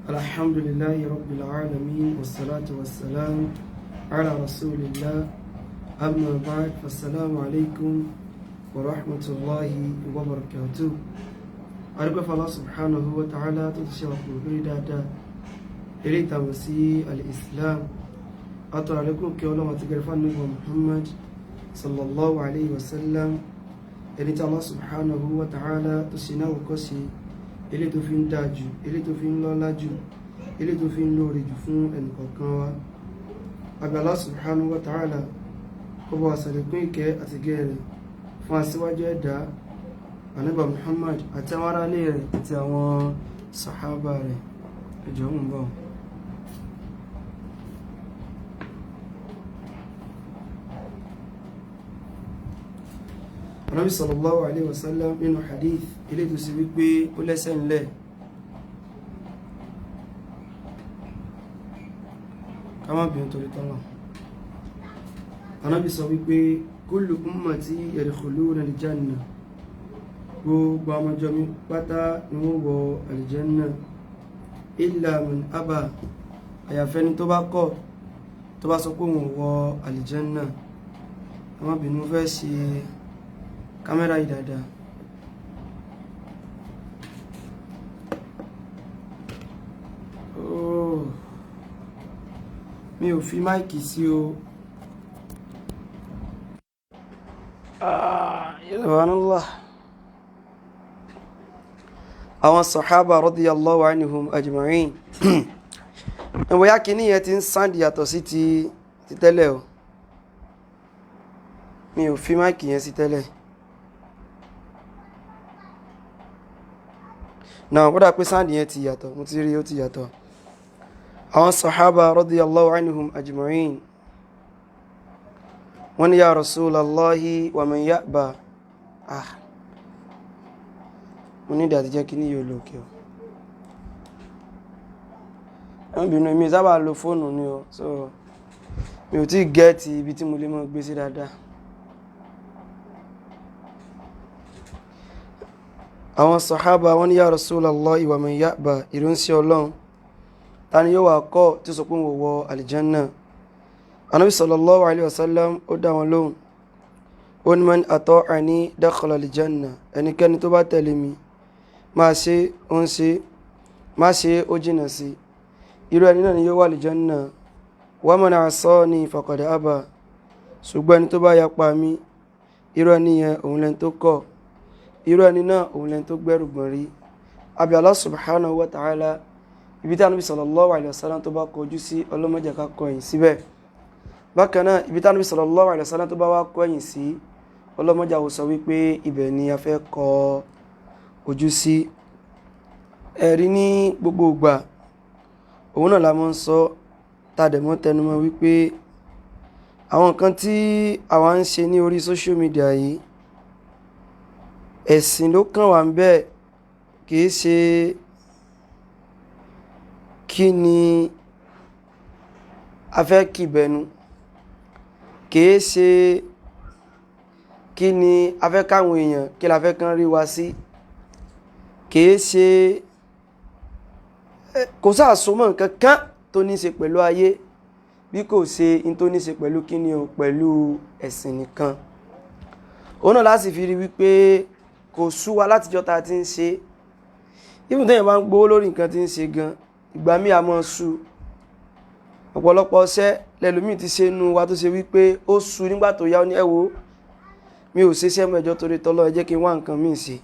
الحمد لله رب العالمين والصلاة والسلام على رسول الله أما بعد فالسلام عليكم ورحمة الله وبركاته. أرجو الله سبحانه وتعالى تتشرف بريدادا إلي تمسي الإسلام أطلع لكم كيولا وتقرفان نبو محمد صلى الله عليه وسلم إلي الله سبحانه وتعالى تشينا وكسي ilé tó fi ń dájú, ilé tó fi ń lọ́lá jù, ilé tó fi ń lóore jù fún ẹnìkọ̀ọ̀kan wa. Allah subhanahu wa ta'ala kó bá wa ṣàlékún ìkẹ́ àti gẹ́rẹ̀ fún aṣíwájú ẹ̀dá Ànábì Muhammad àti àwọn ará ilé rẹ̀ àti àwọn sàhábà rẹ̀. Ẹjọ́ ń bọ̀. Ànábì sallallahu alayhi wa sallam nínú hadith ilé tó sì wípé ó lẹ́sẹ̀ ńlẹ̀ ká má bìí nítorí tọ́lọ̀. Ànábì sọ wípé kullu ummati yadkhuluna al-janna, gbogbo ọmọjọ́ mi pátá ni wọ́n wọ al-janna illa man aba, àyàfẹ́ni tó bá kọ̀ tó bá sọ pé wọ́n wọ al-janna. Ká má bìí, mo fẹ́ ṣe kámẹ́rà yìí dáadáa. Mi ò fi máìkì sí o. Subhanallah. Àwọn sàhábà radiyallahu anhum ajma'in. Bóyá kíní yẹn ti ń sáǹdì yàtọ̀ sí ti tẹ́lẹ̀ o. Mi ò fi máìkì yẹn sí tẹ́lẹ̀. Náà wọ́n dà pé sáàdì yẹn ti yàtọ̀, mo ti rí ó ti yàtọ̀. Àwọn sàhábà radiyallahu anhum ajma'in wọ́n ní ya Rasulallahi wa man ya'ba. Mo ní ìdàtí jẹ́ kí ní yóò lókè o. Wọ́n bínú mi sábà lo fóònù ni o, so mi ò tí gẹ́ẹ̀tì ibi tí mo lè mọ́ gbé sí dáadáa. Àwọn sàhábà wọ́n ní ya Rasulallahi wa man ya'ba, ìrúnsí Ọlọ́run ta ni yóò wà kọ́ tí ó sọ pé wọ́n wọ aljanna. Ànábì sallallahu alaihi wasallam ó dá wọn lóhùn, ó ní man ata'ani dakhala aljanna, ẹnikẹ́ni tó bá tẹ̀lé mi máa ṣe ó ń ṣe, má ṣe ó jìnà sí, irú ẹni náà ni yóò wà aljanna. Wa man asani faqad aba, ṣùgbọ́n ẹni tó bá yapa mi, irú ẹni yẹn òun lẹ́ni tó kọ̀, irú ẹni náà òun lẹ́ni tó gbẹ́rù gbọ̀n rí. Àbí Allah subhanahu wa ta'ala, ibi tí Ànábì sallallahu alaihi wasallam tó bá kọjú sí Ọlọ́run má jẹ́ ká kọ̀yìn síbẹ̀. Bákan náà ibi tí Ànábì sallallahu alaihi wasallam tó bá wá kọ̀yìn sí Ọlọ́run má jẹ́ ó sọ wípé ibẹ̀ ni a fẹ́ kọ ojú sí. Ẹ̀rí ní gbogbo ìgbà òun náà la máa ń sọ tàdẹ̀mọ́ tẹnumọ́ wípé àwọn nǹkan tí àwa ń ṣe ní orí social media yìí, ẹ̀sìn ló kàn wá ń bẹ́ẹ̀, kìí ṣe kí ni a fẹ́ kìbẹ̀nu, kìí ṣe kí ni a fẹ́ káwọn èèyàn kí la fẹ́ kán rí wa sí, kìí ṣe kò sáàsùnmọ́ nǹkan kan tó ní ṣe pẹ̀lú ayé bí kò ṣe in tó ní ṣe pẹ̀lú kí ni o, pẹ̀lú ẹ̀sìn nìkan. Òun náà láti fi rí wípé kò sú wa látijọ́ ta ti ń ṣe. Even tẹ́yìn bá ń gbówó lórí nǹkan tí ń ṣe gan, ìgbà míì a mọ́ sú. Ọ̀pọ̀lọpọ̀ ọṣẹ́ lẹ́lòmíì ti ṣe nú wa tó ṣe wípé ó sú nígbà tó yá ó ní ẹ wò mi ò ṣeṣẹ́ mẹ́jọ torí tọ́lọ́, ẹ jẹ́ kí n wá nǹkan míì ṣe.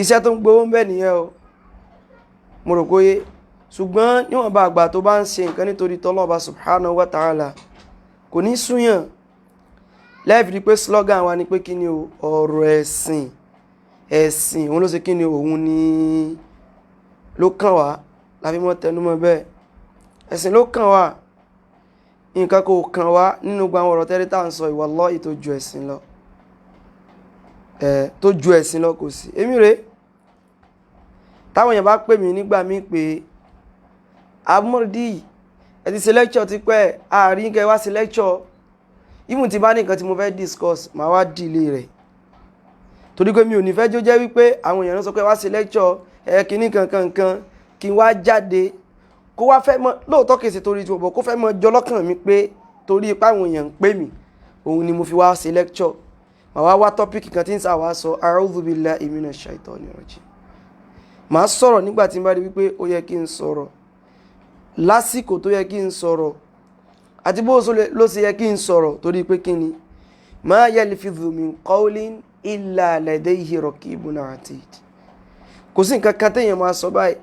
Iṣẹ́ tó ń gbówó ń bẹ nìyẹn o, mo rò kóyé. Ṣùgbọ́n níwọ̀n bá àgbà tó bá ń ṣe nǹkan nítorí tọ́lọ́ Ọba subhanahu wa ta'ala kò ní súyàn. Lẹ́ẹ̀fì rí pé slogan wa ni pé kí ni o, ọ̀rọ̀ ẹ̀sìn òun ló ṣe kí ni òun ni ló kàn wá, láfi mọ́ tẹnumọ́ bẹ́ẹ̀. Ẹ̀sìn ló kàn wá, nǹkan kò kàn wá nínú gbogbo àwọn ọ̀rọ̀ tẹ́lẹ̀ tá à ń sọ wallahi tó ju ẹ̀sìn lọ. Tó ju ẹ̀sìn lọ kò sí. Èmi rèé, táwọn èèyàn bá pè mí nígbà míì pé Amúrídì ẹ ti ṣe lecture ti pẹ́, àárín kẹ́ wá sí lecture, even tí bá ní nǹkan tí mo fẹ́ discuss màá wá delay rẹ̀. torí pé mi ò ní fẹ́ jó jẹ́ wípé àwọn èèyàn sọ pé wá sí lecture kìíní kankan kí n wá jáde kó wá fẹ́ mọ́ lóòótọ́ kìí ṣe torí tí mo bọ̀ kó fẹ́ mọ́ jọ lọ́kàn mi pé torí ipá àwọn èèyàn ń pè mí òun ni mo fi wá ṣe lecture màá wá tọ́pìkì kan tí ń sà wá sọ a'udhu billahi minash shaitani rajim màá sọ̀rọ̀ nígbà tí n bá rí wípé ó yẹ kí n sọ̀rọ̀ lásìkò tó yẹ kí n sọ̀rọ̀ àti bó ló ṣe yẹ kí n sọ̀rọ̀ torí pé kí ni ma yalfidhu min qawlin illa ladayhi raqibun atid kò sí nǹkan kan téèyàn máa sọ báyìí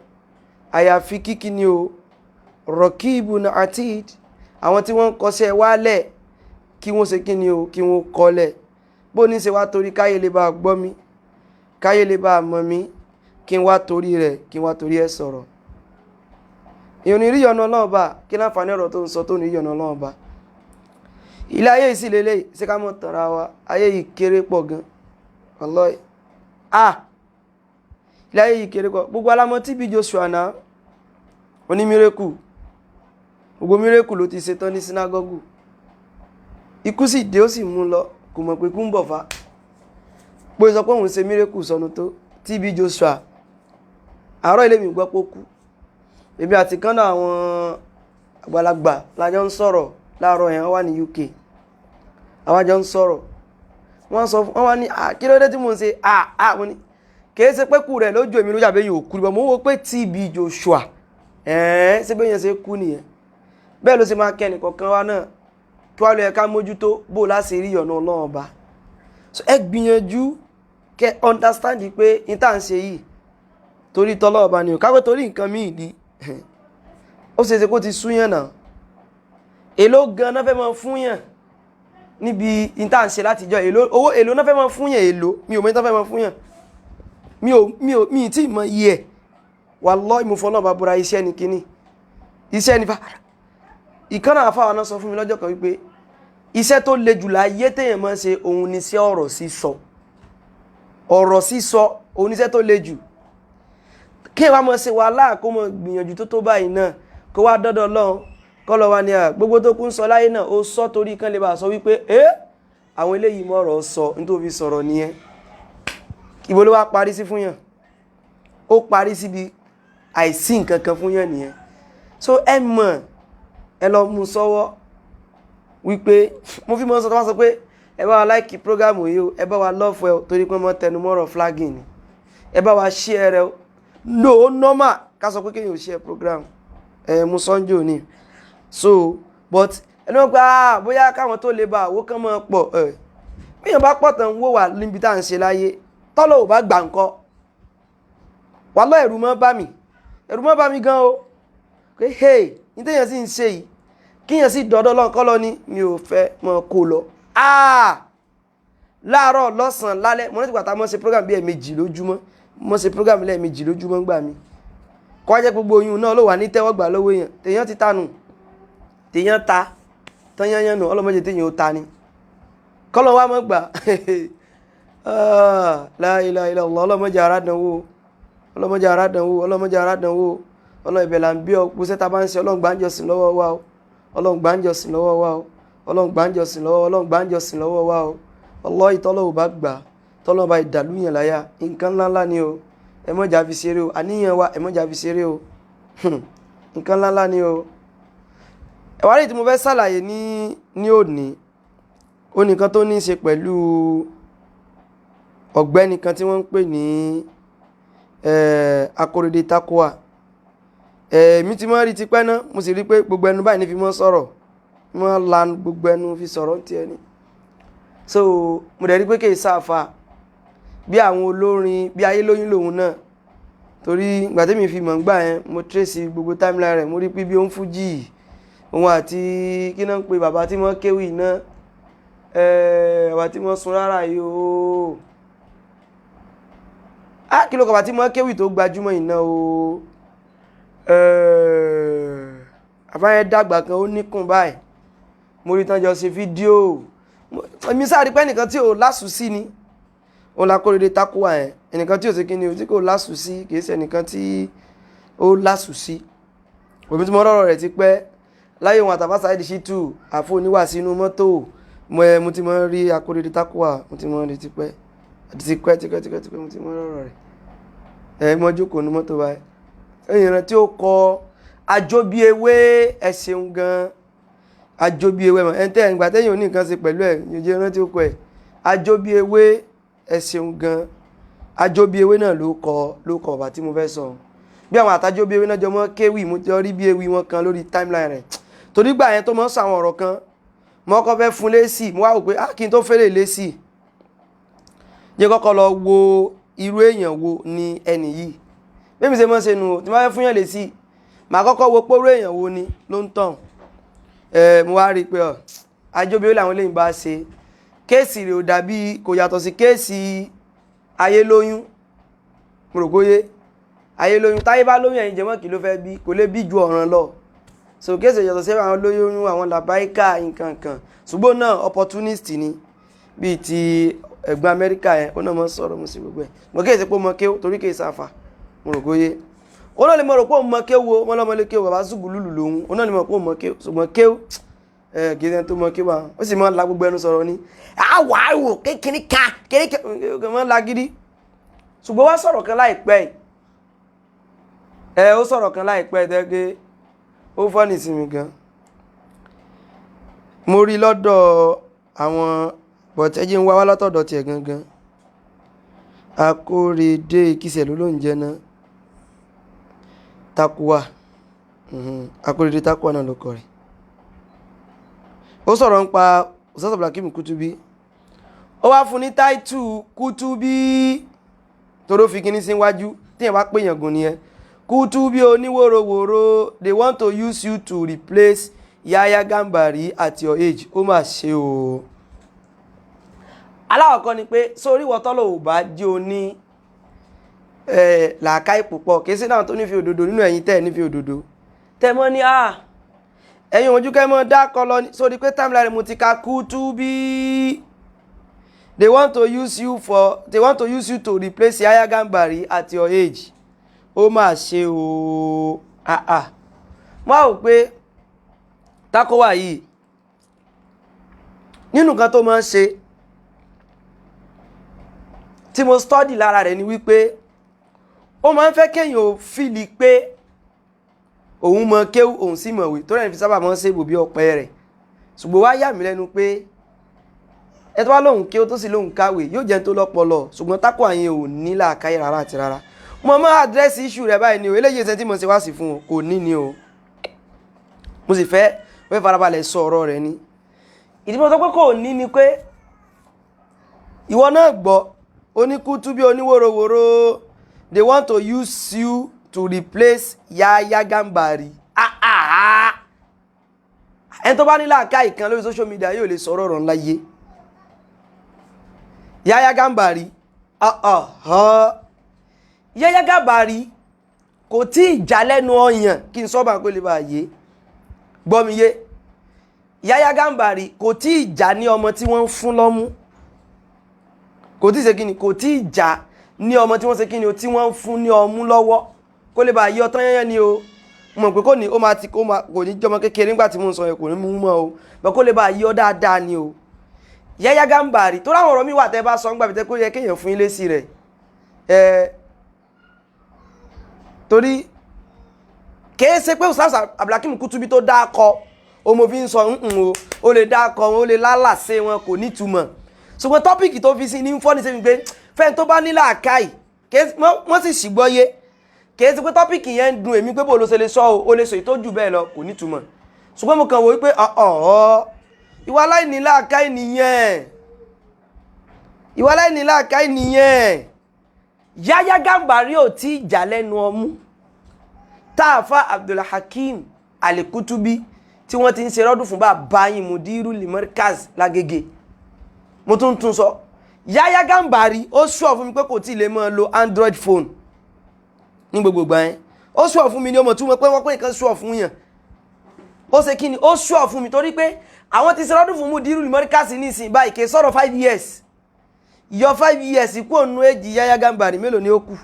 àyàfi kíkí ni o raqibun atid àwọn tí wọ́n ń kọsẹ̀ wálẹ̀ kí wọ́n ṣe kí ni o kí wọ́n kọlẹ̀ bó ní ṣe wá torí káyé lè bá gbọ́ mi káyé lè bá mọ̀ mi kí n wá torí rẹ̀ kí n wá torí ẹ̀ sọ̀rọ̀ èèyàn ní rí ọ̀nà Ọlọ́run bá kí láǹfààní ọ̀rọ̀ tó ń sọ tó ní rí ọ̀nà Ọlọ́run bá ilé ayé ìsì lélẹ̀ ṣé ká mọ̀ tànra wa ayé yìí kéré pọ̀ gan wallahi ilé ayé yìí kéré pọ̀ gbogbo alámọ̀ TB Joshua náà oní mírèkù gbogbo mírèkù ló ti ṣetán ní sinagogu ikú sì dé ó sì mú lọ kò mọ̀ pé kú ń bọ̀ fa pé sọ pé òun ṣe mírèkù sọnù tó TB Joshua àárọ̀ ilé mi gbọ́ pé ó kú èmi àti kan náà àwọn àgbàlagbà lájọ ń sọ̀rọ̀ láàárọ̀ yẹn wà ní UK àwọn àjọ ń sọ̀rọ̀ wọ́n wá ní kí ló dé tí mo ń ṣe mo ní kìí ṣe pé kú rẹ̀ lójú èmi lójú àbẹ́yìn òkú níbọ̀ mo wò pé TB Joshua ṣé bẹ́ẹ̀ yẹn ṣe kú nìyẹn bẹ́ẹ̀ ló ṣe máa kẹ́ni kọ̀ọ̀kan wa náà kí wàá lọ yẹ ká mójútó bó láti rí ọ̀nà Ọlọ́run ọba so ẹ gbìyànjú kẹ́ understand pé n tá à ń ṣe yìí torí tọ́lọ́ ọba ni ò káwé torí nǹkan míì ní ó ṣe ṣe kó ti súyàn náà èló gan náà fẹ́ mọ fún yàn níbi n tá à ń ṣe látijọ́ owó èló náà fẹ́ mọ fún yàn èló mi ò mọ̀ ní tá fẹ́ mọ fún yàn mi ì tí ì mọ iye ẹ̀ wallahi ìmúfọ́ náà bá búra iṣẹ́ ni kíní iṣẹ́ ni fa ìkànnà àfáwọn náà sọ fún mi lọ́jọ́ kan wípé iṣẹ́ tó le jù láyé téèyàn máa ń ṣe òun ni iṣẹ́ ọ̀rọ̀ sísọ òun ni iṣẹ́ tó le jù kí ẹ wá máa ṣe wàhálà kó máa gbìyànjú tó báyìí náà kó wá dọ́dọ̀ lọ́hùn kọ́ lọ wá ní gbogbo tó kún sọ láyé náà ó sọ torí kan lè bá sọ wípé àwọn eléyìí mọ̀ ọ̀rọ̀ sọ nítorí sọ̀rọ̀ nìyẹn ìbò ló wá parí sí fún yàn ó parí síbi àìsí nǹkan kan fún yàn nìyẹn so ẹ mọ̀ ẹ lọ mú sọ́wọ́ wípé mo fi mọ́ sọ tó wá sọ pé ẹ bá wa láìkì prógámù yìí o ẹ bá wa lọ́fù ẹ o torí pé mọ́ tẹnumọ́rọ̀ flagging ni ẹ bá wa share rẹ o no normal ká sọ pé kéèyàn ò share program mú sọ́njò ni so but ẹni wọ́n gba bóyá káwọn tó lè bá àwọ̀ kan mọ́ pọ̀ bí èèyàn bá pọ̀ tán wó wà níbi tá à ń ṣe láyé tọ́lọ̀ ò bá gbà ńkọ́ wàlọ́ ẹ̀rù mọ́ bá mi gan o pé hey ní téèyàn sì ń ṣe yìí kíyàn sì dọ́dọ́ lọ́nkọ́lọ́ ní mi ò fẹ́ mọ́ kó lọ láàárọ̀ lọ́sàn lálẹ́ mo rántí pàtàkì mọ́ ṣe program bí ẹ̀ẹ̀mejì lójúmọ́ mọ́ ṣe program lẹ́ẹ̀mejì lójúmọ́ gbà mí kọ́ jẹ́ gbogbo oyún náà ló wà ní tẹ́wọ́gbà lọ́wọ́ èèyàn tèèyàn ti tánu tèèyàn ta tányányán nù ọlọ́mọdé tèèyàn ó ta ni kọ́lọ́ wa mọ́ gbà la ilaha illallah ọlọ́mọdé arádánwó ọlọ́ ìbẹ̀ là ń bí ọ gbóṣẹ́ ta bá ń ṣe Ọlọ́run gbàǹjọ́sìn lọ́wọ́ wa o Ọlọ́run gbàǹjọ́sìn lọ́wọ́ wa o Ọlọ́run gbàǹjọ́sìn lọ́wọ́ wa o Allah ìtọ́lọ́wọ́ bá gbà tọ́lọ́wọ́ bá ìdàlúyàn láyà nǹkan ńláńlá ni o ẹ mọ́jà fi ṣeré o àníyàn wa ẹ mọ́jà fi ṣeré o nǹkan ńláńlá ni o ẹ̀wà rí tí mo fẹ́ ṣàlàyé ní òní ó nìkan tó ní í ṣe pẹ̀lú ọ̀gbẹ́ni kan tí wọ́n ń pè ní Akorede Takwa mi ti mọ́ rí ti pẹ́ náà mo sì rí pé gbogbo ẹnu báyìí ní fi mọ́ sọ̀rọ̀ mọ́ lan gbogbo ẹnu fi sọ̀rọ̀ ti ẹni so mo dẹ̀ rí pé kì í sáfà bí àwọn olórin bí ayé lóyún lòun náà torí ìgbà tí mi fi mọ̀ ń gbà yẹn mo trace gbogbo timeline rẹ̀ mo rí pé bí ó ń fújì òun àti kí náà ń pe bàbá tí wọ́n kéwì náà bàbá tí wọ́n sun rárá yìí o kí ló kọ̀ bàbá tí wọ́n kéwì tó gbajúmọ̀ yìí náà o àbáyẹ dàgbà kan ó níkùn báyìí mo rí tán jọ ṣe fídíò mi sáré pé ẹnìkan tí ò lásù sí ni òun l'Akorede Takwa yẹn ẹnìkan tí ò sí kí ni o tí kò lásù sí kìí ṣe ẹnìkan tí ó lásù sí òbí tí mo rọrọ rẹ̀ ti pẹ́ láyé òun àtàbá Saheed Shittu àfọ oníwà sínú mọ́tò mo ti mọ rí Akorede Takwa mo ti mọ rí ti pẹ́ tipẹ́ mo ti mọ rọrọ rẹ̀ mọ́ jókòó ní mọ́tò báyìí ìran tí ó kọ àjọbí ewé ẹ ṣeun gan àjọbí ewé mọ̀ ẹni tẹ́ ẹ̀ ń gbà tẹ́yìn ò ní nǹkan ṣe pẹ̀lú ẹ̀ yòjẹ́ ìran tí ó kọ ẹ̀ àjọbí ewé ẹ ṣeun gan àjọbí ewé náà ló kọ bàbá tí mo fẹ́ sọ bí àwọn àtàjọbí ewé náà jọ mọ́ kéwì mo jọ rí bí ewì wọn kan lórí timeline rẹ̀ torí gbà yẹn tó mọ́ sọ àwọn ọ̀rọ̀ kan mo kọ́ fẹ́ fún lésì mo wá wò pé kí n tó fẹ́lẹ̀ lésì jẹ́ kọ́kọ́ lọ wo irú èèyàn wo ni ẹni yìí bí mi ṣe mọ́ ṣe nu tí wọ́n fẹ́ fún yàn lésì màá kọ́kọ́ wo póró èèyàn wo ni ló ń tàn mo wá rí i pé àjọbí ewé làwọn eléyìí bá ṣe kéèsì rẹ̀ ò dàbí kò yàtọ̀ sí kéèsì ayé lóyún mo rò kóyé ayé lóyún táyé bá lóyún ẹ̀yìn jẹ́mọ́ kí ló fẹ́ bí kò lè bí ju ọ̀ràn lọ so kéèsì yàtọ̀ sí àwọn lóyún àwọn làbáíkà nǹkan kan ṣùgbọ́n náà opportunist ni bíi ti ẹ̀gbọ́n Amẹ́ríkà yẹn ó náà mọ́ sọ̀rọ̀ mo sì gbogbo ẹ̀ mo kéèsì pé mo kéw torí kéèsì àfà mo rò kóyé ó náà lè mọ̀ rò pé òun mọ kéw wo wọ́n lọ́mọ lé kéw bàbá ṣùgbù lùlù lòun ó náà lè mọ̀ pé òun mọ kéw ṣùgbọ́n kéw gẹ́gẹ́ tó mọ kéw ó sì mọ́ la gbogbo ẹnu sọ̀rọ̀ ní àwọ̀ kékeré mọ́ la gidi ṣùgbọ́n wá sọ̀rọ̀ kan láìpẹ́ ó sọ̀rọ̀ kan láìpẹ́ tẹ́gẹ́ ó fọ́nì sí mi gan mo rí lọ́dọ̀ àwọn bọ̀tẹ́jì ń wá látọ̀dọ̀ tiẹ̀ gangan Akóredé Ìkísẹ̀ ló ń jẹ́ náà Takuwa Akóredé Takuwa náà ló kọ rẹ̀ ó sọ̀rọ̀ ń pa Ustaz Abdulhakeem Kutubi ó wá fún ní táìtù Kutubi toró fi kíní síwájú tí ẹ̀ wá pé yàn gùn nìyẹn Kutubi oníwòrowòro they want to use you to replace Yahya Gambari at your age ó mà ṣe o aláwọ̀kọ́ ni pé sórí wọ́tọ́lọ̀ ò bá jẹ́ oní làákàí púpọ̀ kìí sí náà tó nífi òdodo nínú ẹ̀yin tẹ́ nífi òdodo tẹ́mọ́ ní ẹ̀yin ojú kẹ́mọ́ dákọ́ lọ sórí pé timeline mo ti ka Kutubi they want to use you to replace Yahya Gambari at your age ó mà ṣe o mo á wò pé Takowa yìí nínú kan tó máa ń ṣe tí mo study lára rẹ̀ ni wípé ó máa ń fẹ́ kéèyàn ò fìlì pé òun mọ kéwú òun sì mọ̀wé tó rẹ̀ fi sábà mọ́ ṣe bòbí ọ̀pẹ rẹ̀ ṣùgbọ́n wá yà mí lẹ́nu pé ẹ tó wá lóhùn kéwú tó sì lóhùn káwé yóò jẹ́ tó lọ́pọlọ ṣùgbọ́n Takowa yẹn ò ní làákàyè rárá àti rárá mo máa àdírẹ́sì issue rẹ̀ báyìí ni o eléyìí ṣe tí mo ṣe wá sí fún o kò ní ni o mo sì fẹ́ farabalẹ̀ sọ ọ̀rọ̀ rẹ̀ ni ìdí mo sọ pé kò ní ni pé ìwọ náà gbọ́ Kutubi oníwòrowòro they want to use you to replace Yahya Gambari ẹni tó bá ní làákàyè kan lórí social media yóò lè sọ̀rọ̀ ọ̀rọ̀ ńlá yé Yahya Gambari Yahya Gambari kò tí ì já lẹ́nu ọyàn kí n sọ́bà kó lè bá yé gbọ́ mi yé Yahya Gambari kò tí ì já ní ọmọ tí wọ́n ń fún lọ́mú kò tí ì ṣe kíni kò tí ì já ní ọmọ tí wọ́n ṣe kíni o tí wọ́n ń fún ní ọmú lọ́wọ́ kó lè bá yé ọtán yẹn ni o mọ̀ pé kò ní kò ní jọmọ kékeré nígbà tí mo ń sọ yẹn kò ní mú mọ́ o bẹ́ẹ̀ kó lè bá yé ọ dáadáa ni o Yahya Gambari tó láwọn ọ̀rọ̀ mi wà tẹ́ bá sọ ńgbà bí tẹ́ kó yẹ kéèyàn fún ilé sí rẹ̀ torí kìí ṣe pé Ustaz Abdulhakeem Kutubi tó dákọ ọmọ fi ń sọ o lè dákọ wọn o lè lálàsẹ wọn kò nítumọ̀ ṣùgbọ́n tọ́pìkì tó fi sí ní fọ́nì sẹ́mi pé fẹ́ni tó bá ní làákàyè wọ́n sì ṣìgbọ́yé kìí ṣe pé tọ́pìkì yẹn ń dùn èmi pé bó ló ṣe lè sọ o lè sọ ìtọ́jú bẹ́ẹ̀ lọ kò nítumọ̀ ṣùgbọ́n mo kàn wò wípé ìwà aláìní làákàyè nìyẹn ìwà aláìní làákàyè nìyẹn Yahya Gambari ò tí ì jà lẹ́nu ọmú táàfà Abdulhakeem Al-Kutubi tí wọ́n ti ń ṣe rọ́dún fún bá báyìí Mudiru Limarkaz lágége mo tún sọ Yahya Gambari ó sọ fún mi pé kò tí ì lè máa lo Android phone ní gbogbo ìgbà yẹn ó sọ fún mi ní ọmọ tí wọ́n pé wọ́n pé nǹkan sọ fún yàn ó ṣe kí ni ó sọ fún mi torí pé àwọn ti ṣe rọ́dún fún Mudiru Limarkaz ní ìsìn báyìí kì í sọ̀rọ̀ 5 years yọ 5 years kú ònú èjì Yahya Gambari mélòó ni ó kù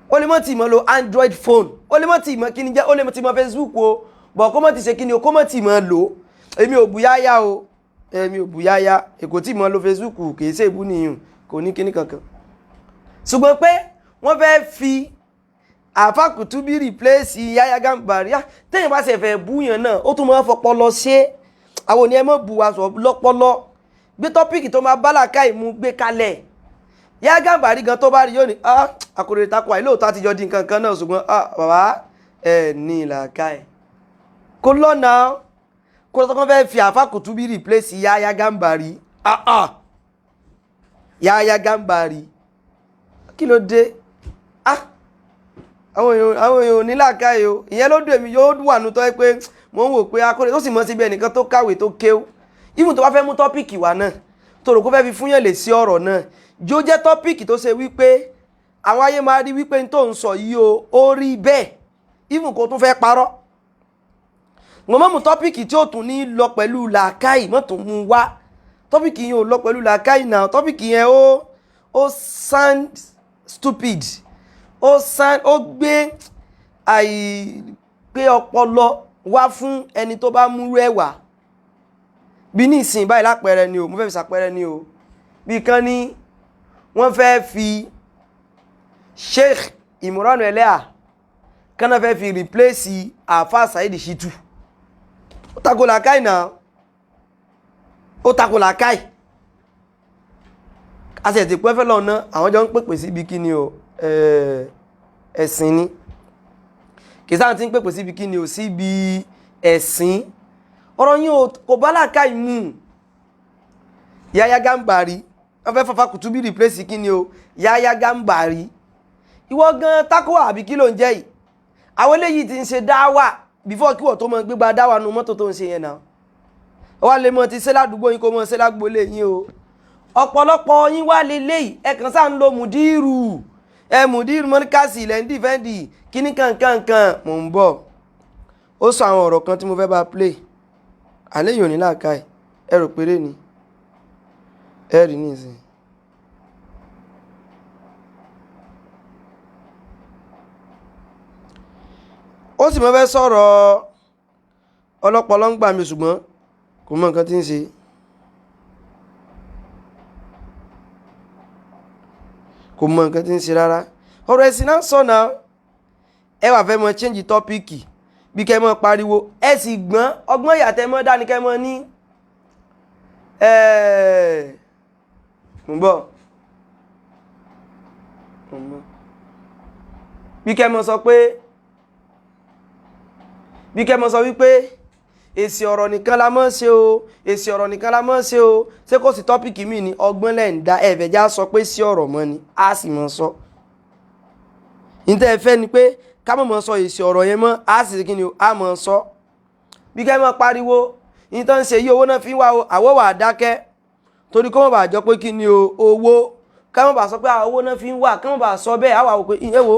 ó lè mọ́ tí mọ́ lo Android phone ó lè mọ́ tí mọ́ kíni jẹ́ ó lè mọ́ tí mọ́ Facebook o bọ̀ kó mọ́ ti ṣe kíni o kó mọ́ tí mọ́ lò èmi ò bu Yahya o èmi ò bu Yahya èkó tí mọ́ lo Facebook kì í ṣe ìbú nìyàn kò ní kíní kankan ṣùgbọ́n pé wọ́n fẹ́ fi àfa Kutubi replace Yahya Gambari téèyàn bá ṣe fẹ́ búyàn náà ó tún máa fọpọlọ ṣe àwọn ni ẹ mọ̀ bù wá sọ lọ́pọlọ gbé tọ́pìkì tó máa bálàkà ìmú gbé kalẹ̀ Yahya Gambari gan tó bá rí yóò ní àkòrè takò àìlóòótọ́ àtijọ́ di nǹkan kan náà ṣùgbọ́n bàbá ẹ̀ ní ìlàkà ẹ̀ kó lọ́nà kó lọ́tọ́ kan fẹ́ fi àfa Kutubi replace Yahya Gambari Yahya Gambari kí ló dé àwọn èèyàn nílàkà yìí o ìyẹn ló dùn èmi yóò wà nù tọ́ pé mo ń wò pé akọ́rẹ́ tó sì mọ́ síbi ẹnìkan tó kàwé tó kéw even tó bá fẹ́ mú tọ́pìkì wá náà tó rò kó fẹ́ fi fún yẹn lè sí ọ̀rọ̀ náà jó jẹ́ tọ́pìkì tó ṣe wípé àwọn ayé máa rí wípé tó ń sọ yìí o ó rí bẹ́ẹ̀ even kó tún fẹ́ parọ́ mo mọ́ mú tọ́pìkì tí ó tún ní lọ pẹ̀lú làákàyè mọ́ tó mú wá tọ́pìkì yẹn ò lọ pẹ̀lú làákàyè náà tọ́pìkì yẹn ó sound stupid ó gbé àìpé ọpọlọ wá fún ẹni tó bá múrú ẹ̀wà bí ní ìsìn báyìí lápẹẹrẹ ni o mo fẹ́ fi ṣàpẹẹrẹ ni o bí kan ní wọ́n fẹ́ fi Sheikh Imran Eleha kan náà fẹ́ fi replace àfà Saheed Shittu ó tako làákàyè náà ó tako làákàyè a sì ti pẹ́ fẹ́ lọ́nà àwọn jọ ń pèpè síbi kí ni o ẹ̀sìn ni kì í sáà tí ń pèpè síbi kí ni o síbi ẹ̀sìn ọ̀rọ̀ yín kò bá làákàyè mú Yahya Gambari wọ́n fẹ́ fàfà Kutubi replace kí ni o Yahya Gambari ìwọ gan takowa àbí kí ló ń jẹ́ yìí àwọn eléyìí ti ń ṣe dáwà before kí wọ́n tó mọ gbégbá dáwà nu mọ́tò tó ń ṣe yẹn náà wọ́n lè mọ ti ṣe ládùúgbò yín kó mọ ṣe lágbólé yín o ọ̀pọ̀lọpọ̀ yín wá leléyìí ẹ̀kan sáà ń lo mùdírù mùdírù mọ́níkàsì ilẹ̀ ń dìfẹ́ǹdì kíní kankankan mò ń bọ̀ ó sọ àwọn ọ̀rọ̀ kan tí mo fẹ́ bá play àlẹ́ yìí ò ní làákàyè ẹ rò péré ni ẹ rí nísìnyí. ó sì mọ́ fẹ́ sọ̀rọ̀ ọlọ́pọlọ ń gbà mí ṣùgbọ́n kò mọ nǹkan tí ń ṣe. kò mọ nǹkan tí ń ṣe rárá ọ̀rọ̀ ẹ̀sìn náà sọ náà ẹ wà fẹ́ mọ change tọ́píìkì bí kẹ́ mọ́ pariwo ẹ sì gbọ́n ọgbọ́n ìyàtẹ̀ mọ́ dání kẹ́ mọ́ ní ń bọ̀ bí kẹ́ mọ́ sọ pé bí kẹ́ mọ́ sọ wípé èsì ọ̀rọ̀ nìkan la mọ́ ṣe o èsì ọ̀rọ̀ nìkan la mọ́ ṣe o ṣé kò sí tọ́pìkì mi ní ọgbọ́n lẹ́ ń dá ẹ̀fẹ̀já sọ pé sí ọ̀rọ̀ mọ́ ni a sì mọ́ sọ níta ẹ̀fẹ́ ni pé ká mọ̀ sọ èsì ọ̀rọ̀ yẹn mọ́ a sì kí ni o a mọ̀ sọ bí kẹ́ mọ́ pariwo níta ń ṣe yí owó náà fi ń wá o àwọ̀ wà dákẹ́ torí kọ́ mọ̀ bá jọ pé kí ni o owó ká mọ̀ bá sọ pé owó náà fi ń wá ká mọ̀ bá sọ bẹ́ẹ̀ àwà wò pé ẹ wo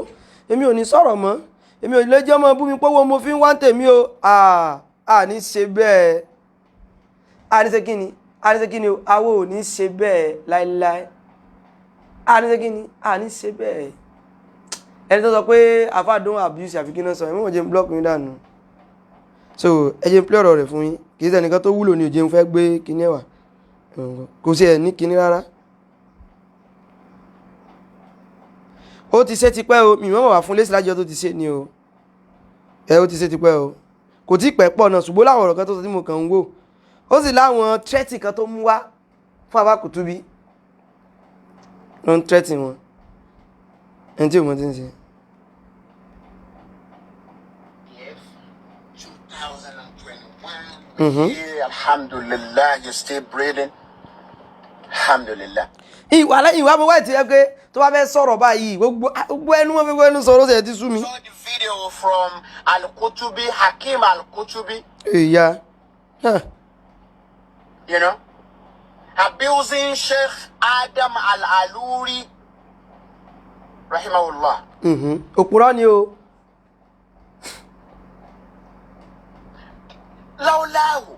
èmi ò ní sọ̀rọ̀ mọ́ èmi ò lè jẹ́ mọ́ bú mi pé owó mo fi ń wá ń tèmi o ní ṣe bẹ́ẹ̀ ní ṣe kí ni o àwọ̀ ò ní ṣe bẹ́ẹ̀ láíláí ní ṣe kí ni ní ṣe bẹ́ẹ̀ ẹni tó sọ pé àfáàdún abuse àfi kí náà sọ ìmọ̀ jẹ́ block mi dànù so ẹ jẹ́ play ọ̀rọ̀ rẹ̀ fún yín kì í ṣe ẹnìkan tó wúlò ní òjò ń fẹ́ gbé kíní ẹ̀wà kò sí ẹ̀ ní kíní rárá ó ti ṣe tipẹ́ o mi mọ̀ wà fún lẹ́sìn lájọ́ tó ti ṣe ni o ó ti ṣe tipẹ́ o kò tí pẹ́ pọ̀ náà ṣùgbọ́n láwọn ọ̀rọ̀ kan tó sọ tí mo kàn ń wò ó sì láwọn tírẹ́tì kan tó mú wá fún Àfà Kutubi wọ́n tírẹ́tì wọn ẹni tí ò mọ̀ tí ń ṣe. 2021. Yeah, alhamdulillah, you're still breathing. Alhamdulillah. ìwà mo wá ti ẹ pé tó bá fẹ́ sọ̀rọ̀ báyìí gbogbo ẹnu wọn gbogbo ẹnu sọ̀rọ̀ ṣe ti sú mi. I saw the video from Al-Kutubi, Hakim Al-Kutubi. Yeah. You know, abusing Sheikh Adam Al-Aluri, rahimahullah. Òpùrọ́ ni o. Láúláwò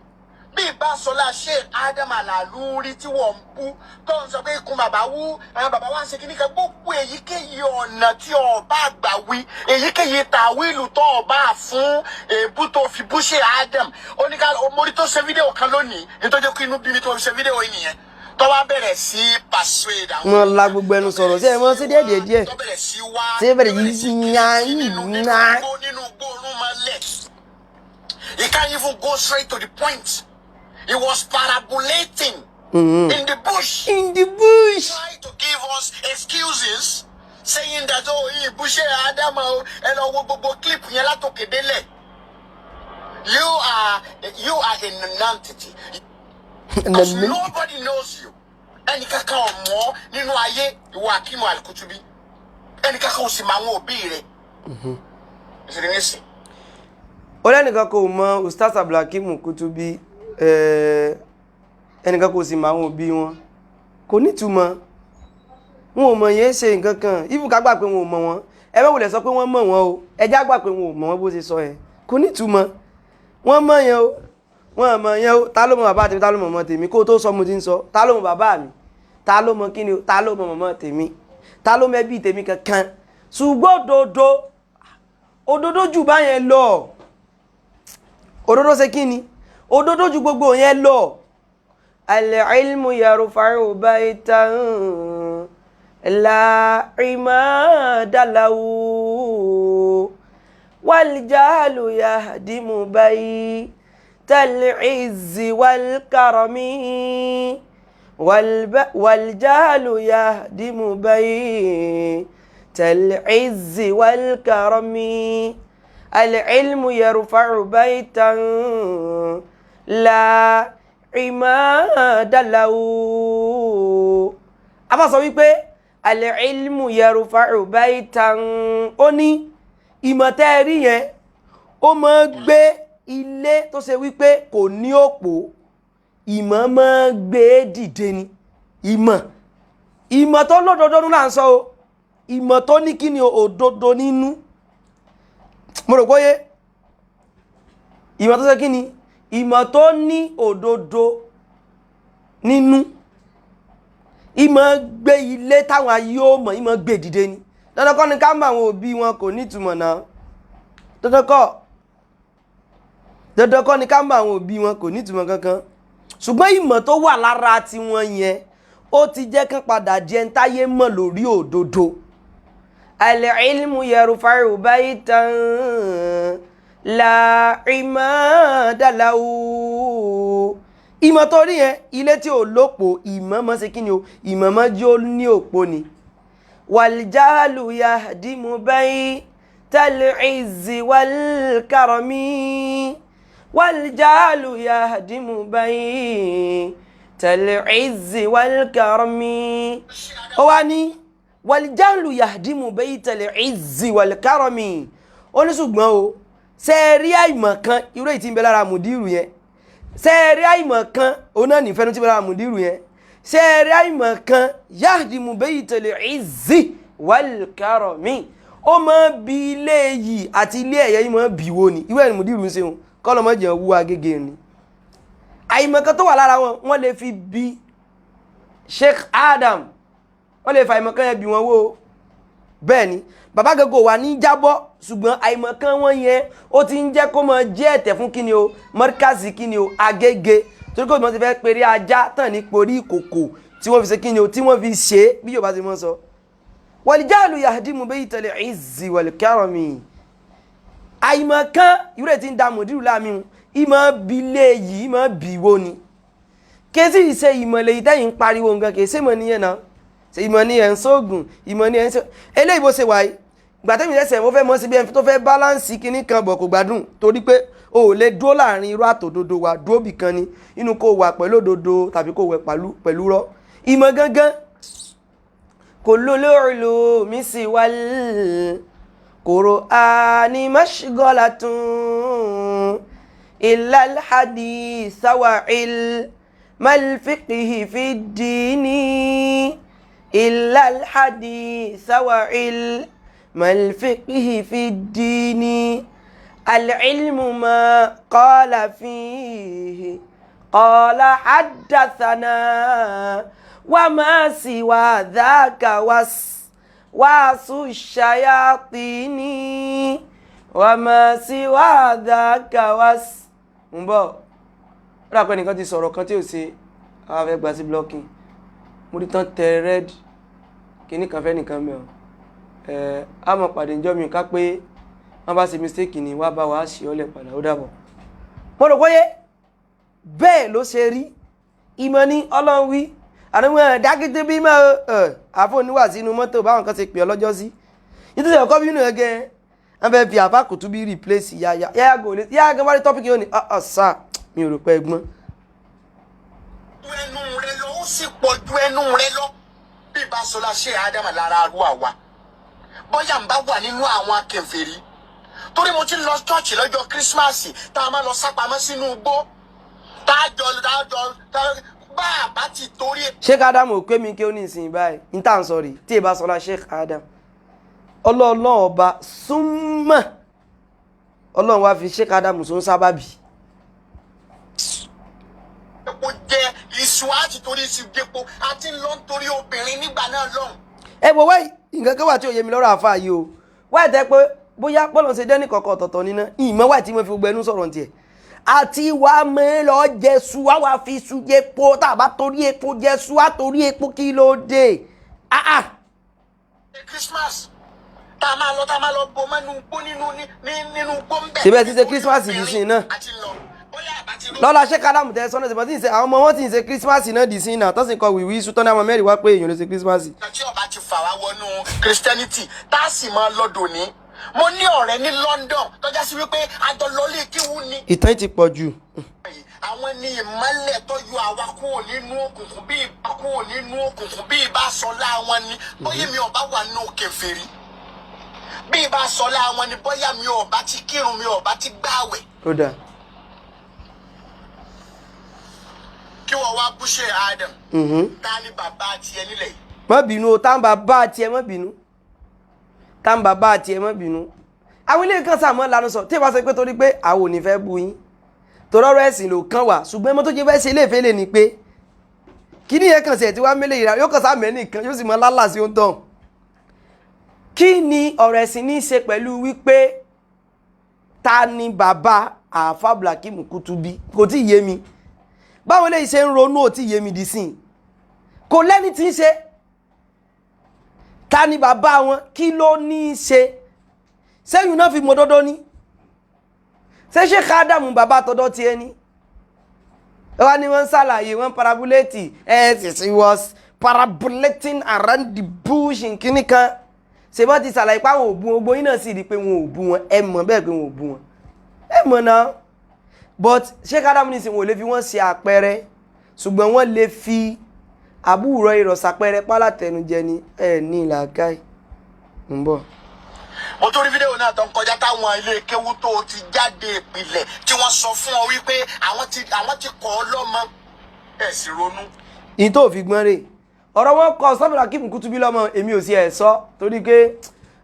bí ìbá sọlá Sheikh Adam Al-Aluri tí wọ́n ń bú tó ń sọ pé ikùn bàbá wú àwọn bàbá wa ń ṣe kíní kan gbogbo èyíkéyìí ọ̀nà tí ọba àgbà wí èyíkéyìí tàwílù tó ọba fún èébú tó fi bú Sheikh Adam oníkà mórí tó ṣe fídíò kan lónìí nítorí kí inú bí mi tó ṣe fídíò yìí nìyẹn tó wá bẹ̀rẹ̀ sí persuade àwọn wọ́n la gbogbo ẹnu sọ̀rọ̀ sí ẹ mọ́ sí díẹ̀ tó bẹ̀rẹ̀ sí wá tí bẹ̀rẹ̀ yìí nínú gbóòórùn mọ́lẹ̀. He can't even go straight to the point. He was parabolating in the bush. In the bush. Trying to give us excuses, saying that, oh, Bushe Adama, and clip dele. You are a non-entity. Because nobody knows you. And you can't more, Nino Aye, you are Kimo Al Kutubi. And you can't see Mango Bire. Is it anything? Ẹnìkan kò mọ̀ Ustaz Abdulhakeem Kutubi ẹnìkan kò sì mọ̀ àwọn òbí wọn kò nítumọ̀ wọn ò mọ̀ yẹn ṣe nǹkan kan ifu ká gbà pé wọn ò mọ̀ wọn ẹ bẹ́ẹ̀ wùlẹ̀ sọ pé wọ́n mọ̀ wọn o ẹjá gbà pé wọn ò mọ̀ wọn bó ṣe sọ yẹn kò nítumọ̀ wọ́n mọ̀ yẹn o wọ́n mọ̀ yẹn o ta ló mọ̀ bàbá tèmi ta ló mọ̀ mọ̀ tèmi kó tó sọ mo ti ń sọ ta ló mọ̀ bàbá mi ta ló mọ̀ kíni o ta ló mọ̀ mọ̀ tèmi ta ló mọ̀ ẹbí tèmi kankan ṣùgbọ́n òdodo jù báyẹn lọ òdodo ṣe kíni òdodo ju gbogbo yẹn lọ al-ilmu yarfa'u baytan la imada lahu wal jahlu yahdimu baytal izzi wal karami wal jahlu yahdimu baytal izzi wal karami العلم يرفع بيتا لا عماد له a bá sọ wípé العلم يرفع بيتا ó ní ìmọ̀ tẹ́ rí yẹn ó máa gbé ilé tó ṣe wípé kò ní òpó ìmọ̀ máa gbé dìde ni ìmọ̀ tó lódodo nínú là ń sọ o ìmọ̀ tó ní kí ni òdodo nínú mo rò pé ìmọ̀ tó ṣe kí ni ìmọ̀ tó ní òdodo nínú ìmọ̀ gbé ilé táwọn ayé ó mọ̀ ìmọ̀ gbé dìde ni dandan kọ́ ni ká mọ̀ àwọn òbí wọn kò ní ìtumọ̀ náà dandan kọ́ ni ká mọ̀ àwọn òbí wọn kò ní ìtumọ̀ kankan ṣùgbọ́n ìmọ̀ tó wà lára tiwọn yẹn ó ti jẹ́ kán padà di ẹni táyé mọ̀ lórí òdodo. العلم يرفع بيتا لا عماد له ìmọ̀ tó rí yẹn ilé tí ò lópò ìmọ̀ mọ́ sí kíni o ìmọ̀ mọ́ jẹ́ ó ní òpó ni والجهل يهدم بيت العز والكرم والجهل يهدم بيت العز والكرم ó wá ní wàlìjáàlù yahdimu baytal izzi wal karami ó ní ṣùgbọ́n o sẹ́ẹ̀rí àìmọ̀ kan irú èyí tí ń bẹ lára mùdírù yẹn sẹ́ẹ̀rí àìmọ̀ kan òun náà nífẹ̀ẹ́ tí ń bẹ lára mùdírù yẹn sẹ́ẹ̀rí àìmọ̀ kan yahdimu baytal izzi wal karami ó máa bi ilé yìí àti ilé ẹ̀yẹ yìí máa bì wo ni ìwé ẹni mùdírù ń ṣeun kọ́lọ́mọ́ jẹ́ wú agége ni àìmọ̀ kan tó wà lára wọn wọ́n lè fi bi Sheikh Adam wọ́n lè fa àìmọ̀kan yẹn bí wọn wó bẹ́ẹ̀ ni bàbá gẹ́gọ́ wà ní jábọ́ ṣùgbọ́n àìmọ̀kan wọn yẹn ó ti ń jẹ́ kó mọ jẹ́ ẹ̀tẹ̀ fún kíni o mọ́ríkàsì kíni o Agége torí kò mọ̀ ti fẹ́ pèrè ajá tàn ní porí ìkòkò tí wọ́n fi ṣe kíni o tí wọ́n fi ṣe bí Yorùbá ti mọ́ sọ. wal-jahlu yahdimu baytal izzi wal karami àìmọ̀kan ìwúrẹ́ ti ń da mòdìrú láàmì ìmọ̀ bílé yìí ìmọ̀ bìwó ni kèsì ìṣe ìmọ̀lẹ̀ ìtẹ́yìn pariwo nǹkan kèsì mọ̀ níyẹn náà ìmọ̀ ni ẹ̀ ń sóògùn ìmọ̀ ni ẹ̀ ń sọ eléyìí bó ṣe wà yìí gbàtẹ́mi lẹ́sẹ̀ mo fẹ́ mọ́ sí bí ẹni tó fẹ́ báláǹsì kinní kan bọ̀ kò gbádùn torí pé o ò lè dúró láàrin irú àtòdodo wa dúró bì kan ni inú kó wà pẹ̀lú òdodo tàbí kó wẹ̀ pẹ̀lú rọ́ ìmọ̀ gangan kò lólóòlò mi sì wà Qur'ani mashghalatun illa al-hadith wa ilmal fiqhi fi ddini إلا الحديث وعلم الفقه في الدين العلم ما قال فيه قال حدثنا وما سوى ذاك وسواس الشياطين وما سوى ذاك ń bọ̀ rà pé nìkan ti sọ̀rọ̀ kan tí ò ṣe àwọn afẹ́ gbà sí blocking mo rí tán tẹ red kíní kan fẹ́ nìkan mẹ́ o a mọ̀ pàdé ìjọ mi ká pé wọ́n bá ṣe mistake ni wá bá wa ṣe ọ́lẹ̀ padà ó dàbọ̀. mo rò pé bẹ́ẹ̀ ló ṣe rí ìmọ̀ ní ọlọ́run wí àdúgbò dákítí bí mọ́ àfọ̀níwà sínú mọ́tò báwọn kan ṣe pè ọ lọ́jọ́ sí nítorí ọkọ bínú ẹgẹ wọn fẹ́ fi àbá kùtù bí replace yáyà gòlè yáyà gan wárí tọ́pìkì yóò ní sá mi ò rò pé ẹgbọ́n. ẹnu rẹ lọ ó sì pọ̀ ju ẹnu rẹ lọ bí Ìbáṣọlá ṣe Ádámù lára arú àwa bóyá ń bá wà nínú àwọn akẹfẹ̀rí torí mo ti lọ ṣọ́ọ̀ṣì lọ́jọ́ kírísímàsì tá a máa lọ sápamọ́ sínú igbó tá a jọ bá a bá ti torí. Sheikh Adam ò pé mi kí ó ní ìsìn báyìí ní tá à ń sọ rí tí Ìbáṣọlá Sheikh Adam ọlọ́ọ̀lọ́ ọba súnmọ́ ọlọ́run wá fi Sheikh Adam sún sábàbí. epo jẹ iṣu àti torí iṣu jẹpo àti lọ nítorí obìnrin nígbà náà lọ́hùn. ẹ wò wáyé nǹkan kan wà tí ò yé mi lọ́rọ̀ àfa yìí o wáyé tẹ́ pé bóyá bọ́lọ̀ ṣe dẹ́ni kọ̀ọ̀kan ọ̀tọ̀ọ̀tọ̀ nínú ìmọ̀ wáyé tí mo fi gbogbo ẹnu sọ̀rọ̀ tiẹ̀ àti wà mí lọ jẹsu wá wá fi iṣu jẹpo tá a bá torí epo jẹsu wá torí epo kí ló dé. Christmas tá a máa lọ bo mẹ́nu gbó nínú gbó ń bẹ̀. síbẹ̀ ti ṣe Christmas dì sí náà lọ́la Sheikh Adam tẹ sọ́nà ìṣẹ̀bọ̀ tí ń ṣe àwọn ọmọ wọn tí ń ṣe Christmas náà dì sí náà tó sì kọ wìwí iṣu tọ́ni àwọn mẹ́rin wá pé èèyàn lè ṣe Christmas. tí ọba ti fà wá wọnú Christianity tá a sì máa lọ́dọ̀ ní mo ní ọ̀rẹ́ ní London tọ́já sí wípé àjọ lọ́lé kíwú ni. ìtàn ti pọ̀ jù. àwọn ní ìmọ́lẹ̀ tó yọ àwa kúrò nínú òkùnkùn bí Ìbáṣọlá wọn ni bóyá mi ọba wà nínú kèfèrí bí Ìbáṣọlá wọn ni bóyá mi ọba ti kírun mi ọba ti gbààwẹ̀. ó dáa. kí wọ́n wá búṣe Adam. ta ni bàbá tiẹ̀ nílẹ̀ yìí. má bínú o tá ń bàbá tiẹ̀ má bínú tá ń bàbá tiẹ̀ má bínú. àwọn ilé kan sàmọ́ lanu sọ tí ìbá sọ pé torí pé àwọn ò ní fẹ́ bu yín torọ́rọ́ ẹ̀sìn ló kàn wá ṣùgbọ́n mo tó jẹ́ fẹ́ ṣe iléèfẹ́ lè ní pé kí ni yẹn kàn sí ẹ̀ tí wàá mélé ìra yóò kàn sá mẹ́ nìkan yóò sì mọ lálà sí ohun tán. kí ni ọ̀rọ̀ ẹ̀sìn ní í ṣe pẹ̀lú wípé ta ni bàbá àáfà Abdulhakeem Kutubi kò tí ì yé mi báwo lè ṣe ń ronú ò tí ì yé mi dì sí i kò lẹ́ni tí ń ṣe ta ni bàbá wọn kí ló ní í ṣe sẹ́yìn náà fi mọ dọ́dọ́ ní ṣé Sheikh Adam bàbá tọdọ́ ti ẹni wọ́n ní wọ́n ń ṣàlàyé wọ́n parabulate she was parabulating around the bush nkíní kan ṣe wọ́n ti ṣàlàyé pé àwọn òbú ogbó yín náà sì rí i pé wọn ò bú wọn ẹ mọ̀ bẹ́ẹ̀ pé wọn ò bú wọn ẹ mọ̀ náà but Sheikh Adam ní sìn wọn ò lè fi wọ́n ṣe àpẹẹrẹ ṣùgbọ́n wọ́n lè fi àbúrò ìrọ̀sàpẹẹrẹ pálátẹnujẹ ní ẹ ní ìlàkàì ń bọ̀. mo tó rí fídíò náà tó ń kọjá táwọn ilé kéwú tó ti jáde ìpìlẹ̀ tí wọ́n sọ fún ọ wípé àwọn ti kọ́ ọ lọ́mọ ẹ̀ sì ronú. ìyí tó fi gbọ́n rè ọ̀rọ̀ wọn kọ Abdulhakeem Kutubi lọ́mọ èmi ò sí ẹ̀ sọ torí pé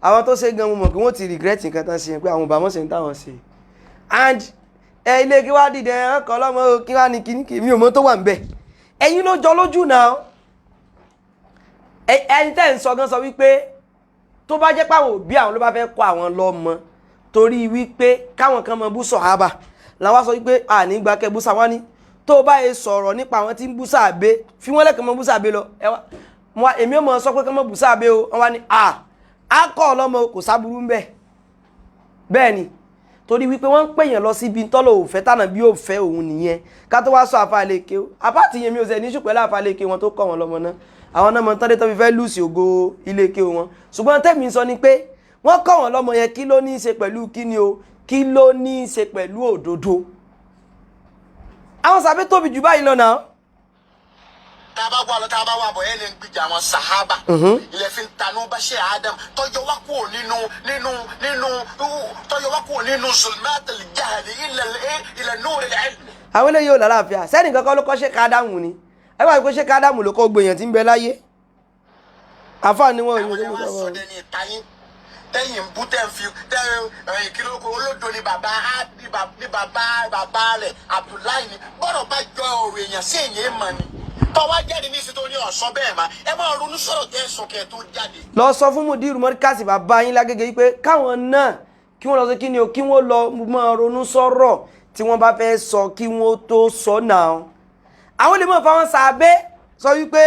àwọn tó ṣe gan mo mọ̀ pé wọ́n ti regret nǹkan tán ṣe pé àwọn bàmọ́ ṣe ń táwọn ṣe and ilé kí wá dìde ẹ̀kọ́ lọ́mọ kí wá ní kíní mi ò mọ̀ tó wà ń bẹ̀ ẹ̀yin ló jọ lójú náà ẹni tẹ́ ń sọ gan sọ wípé tó bá jẹ́ páwọn òbí àwọn ló bá fẹ́ kọ́ àwọn lọ́mọ torí wípé káwọn kan mọ bú sọ̀hábà làwọn sọ wípé ànígbà kẹ bú sàwọn ní tó bá yẹ sọ̀rọ̀ nípa àwọn tí ń bú sàbẹ fi wọ́n lẹ́kàn mọ bú sàbẹ lọ èmi ò mọ̀ sọ pé kán mọ bú sàbẹ o wọ́n wá ní akọ́ ọlọ́mọ kò sábúrú ń bẹ̀ bẹ́ẹ̀ ni torí wípé wọ́n ń pèèyàn lọ síbi tọ́lọ̀ òfẹ́ tànà bí ó fẹ́ òun nìyẹn ká tó wá sọ àfàlẹ́kẹ́ o àpáàtì yẹn mi ò sẹ́ ní ṣùpẹ́ láàfàlẹ́kẹ́ wọn tó kọ́ wọn lọ́mọ náà àwọn náà mọ̀ tọ́lé tó fi fẹ́ lùsì ògo ilé ké wọn ṣùgbọ́n tẹ́mi sọ ni pé wọ́n kọ́ wọn lọ́mọ yẹn kí ló ní í ṣe pẹ̀lú kíni o kí ló ní í ṣe pẹ̀lú òdodo àwọn sàbẹ́ tóbi jù báyìí lọ náà. tá a bá wà bọ̀ ẹ́ lè ń gbìjà àwọn sàhábà ilẹ̀ fi ń tanú bá ṣe Adam tọ́jọ́ wá kúrò nínú zulmatil jahli ila nuril ilm. àwọn eléyìí ò lálàáfíà sẹ́ni kankan ló kọ́ Sheikh Adam ni ẹ wá pé Sheikh Adam ló kọ́ gbèyàn tí ń bẹ láyé àfáà ni wọ́n àwọn yẹn wá sọ dẹni ìtayín tẹ́yìn ń bú tẹ́ ń fi kílókò olódo ni bàbá rẹ̀ Abdullahi ni bọ́dọ̀ bá jọ ọ̀rọ̀ èèyàn sí èèyàn mọ̀ ni tọ́wá jáde ní ìsìn tó ní ọ̀sán bẹ́ẹ̀ ma ẹ máa ronú sọ̀rọ̀ tẹ́ sọ kẹ́ tó jáde. lọ sọ fún Mudiru Markaz bàbá yín lágége yìí pé káwọn náà kí wọ́n lọ sí kíni o kí wọ́n lọ máa ronú sọ̀rọ̀ tí wọ́n bá fẹ́ sọ kí wọ́n tó sọ náà àwọn lè mọ̀ fáwọn sàbẹ́ sọ wípé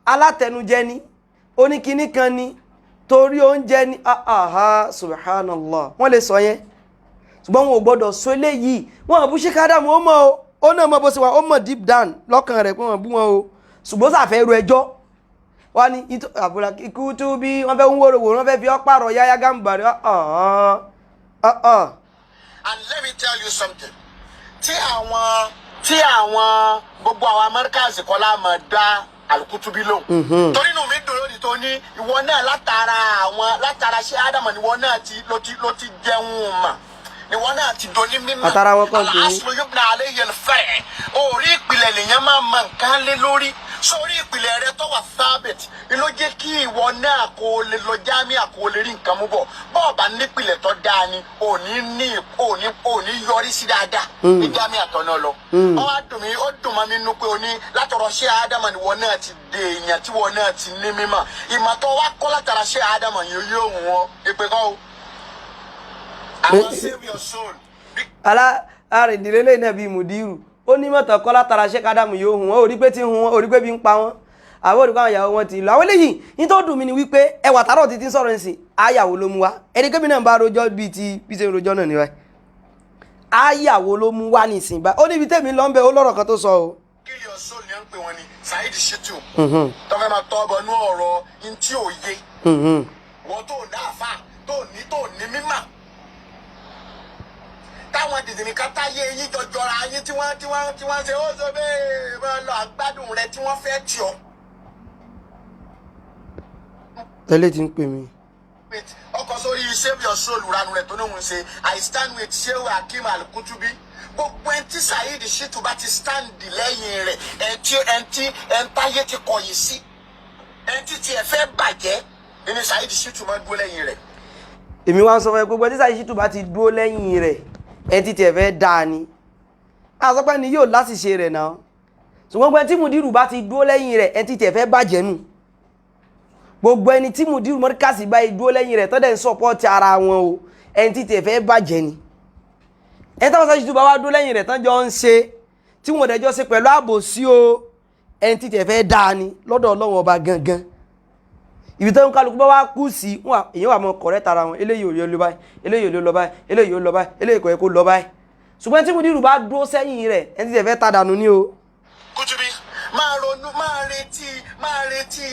alátẹnujẹ ni oníkiní kan ni torí oúnjẹ ni subhanallah wọ́n lè sọ yẹn ṣùgbọ́n wọn ò gbọ́dọ̀ sọ eléyìí wọn bú Sheikh Adam ó mọ̀ o ó náà mọ̀ bó ṣe wà ó mọ̀ deep down lọ́kàn rẹ̀ pé wọ́n bú wọn o ṣùgbọ́n sàfẹ́ ru ẹjọ́ wọ́n ní àbúrò ikú tó bí wọ́n fẹ́ ń wóró wọ́n fẹ́ fi ọ́ pààrọ̀ Yahya Gambari And let me tell you something. Tí àwọn gbogbo àwọn Americans kọ́lá mọ̀ dá Al-Kutubi lóhùn. Torí inú mi dùn lónìí tó ní ìwọ náà látara Sheikh Adam ni ìwọ náà ló ti jẹun mà. Ìwọ náà ti doni mímọ̀. Àtàrà wọn kàn tó ní. Al-aslu yubna alayhi al-far'. Orí ìpìlẹ̀ lèèyàn máa mọ nǹkan lé lórí. Sórí ìpìlẹ̀ rẹ tó wà thabit. Ló jẹ́ kí ìwọ náà kó lè lọ jámíà kó lè rí nǹkan mú bọ̀. Bọ́ọ̀ bá nípìlẹ̀ tó dáa ni òní yọrí sí dáadáa ní jámíà tó náà lọ. Ó dùn mọ́ mi nínú pé látọ̀rọ̀ Sheikh Adam ni ìwọ náà ti dé èèyàn tí ìwọ náà ti ní mímọ̀. Ìmọ̀ tó wá kọ́ látara Sheikh Adam yìí yóò wọ́n ìpè kọ́ o. Àwọn save your soul. Àrìndínlélẹ́ náà bíi mùdírù ó ní mọ̀tàn kọ́ látara Sheikh Adam yóò hùn wọ́n orí pé tí hùn wọ́n orí pé bí ń pa wọ́n àwọn olùkọ́ àwọn ìyàwó wọn ti lọ àwọn eléyìí ní tó dùn mí ni wípé ẹwà tààrọ̀ ti ń sọ̀rọ̀ nísìn àyàwó ló mú wá ẹni kébì náà bá rojọ́ bí ṣe rojọ́ náà níwáyé àyàwó ló mú wá nísìn bá ó níbi tèmi lọ ń bẹ ó lọ́rọ̀ kan tó sọ o. Kill your soul ni à ń pè wọn ni Saheed Shittu tó fẹ́ máa tọ́ ọbọ̀ nú ọ̀rọ̀ ntí òye wọ́n tó dáfà tó ní mímọ̀ táwọn dìdìrín kátá yé eyín jọjọra yín tí wọ́n ṣe ó sọ bẹ́ẹ̀ wọ́n lọ àgbádùn rẹ tí wọ́n fẹ́ tì ọ́. tẹ́lẹ̀ tí ń pè mí. ọkọ̀ sórí save your soul ranu rẹ̀ tó ní òun ṣe I stand with Sheikh Hakeem Al-Kutubi gbogbo ẹni tí Saheed Shittu bá ti stand lẹ́yìn rẹ̀ ẹ̀ńtáyé ti kọ̀yìn sí ẹni tí tiẹ̀ fẹ́ bàjẹ́ ẹni Saheed Shittu máa dúró lẹ́yìn rẹ̀. èmi wá ń sọ fún ẹ gbogbo ẹni tí Saheed Shittu bá ti dúró lẹ́yìn rẹ̀ ẹni tí tiẹ̀ fẹ́ dáa ni àsọpẹ́ ni yóò láṣìṣe rẹ̀ náà ṣùgbọ́n ẹni tí mùdírù bá ti dúró lẹ́yìn rẹ̀ ẹni tí tiẹ̀ fẹ́ bàjẹ́ nù gbogbo ẹni tí mùdírù mọ́ríkàsì bá dúró lẹ́yìn rẹ̀ tọ́dẹ̀ ń sọ́pọ́ọ̀tì ara wọn o ẹni tí tiẹ̀ fẹ́ bàjẹ́ ni ẹni táwọn Saheed Shittu bá wá dúró lẹ́yìn rẹ̀ tán jọ ń ṣe tí wọn ò dẹjọ́ ṣe pẹ̀lú àbòsí o ẹni tí tiẹ̀ fẹ́ dáa ni lọ́dọ̀ Ọlọ́run ọba gangan ibi tó ń kálukú bá wá kú sí èyàn wà mọ́ kọ̀rẹ́ tara wọn eléyìí ò lọ báyìí eléyìí ò lọ báyìí eléyìí ò lọ báyìí eléyìí kò yẹ kó lọ báyìí ṣùgbọ́n tí mùdírù bá dúró sẹ́yìn rẹ̀ ẹni tí tiẹ̀ fẹ́ ta dànù ni o. Kutubi máa ronú máa retí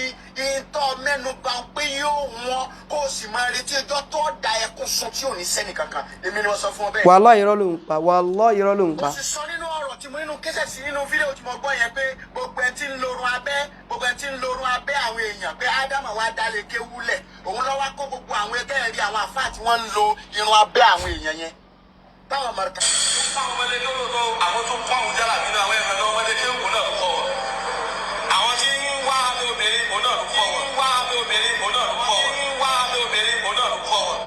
ìtọ́ mẹ́nu bá ń pé yóò wọ́n kó o sì máa retí ẹjọ́ tó da ẹkún sun tí ò ní sẹ́ni kankan èmi ni wọ́n sọ fún ọ bẹ́ẹ̀. Wallahi irọ́ ló ń pa Wallahi irọ́ ló ń pa. mo sì sọ nínú ọ̀rọ̀ tí mo nínú kẹ́sẹ̀sì nínú fídíò tí mo gbọ́ yẹn pé gbogbo ẹni tí ń lorun abẹ́ àwọn èèyàn pé Ádámù wa dalẹ̀ kéwúlẹ̀ òun lọ́wọ́ kó gbogbo àwọn ẹgbẹ́ ẹ̀rí àwọn àfáà tí wọ́n ń lo irun abẹ́ àwọn èèyàn yẹn táwọn mọ̀rẹ́ká. àwọn ọmọdé tó lò àwọn tó kọ́ àwọn jálà nínú àwọn ẹ̀fẹ̀ náà ọmọdé kéwù náà ló kọ́ wọn. àwọn tí ń wá abẹ́ obìnrin òun náà ló kọ́ wọn.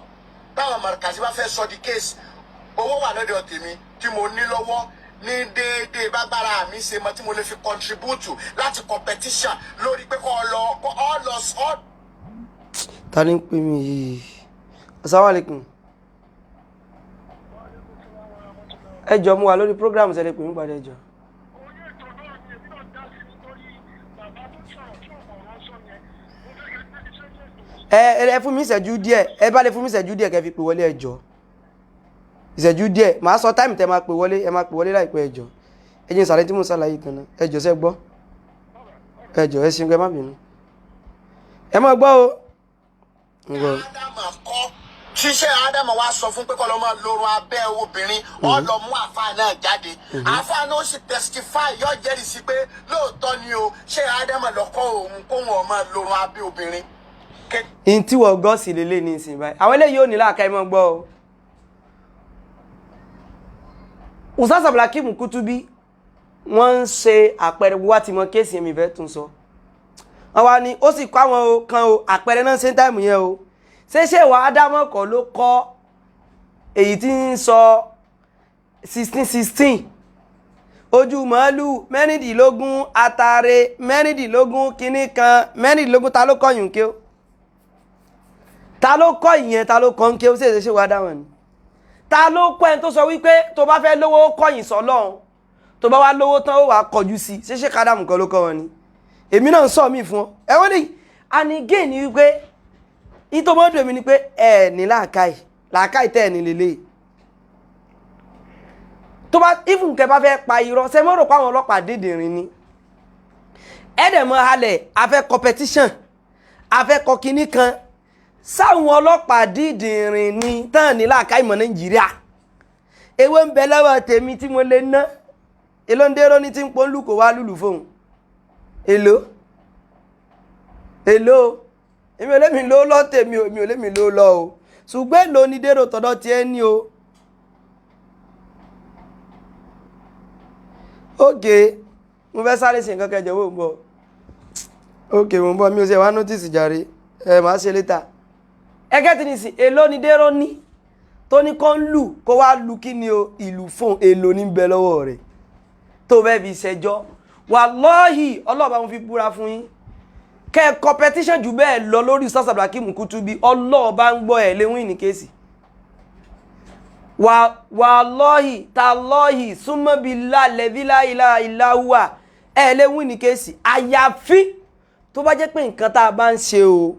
táwọn mọ̀rẹ́ká sí wá fẹ́ sọ di kéèsì owó wà lọ́dọ̀ tèmi tí mo ní lọ́wọ́ ní déédéé bágbára mi ṣe mọ tí mo lè fi contribute láti competition lórí pé kọ́ ọ lọ. ta ni ń pè mí yìí asalaamualeykum ẹ jọ̀ọ́ mo wà lórí program ṣẹlẹ̀ pè mí padà ẹ jọ̀ọ́. ẹ fún mi ìṣẹ́jú díẹ̀ ẹ bá lè fún mi ìṣẹ́jú díẹ̀ kẹ́ fi pè wọlé ẹ jọ̀ọ́ ìṣẹ́jú díẹ̀ màá sọ táìmù tẹ́ máa pè wọlé ẹ máa pè wọlé láìpẹ́ ẹ jọ̀ọ́ ẹ jẹ́ ìsàlẹ̀ tí mo ṣàlàyé tán náà ẹ jọ̀ọ́ ṣé gbọ́ ẹ jọ̀ọ́ ẹ ṣeun pé má bínú ẹ má gbọ́ o. Ádámù kọ́ ṣíṣẹ́ Ádámù wa sọ fún pé kọ́ ló máa lorun abẹ́ obìnrin wọ́n lọ mú àfáà náà jáde àfáà náà ó sì testify yóò jẹ́rìí sí pé lóòótọ́ ni o ṣé Ádámù lọ́kọ́ òun kó wọn máa lorun abẹ́ obìnrin. n tí wọ́n gọ́ sí lélẹ̀ ní ìsìn báyìí àwọn eléyìí ò ní láàká ẹ mọ́ gbọ́ o. Ustaz Abdulhakeem Kutubi wọ́n ń ṣe àpẹẹrẹ wá tí mo kéèsì ẹ̀mí fẹ́ tún sọ wọ́n wá ní ó sì kọ́ àwọn kan o àpẹẹrẹ náà ṣe ń táìmù yẹn o ṣé ìwà Ádámù kọ́ ló kọ́ èyí tí ń sọ 1616 ojú màálù mẹ́rìndínlógún àtàrẹ mẹ́rìndínlógún kínní kan mẹ́rìndínlógún ta ló kọ́ yùn kí o ta ló kọ́ ìyẹn ta ló kọ́ ń kí o ṣe ìwà Ádámù ni ta ló kọ́ ẹni tó sọ wípé tó bá fẹ́ lówó kọ́yìn sọ́lọ́run tó bá wá lówó tán ó wà kọjú sí ṣé Sheikh Ádámù kọ́ ló kọ́ wọn ni èmi náà ń sọ mí fún ọ ẹ wọ́n ní anigé ni wípé ìtò mọ́dún èmi ni pé ẹ ní làákàì tẹ́ ẹ̀ ní lélẹ̀ tó bá even kẹ bá fẹ́ pa irọ́ ṣe mọ́ rò pé àwọn ọlọ́pàá dídìrín ni ẹ̀dẹ̀ mọ́ halẹ̀ afẹ́ competition afẹ́ kọ kinní kan sáwọn ọlọ́pàá dídìrín ni tán ní làákàì mọ́ Nàìjíríà ewé ń bẹ lọ́wọ́ tèmi tí mo lè ná èló ń dérò ní tí ń pọ́n lù kó wá lùlù fóun èló èmi ò lè mi ló lọ tèmi o èmi ò lè mi ló lọ o ṣùgbọ́n èló ní dérò tọ́dọ̀ tí ẹ ní o ókè mo fẹ́ sáré sí nǹkan kẹjọ wò ń bọ̀ ókè mo ń bọ̀ mi ò ṣe wá notice jàre máa ṣe létà ẹgẹ́ tí ní sí èló ní dérò ní tó ní kọ́ ń lù kó wá lu kí ni o ìlú fún èlò ní bẹ lọ́wọ́ rẹ̀ tó fẹ́ fi ṣẹjọ́ wàláhì ọlọ́ọ̀bá mo fi búra fún yín kẹ́ competition jù bẹ́ẹ̀ lọ lórí Ustaz Abdulhakeem Kutubi ọlọ́ọ̀bá ń gbọ́ ẹ̀ léwìn ní kéèsì wàláhì tàláhì súnmọ́ billahi alladhi la ilaha illa huwa ẹ̀ léwìn ní kéèsì àyàfi tó bá jẹ́ pé nǹkan tá a bá ń ṣe o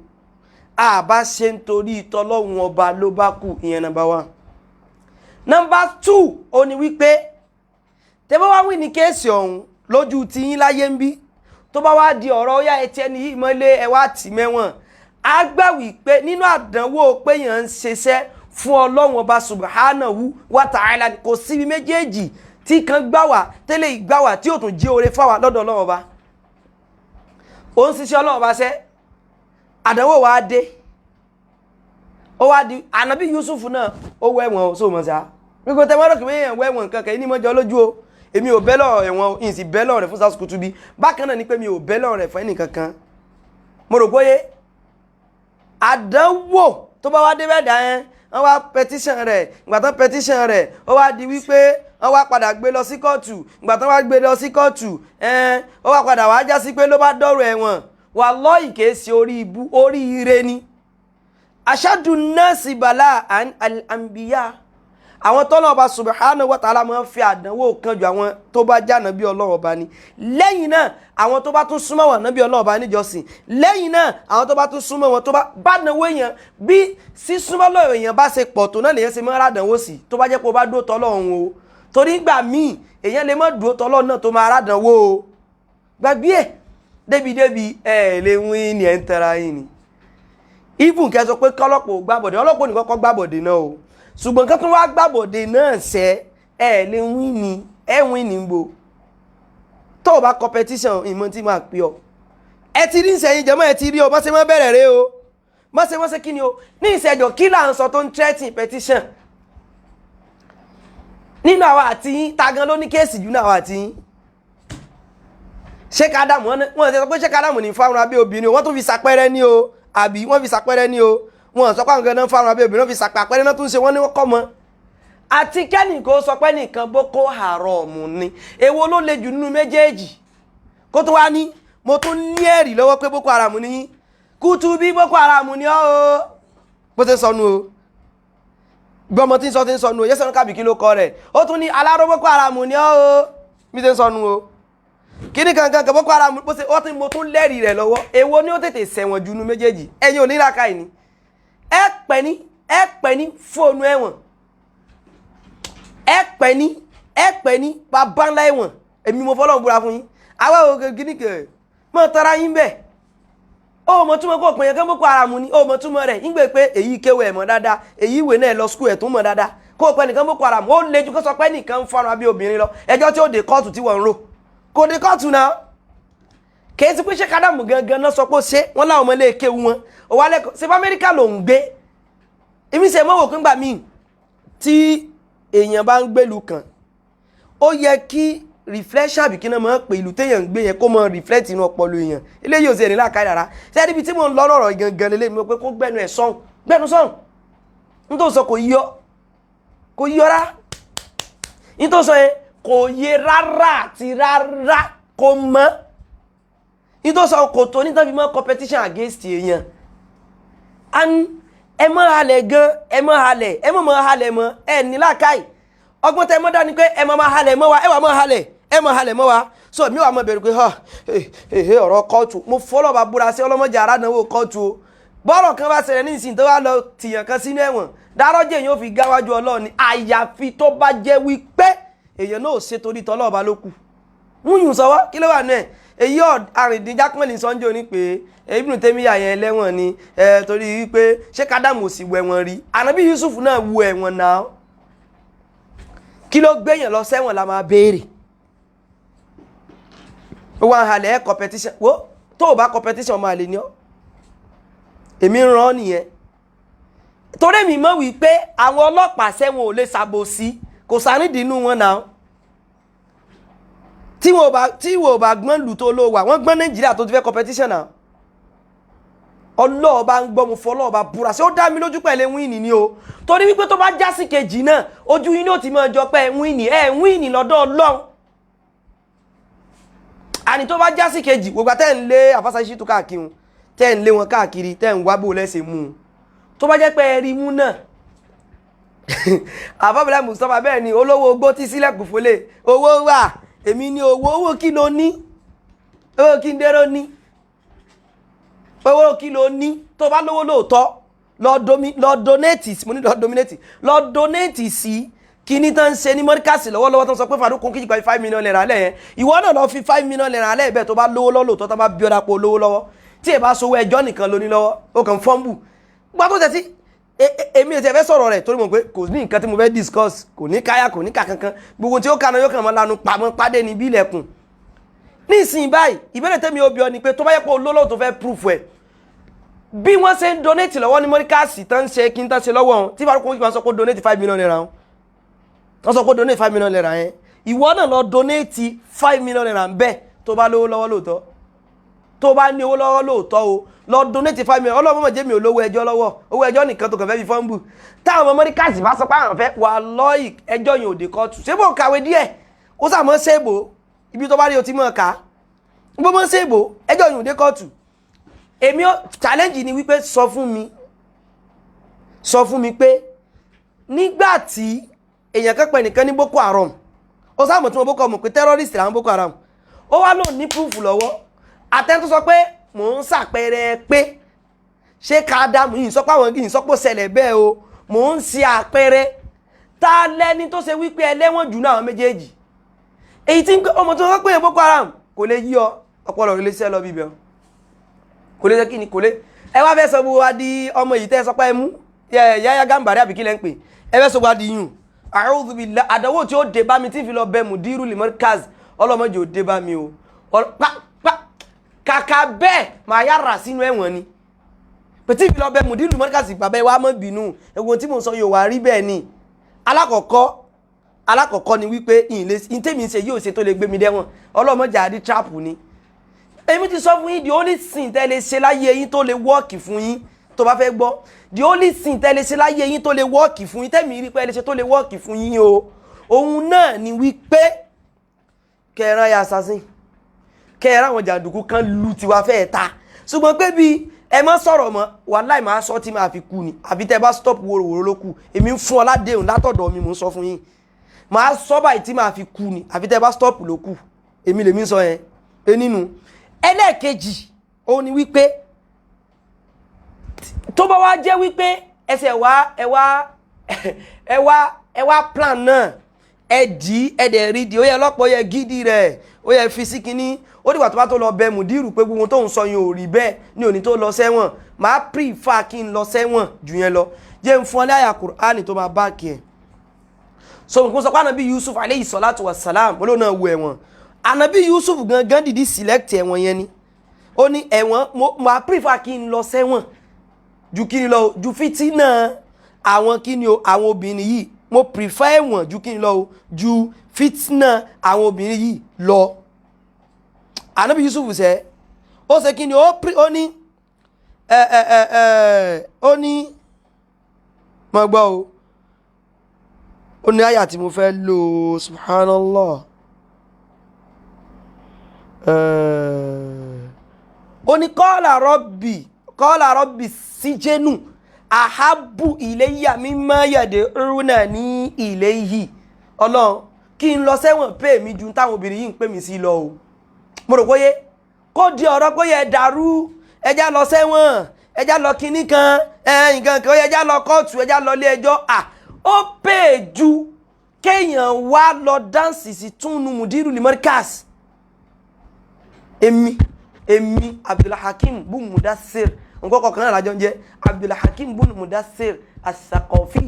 àbá ṣe nítorí ìtọ́lọ́hun ọba ló bá kù ìyẹn number 1 number 2 ó ní wípé tẹ́bọ́ wá wí ní kéèsì ọ̀hún lójú ti yín láyé ń bí tó bá wá di ọ̀rọ̀ ó yá ẹtí ẹni yìí mọ́lé ẹwà tì mẹ́wọ̀n á gbà wípé nínú àdánwò pé yàn ń ṣiṣẹ́ fún Ọlọ́hun ọba subhanahu wa ta'ala kò síbi méjèèjì tí kan gbà wá tẹ́lẹ̀ ìgbà wá tí ó tún jẹ́ oore fáwa lọ́dọ̀ Ọlọ́hun ọba ó ń ṣiṣẹ́ Ọlọ́hun ọba ṣẹ́ àdánwò wá dé ó wá di ànábì Yusuf náà ó wẹ̀wọ̀n so mọ̀ sá gbogbo tẹ́wọ́n kì í yẹn wẹ̀wọ̀n kankan ní mọ́jọ́ lójú o èmi ò bẹ́lọ̀ ẹ̀wọ̀n ìsì bẹ́lọ̀ rẹ̀ fún Ustaz Kutubi bákan náà ni pé mi ò bẹ́lọ̀ rẹ̀ fún ẹnì kankan mo rò pé àdánwò tó bá wá dé bẹ́ẹ̀ dá yẹn wọ́n wá petition rẹ̀ ìgbà tán petition rẹ̀ ó wá di wípé wọ́n wá padà gbé lọ sí kóòtù ìgbà tán wá gbé lọ sí kóòtù ó wá padà wá já sí pé ló bá dọ̀rọ̀ ẹ̀wọ̀n wallahi kèésì orí ibú orí ire ni ashadun nasi bala'an al-anbiya àwọn tọ́lọ̀ ọba subhanahu wa ta'ala máa ń fi àdánwò kan jù àwọn tó bá já nàbí Ọlọ́run ọba ni lẹ́yìn náà àwọn tó bá tún súnmọ́ wọn nàbí Ọlọ́run ọba níjọsìn lẹ́yìn náà àwọn tó bá tún súnmọ́ wọn tó bá dánwò èèyàn bí sísúnmọ́ lọ́wọ́ èèyàn bá ṣe pọ̀ tó náà lèyàn ṣe máa rádánwò sí tó bá jẹ́ pé o bá dúró tọ́lọ́run o torí ìgbà míì èèyàn lè má dúró tọ́lọ́run náà tó máa rádánwò o gbàgbé ẹ̀ débi lè wín ní ẹ̀ ń tẹ́ra yín ni even kẹ́ sọ pé kọ́lọ́pọ̀ gbàbọ̀dé ọlọ́pọ̀ nìkan kọ́ gbàbọ̀dé náà o ṣùgbọ́n kan tó wá gbàbọ̀dé náà ṣẹ́ lè wín ní wín ní gbò tó bá competition ìmọ̀ tí máa pè ọ́ ẹ ti rí ìṣẹ̀yìn jẹ́mọ́ ẹ ti rí o má ṣe mọ́ bẹ̀rẹ̀ rẹ o má ṣe kí ni o ní ìṣẹ̀jọ̀ kí là ń sọ tó ń threatening petition nínú àwa àti yín tagan ló ní kéèsì jù náà àwa àti yín Sheikh Adam wọ́n ti sọ pé Sheikh Adam ní fáwọn abẹ́ obìnrin wọ́n tún fi sàpẹ́rẹ́ ní o àbí wọ́n fi sàpẹ́rẹ́ ní o wọ́n sọ pé àwọn gan-an fáwọn abẹ́ obìnrin wọ́n fi sàpẹ́rẹ́ náà tún ṣe wọ́n ní wọ́n kọ́ mọ́ àti kẹ́nì kó sọ pé nìkan Boko Haram ni èwo ló le jù nínú méjèèjì kó tó wá ní mo tún ní ẹ̀rí lọ́wọ́ pé Boko Haram ni Kutubi Boko Haram ni o bó ti sọnù o gbọ́mọ tí ń sọnù o yẹ́sẹ̀ kábì kí ló kọ rẹ̀ ó tún ní aláró Boko Haram ni o mi ti sọnù o kíní kankan Boko Haram bó ṣe ó ti mo tún lẹ́rìí rẹ̀ lọ́wọ́ èwo ni ó tètè ṣẹ̀wọ̀n jù nínú méjèèjì ẹ̀yin ò ní làákàyè ni ẹ pẹ́ ní fóònù ẹ̀wọ̀n ẹ pẹ́ ní bàbá ńlá ẹ̀wọ̀n èmi mo fọlọ́run búra fún yín àwa ò kíní kẹ̀ mọ́ tara yín bẹ́ẹ̀ ó mọ̀ túmọ̀ kó pè yẹn kán Boko Haram ni ó mọ̀ túmọ̀ rẹ̀ ń gbé pé èyí kéwé ẹ̀ mọ̀ dáadáa èyí ìwé náà lọ skul ẹ̀ tó mọ̀ dáadáa kó pẹ́ nìkan Boko Haram ó le jù kó sọ pé nìkan ń fọ́nrán bí obìnrin lọ ẹjọ́ tí ó dé kóòtù tí wọ́n ń rò kò dé kóòtù náà kìí sí pé Sheikh Adam gangan náà sọ pé ó ṣe wọ́n láwọn ọmọ ilé kéwu wọn ó wá lẹ́kọ̀ọ́ sí Amẹ́ríkà ló ń gbé èmi ṣe mọ́wọ́ pé ńgbà míì tí èèyàn bá ń gbèlú kan ó yẹ kí reflection àbí kí náà máa pè ìlú téèyàn ń gbé yẹn kó máa reflect inú ọpọlọ èèyàn eléyìí ò sí ẹni láàkáyà rárá ṣé ibi tí mo ń lọ lọ́rọ̀ gangan lélẹ́ mi pé kó gbẹ́nu ẹ̀ sọ́hùn gbẹ́nu sọ́hùn n tó sọ kò yọ rárá n tó sọ yẹn kò yé rárá àti rárá kò mọ́ n tó sọ kò tó nítorí mọ́ competition against èèyàn ẹ mọ́ halẹ̀ gan ẹ mọ́ halẹ̀ mọ́ ẹ ní làákàyè ọgbọ́n tẹ mọ́ dání pé ẹ mọ́ halẹ̀ mọ́ wa ẹ wà mọ́ halẹ̀ ẹ mọ̀ halẹ̀ mọ́ wa so mi wà mọ̀ bẹ̀rù pé ọ̀rọ̀ kóòtù mo fọ́lọ́ bá búra sí ọlọ́mọdé àránàwó kóòtù o bọ́rọ̀ kan bá ṣẹlẹ̀ ní ìsìn tó wá lọ tìyàn kan sínú ẹ̀wọ̀n dárọ́jẹ̀ yóò fi gáwájú Ọlọ́run ni àyàfi tó bá jẹ́ wípé èèyàn náà ṣe torí tọ́lọ́ọ̀bá ló kù wọ́n yùn sọ́wọ́ kí ló wà náà èyí àrìndínjákùnmọ̀lì sọ́njọ́ ní pé Ibn Taymiyyah yẹn lẹ́wọ̀n ni torí wípé ṣé kádàmù sì wọ ẹ̀wọ̀n rí Ànábì Yusuf náà wọ ẹ̀wọ̀n náà kí ló gbéyàn lọ sẹ́wọ̀n la máa béèrè ó wà ń halẹ̀ competition wo tó o bá competition máa lè ní ọ́ èmi ń rán nìyẹn torí mi mọ̀ wípé àwọn ọlọ́pàá sẹ́wọ̀n ò lè ṣàbòsí kò sánídìínú wọn náà tí wọ́n bá gbọ́n lù tó ló wà wọ́n gbọ́n Nàìjíríà tó ti fẹ́ competition náà ọlọ́ọ̀bá ń gbọ́ mu fọlọ́ọ̀bá búra sí ó dá mi lójú pẹ̀lẹ́ wíìnì ni o torí wípé tó bá já sí kejì náà ojú yín ní ó ti máa jọ pé wíìnì lọ́dọ̀ Ọlọ́run àní tó bá já sí kejì gbogbo tẹ́ ń lé àfáṣáṣí tó káàkiri tẹ́ ń lé wọn káàkiri tẹ́ ń wá bó lẹ́sẹ̀ mú un tó bá jẹ́ pé ẹ̀rí mú náà àfábílẹ̀ Mustapha bẹ́ẹ̀ ni olówó ogbó tí sílẹ̀kùn fólè owó wà èmi ní owó kí ló ní owó kí ń dérò ní owó kí ló ní tó bá lówó lóòótọ́ lọ donate sí kíní tán ń ṣe ní mọ́ríkàsì lọ́wọ́lọ́wọ́ tó ń sọ pé Farouk Koiki gba 5 million naira lẹ́yìn ìwọ náà lọ fi 5 million naira lẹ́yìn bẹ́ẹ̀ tó bá lówó lọ́lọ́tọ́ tó bá bí ọ̀dà pọ̀ lówó lọ́wọ́ tí ẹ bá sowó ẹjọ́ nìkan lóní lọ́wọ́ ó kàn fọ́nbù gbá tó tẹ̀sí èmi ètò ẹ̀fẹ́ sọ̀rọ̀ rẹ̀ torí mọ̀ pé kò ní nǹkan tí mo fẹ́ discuss kò ní káyà kò ní kà kankan gbogbo tí ó kàná yóò kàn mọ́ lanu pamọ́ pàdé ní bí ilẹ̀kùn nísìnyí báyìí ìbéèrè tẹ́mi ó bi ọ́ ni pé tó bá yẹ pé olólò tó fẹ́ proof ẹ̀ bí wọ́n ṣe ń donate lọ́wọ́ ní mọ́ríkàsì tán ṣe kí n tán ṣe lọ́wọ́ wọn tí Farouk Koiki máa sọ pé donate 5 million naira wọ́n sọ pé donate 5 million naira yẹn ìwọ náà lọ donate 5 million naira ń bẹ́ẹ̀ tó bá lówó lọ́wọ́ lóòótọ́ tó bá ní owó lọ́wọ́ lóòótọ́ o lọ donate 5 million ọlọ́mọ jẹ́ mi ò lówó ẹjọ́ lọ́wọ́ owó ẹjọ́ nìkan tó kàn fẹ́ fi fọ́nbù táwọn ọmọ mọ́ríkàsì bá sọ pé àwọn fẹ́ wà lọ́ọ̀yì ẹjọ́ yẹn ò dé kóòtù ṣé bò kàwé díẹ̀ ó sàmọ́ ṣèbò ibi tó bá rí o ti mọ̀ ká gbogbo ṣèbò ẹjọ́ yẹn ò dé kóòtù èmi challenge ni wípé sọ fún mi pé nígbà tí èèyàn kan pè nìkan ní Boko Haram ó sáà mọ̀ tí wọ́n Boko Haram pé terrorist làwọn Boko Haram ó wá lóun ní proof lọ́wọ́ àtẹ́ntó sọ pé mò ń ṣàpẹẹrẹ pé ṣé kádàmù yìí sọ pé àwọn yìí sọ pé ó ṣẹlẹ̀ bẹ́ẹ̀ o mò ń ṣe àpẹẹrẹ ta lẹ́ni tó ṣe wípé ẹlẹ́wọ̀n jù náà àwọn méjèèjì èyí tí ọmọ tó sọ pé Boko Haram kò lè yí ọ ọpọlọ rẹ lè ṣe lọ bíbẹ kò lè ṣe kí ni kò lè ẹ wá fẹ́ sọ bó wa di ọmọ yìí tẹ́ sọ pé ẹ mú Yahya Gambari àbí kí lẹ́ ń pè ẹ fẹ́ sọ bó wa di yùn a'udhu billahi àdánwò tí ó dé bá mi tí fi lọ bẹ mudiru limarkaz ọlọ́mọdé ó dé bá mi o kàkà bẹ́ẹ̀ máa yára sínú ẹ̀wọ̀n ni pẹ̀tí fi lọ bẹ mudiru limarkaz bàbá ẹ wá mọ́ bínú ẹ̀wọ̀n tí mo sọ yóò wá rí bẹ́ẹ̀ ni alákọ̀ọ́kọ́ ni wípé ìtẹ́mi ṣe yóò ṣe tó lè gbé mi dẹ́wọ̀n ọlọ́mọdé àdí trap ni èmi ti sọ fún yín the only thing tẹ́ lè ṣe láyé yín tó lè wọ́ọ̀kì fún yín tó bá fẹ́ gbọ́ the only thing tẹ́ lè ṣe láyé yín tó lè wọ́ọ̀kì fún yín tẹ́mi rí pé ẹ lè ṣe tó lè wọ́ọ̀kì fún yín o òun náà ni wípé kẹran ya assassin kẹran àwọn jàǹdùkú kan lu tiwa fẹ́ ta ṣùgbọ́n pé bí ẹ má sọ̀rọ̀ mọ́ wàláì máa sọ tí máa fi kú ni àbí tẹ́ bá stop wòròwòrò ló kù èmi ń fún ọ ládéhùn látọ̀dọ̀ mi mò ń sọ fún yín máa sọ báyìí tí máa fi kú ni àbí tẹ́ bá stop ló kù èmi lèmi ń sọ yẹn pé nínú ẹlẹ́ẹ̀kejì òun ni wípé tó bá wá jẹ́ wípé ẹsẹ̀ ẹ wá plan náà ẹ̀dì ẹ̀dẹ̀ rídìí ó yẹ lọ́pọ̀ ó yẹ gidi rẹ̀ ó yẹ fi sí kínní ó dìgbà tó bá tó lọ bẹ mùdírù pé gbogbo tó ń sọ yẹn ò rí bẹ́ẹ̀ ní òní tó lọ sẹ́wọ̀n máa prefer kí n lọ sẹ́wọ̀n jù yẹn lọ jẹ́ ń fún ọ láyà Kùránì tó máa bá kí ẹ̀ so nǹkan sọ pé Ànábì Yusuf alayhi salatu wassalam olóò náà wo ẹ̀wọ̀n Ànábì Yusuf gangan dìdí select ẹ̀wọ̀n yẹn ni ó ní ẹ̀wọ̀n máa prefer kí n lọ sẹ́wọ̀n ju kí ni lọ ju fìtínà àwọn kí ni o àwọn obìnrin yìí mo prefer ẹ̀wọ̀n ju kí ni lọ ju fìtínà àwọn obìnrin yìí lọ Ànábì Yusuf ṣe ó ṣe kí ni ó ní ó ní mo gbọ́ o ó ní àyà tí mo fẹ́ lò subhanallah ó ní qala rabbi sijenu ahabu ilayya mimma yad'unani ilayhi Ọlọ́run kí n lọ sẹ́wọ̀n pé mi ju táwọn obìnrin yìí ń pè mí sí lọ o mo rò kóyé kó di ọ̀rọ̀ kó yẹ dàrú ẹjá lọ sẹ́wọ̀n ẹjá lọ kinní kan nǹkan kan ẹjá lọ kóòtù ẹjá lọ ilé ẹjọ́ ó pè ju kéèyàn wá lọ dáǹsì sí túnú mùdírù limarkas èmi Abdulhakim bun Mudassir nǹkan kọ̀ọ̀kan náà lájọ ń jẹ́ Abdulhakim bun Mudassir As-Saqafi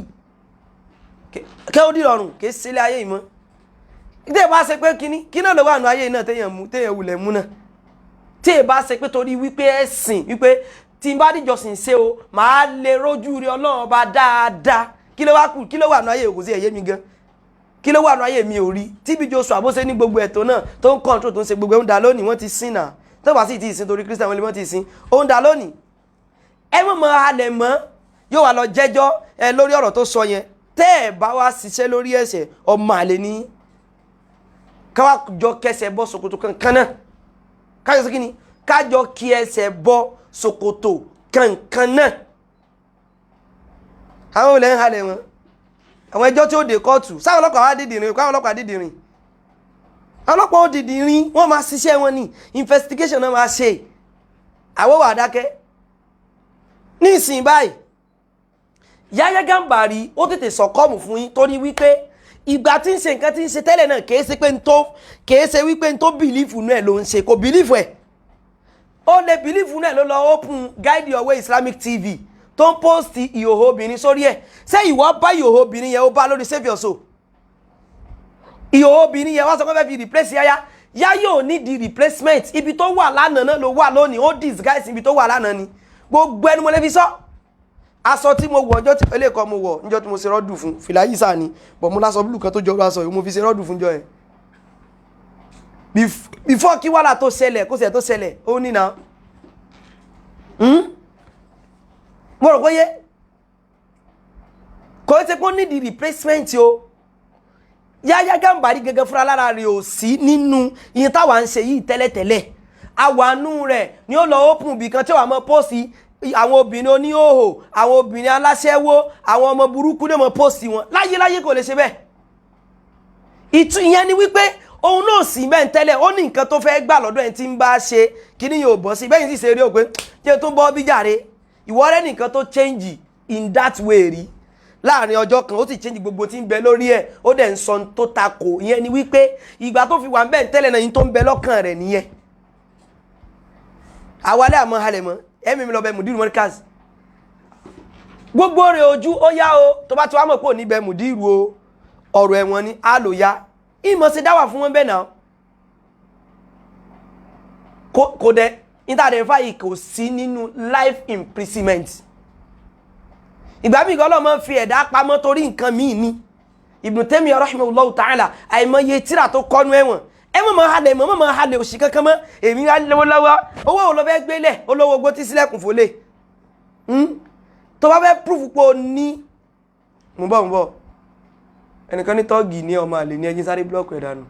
kẹ́ ó dìrọ̀rùn kí sílé ayé ìmọ̀ ìdí bá ṣe pé kí náà ló wà nù ayé náà téèyàn wulẹ̀ mú náà tí ẹ bá ṣe pé torí wípé ẹ̀sìn wípé tí n bá díjọsìn ṣe o màá lè rójú rí Ọlọ́run ọba dáadáa kí ló wá kù kí ló wà nù ayé kò sí ẹ̀yẹ mi gan kí ló wà nù ayé mi ò rí tí bí Joshua bó ṣe ní gbogbo ẹ̀tọ́ náà tó ń kọ́ńtró tó ń ṣe gbogbo ẹ̀ ń da lónìí wọ́n ti sin náà tó bá sì ti sin torí Christian wọn lè wọ́n ti sin ó ń da lónìí ẹ mọ̀ mọ́ halẹ̀ mọ́ yóò wá lọ jẹ́jọ́ lórí ọ̀rọ̀ tó sọ yẹn tẹ́ ẹ̀ bá wá ṣiṣẹ́ lórí ẹ̀ṣẹ̀ ọmọ àlè ní káwá jọ kẹsẹ̀ bọ́ ṣòkòtò kankan náà kájọ sí kíni kájọ kí ẹsẹ̀ bọ́ ṣòkòtò kankan náà àwọn olè ń halẹ̀ wọn àwọn ẹjọ́ tí ó dé kóòtù sáwọn ọlọ́pàá wá dìdìrín káwọn ọlọ́pàá dìdìrín ọlọ́pàá ó dìdìrín wọ́n máa ṣiṣẹ́ wọn ní investigation náà máa ṣe àwọn wà dákẹ́ ní ìsìn báyìí Yahya Gambari ó tètè sọ̀kọ́mù fún yín torí wípé ìgbà tí ń ṣe nǹkan tí ń ṣe tẹ́lẹ̀ náà kìí ṣe wípé n tó bìlífù náà ló ń ṣe kò bìlífù ẹ̀ ó lè bìlífù náà ló lọ open Guide Your Way Islamic TV tó ń post ìhòòhò obìnrin sórí ẹ̀ ṣé ìwọ bá ìhòòhò obìnrin yẹn ó bá lórí Save Your Soul ìhòòhò obìnrin yẹn wọ́n sọ pé fẹ́ fi replace Yahya ò ní di replacement ibi tó wà lánàá náà ló wà lónìí ó disguise ibi tó wà lánàá ni gbogbo ẹnu mo lè fi sọ aṣọ tí mo wọ̀ ọjọ́ tí eléèkọ́ mo wọ̀ níjọ́ tí mo ṣe rọ́dù fún fìlà yìí sáà ni bọ̀ mo lásọ búlù kan tó jọrọ aṣọ yìí mo fi ṣe rọ́dù fún jọ ẹ̀ before kí wàhálà tó ṣẹlẹ̀ kó ṣẹ̀ tó ṣẹlẹ̀ ó ní náà mo rò pé yé kò ṣe pé ó ní di replacement o Yahya Gambari gẹ́gẹ́ fúnra lára rẹ̀ ò sí nínú iye táwa ń ṣe yìí tẹ́lẹ̀tẹ́lẹ̀ àwànú rẹ̀ ni ó lọ open bì kan tí wàá mọ pósì àwọn obìnrin oníhòhò àwọn obìnrin aláṣẹ́wó àwọn ọmọ burúkú ní ọmọ pósì wọn láyé kò lè ṣe bẹ́ẹ̀ ìyẹn ni wípé òun náà sì bẹ́ẹ̀ tẹ́lẹ̀ ó ní nǹkan tó fẹ́ gbà lọ́dọ̀ ẹ̀ tí ń bá ṣe kí ni yóò bọ́ sí bẹ́ẹ̀ sì ṣe rí o pé jẹ́ tó bọ́ bí jàre ìwọ rẹ̀ nìkan tó change in that way rí láàrin ọjọ́ kan ó sì change gbogbo tí ń bẹ lórí ẹ̀ ó dẹ̀ ń sọ tó takò ìyẹn ni wípé ìgbà tó fi wà ń bẹ́ẹ̀ tẹ́lẹ̀ náà yín tó ń bẹ lọ́kàn rẹ̀ nìyẹn àwalẹ̀ àmọ́ halẹ̀ mọ́ ẹ̀mí mi lọ bẹ mùdírù mọ́ríkàsì gbogbo rẹ̀ ojú ó yá o tó bá ti wá mọ̀ pé ò ní bẹ mùdírù o ọ̀rọ̀ ẹ̀wọ̀n ni a lò ya ìmọ̀ sí dáwà fún wọn bẹ́ẹ̀ náà kò dẹ̀ ìtàdẹ̀fà yìí kò sí nínú life imprisonment ìgbà míì gan Ọlọ́run fi ẹ̀dá pamọ́ torí nǹkan míì ni Ibn Taymiyyah rahimahullahu ta'ala àìmọye tírà tó kọ́nu ẹ̀wọ̀n mọ̀ halẹ̀ mọ̀ halẹ̀ òṣì kankan mọ́ èmi lọ́wọ́ owó olóbẹ́ gbélẹ̀ olówó gbó tí sílẹ̀kùn fòlé tó bá fẹ́ proof pé o ní mú bọ́ ẹnìkan ní tọ́ọ̀gì ní ọmọ àlè ní ẹjín sáré blọ́ọ̀kù ẹ̀dánù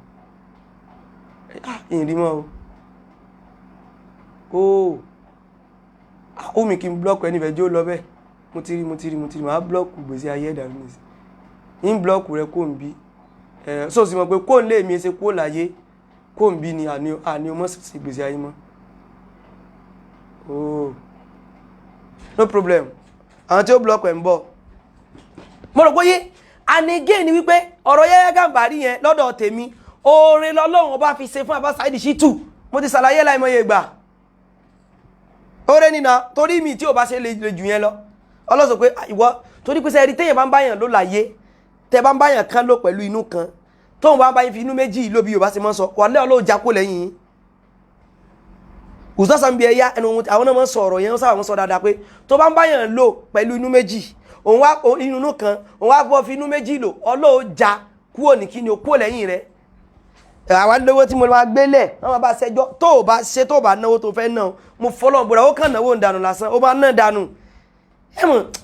ìrìn mọ́ o ó mi kí n blọ́ọ̀kù ẹni fẹ́jọ́ lọ bẹ́ẹ̀ mo ti rí máa blọ́ọ̀kù gbèsè ayé ẹ̀dánù nìsí ní blọ́ọ̀kù rẹ kó ń bí so sì mọ̀ pé kó ń lé mi ṣe kó láyé kó ń bí ni àní ọmọ sí gbèsè ayé mọ́ no problem àwọn tí ó blọ́ọ̀kù ẹ̀ ń bọ̀ mo rò pé yé and again ni wípé ọ̀rọ̀ Yahya Gambari yẹn lọ́dọ̀ tèmi oore lọ́lọ́run ọba fi ṣe fún Abba Saidi Shittu mo ti ṣàlàyé láìmọye ìgbà oore nínà torí mi tí ò bá ṣe lè jù yẹn lọ ọlọ́sọ pé ìwọ torí pé sẹ́ẹ̀rí téèyàn bá ń báyàn ló láyé tẹ́ bá ń báyàn kan ló pẹ̀lú inú kan tóun bá ń báyìí fi inú méjì ló bí Yorùbá ṣe mọ́ sọ wà lẹ́ ọlọ́ọ̀ jákó lẹ́yìn yín òṣìṣẹ́ bí ẹ̀yà ẹnu àwọn náà mọ́ sọ ọ̀rọ̀ yẹn sábà mọ́ sọ dáadáa pé tó bá ń báyàn lò pẹ̀lú inú méjì òun wá inú kan òun wá bọ́ fi inú méjì lò ọlọ́ọ̀ já kúrò ní kíni o kúrò lẹ́yìn rẹ̀ àwa lówó tí mo máa gbélẹ̀ wọ́n bá ṣẹjọ́ tó o bá ṣe tó o bá náwó tó fẹ́ náà mo fọlọ́ bọ̀dọ̀ ó kàn náwó ń dànù lásán ó bá ná dànù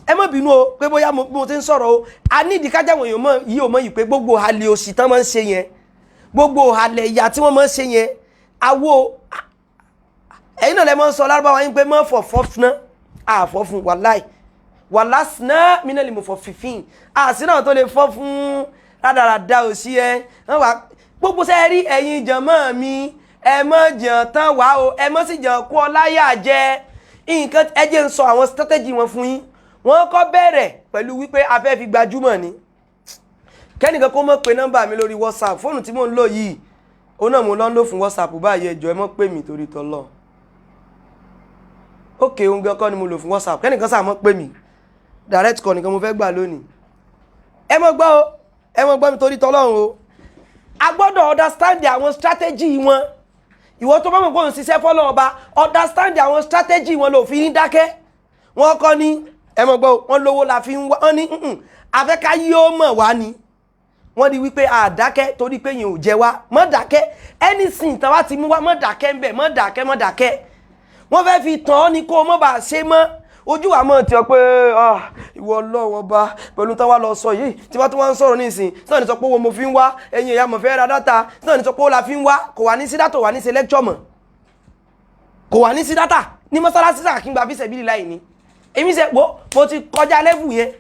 ẹ mọ̀ bínú o pé bóyá mo ti ń sọ̀rọ̀ o a ní ìdíkájà wọn yìí ò mọ̀ yìí pé gbogbo halẹ̀ òsì tán máa ń ṣe yẹn gbogbo halẹ̀ ìyá tí wọ́n máa ń ṣe yẹn awo ẹ̀yin náà lẹ́ máa ń sọ lárúbáwá yín pé mọ́ fọ̀ fọ́ fún náà àfọ́ fún wàláì wàlásínà mínà lè mọ̀ fọ́ fífín àsínà tó lè fọ́ fún rádaràda òsì ẹ wọ́n wá gbogbo sẹ́ rí ẹ̀yin jànmọ́ mi ẹ mọ́ jàn tán wá o ẹ mọ́ sì jàn kó ọláyà jẹ nǹkan ẹ jẹ́ ń sọ àwọn strategy wọn fún yín wọ́n kọ́ bẹ̀rẹ̀ pẹ̀lú wípé a fẹ́ fi gbajúmọ̀ ni kẹ́nìkan kó mọ̀ pé nọ́mbà mi lórí WhatsApp fóònù tí mò ń lò yìí òun náà mo lọ ń lò fún WhatsApp báyìí ẹ jọ̀ọ́ ẹ mọ́ pè mí torí tọ́lọ́ ókè òun gan kọ́ ni mo lò fún WhatsApp kẹ́nìkan sáà mọ́ pè mí direct call nìkan mo fẹ́ gbà lónìí ẹ mọ́ gbọ́ mi torí tọ́lọ́run o a gbọ́dọ̀ understand àwọn strategy wọn ìwọ tó bá mọ̀ pé òun ṣiṣẹ́ fọ́lọ́ ọba understand àwọn strategy wọn ló fi ń dákẹ́ wọ́n kọ́ ní ẹ mọ̀ gbọ́ wọn lówó la fi ń wá wọn ní afẹ́ká yóò mọ̀ wá ni wọ́n di wípé àdákẹ́ torí pé yẹn ò jẹ wá mọ́ dákẹ́ anything tí wọ́n ti mú wá mọ́ dákẹ́ ń bẹ̀ mọ́ dákẹ́ wọ́n fẹ́ fi tàn ọ́ ní kó o mọ́ bá a ṣe mọ́ ojú wa mọ̀ tí ọ pé ìwọ Ọlọ́run ọba pẹ̀lú táwa lọ sọ yìí tí wọ́n tún wá ń sọ̀rọ̀ nísìn náà ní sọ pé owó mo fi ń wá ẹ̀yin ìyá mo fẹ́ ra dátà náà ní sọ pé ó la fi ń wá kò wá ní sí dátà wà ní sí lecture mọ̀ kò wá ní sí dátà ní mọ́sálásí sàkíngbà fi ṣẹ̀bí láì ní èmi ṣe mo ti kọjá level yẹn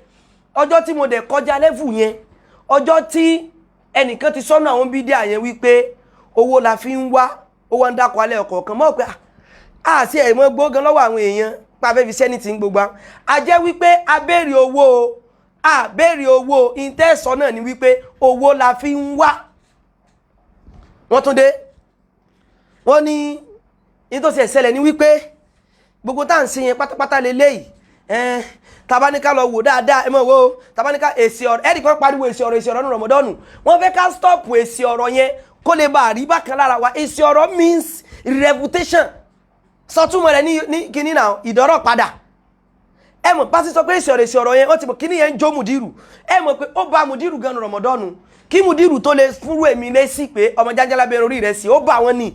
ọjọ́ tí mo dẹ̀ kọjá level yẹn ọjọ́ tí ẹnìkan ti sọ́nà àwọn bídíà yẹn wípé owó la fi ń wá owó ń dákọ̀ alẹ́ ọ̀kọ̀ọ̀kan mọ́ pé àti ẹ̀mọ́ gbógan lọ́wọ́ àwọn èèyàn pàfẹ́ fi sẹ́ni tí ń gbogbo a jẹ́ wípé abéèrè owó ìtẹ́sọ náà ni wípé owó la fi ń wá wọ́n tún dé wọ́n ní ìtòsí ẹ̀sẹ̀lẹ̀ ní wípé gbogbo tá à ń ṣe yẹn pátápátá lélẹ́yìí tabaníká lọ wò dáadáa ẹ mọ̀ wo tabaníká èsì ọ̀rọ̀ ẹ̀rì kan pariwo èsì ọ̀rọ̀ ní rọmọdọ́nù wọ́n fẹ́ ká stop èsì ọ̀rọ̀ yẹn kó lè bá àrí bákan lára wa èsì ọ̀rọ̀ means reputation sọtúmọ̀ rẹ̀ ní kíní náà ìdọ́rọ̀ padà ẹ mọ̀ pásí sọ pé èsì ọ̀rọ̀ yẹn wọ́n ti mọ̀ kíní yẹn ń jó mùdírù ẹ mọ̀ pé ó bá mùdírù gan rọmọdọ́nù kí mùdírù tó lè fúnrú èmi lé sí pé ọmọ jájálá bẹ orí rẹ̀ sí ó bá wọn ni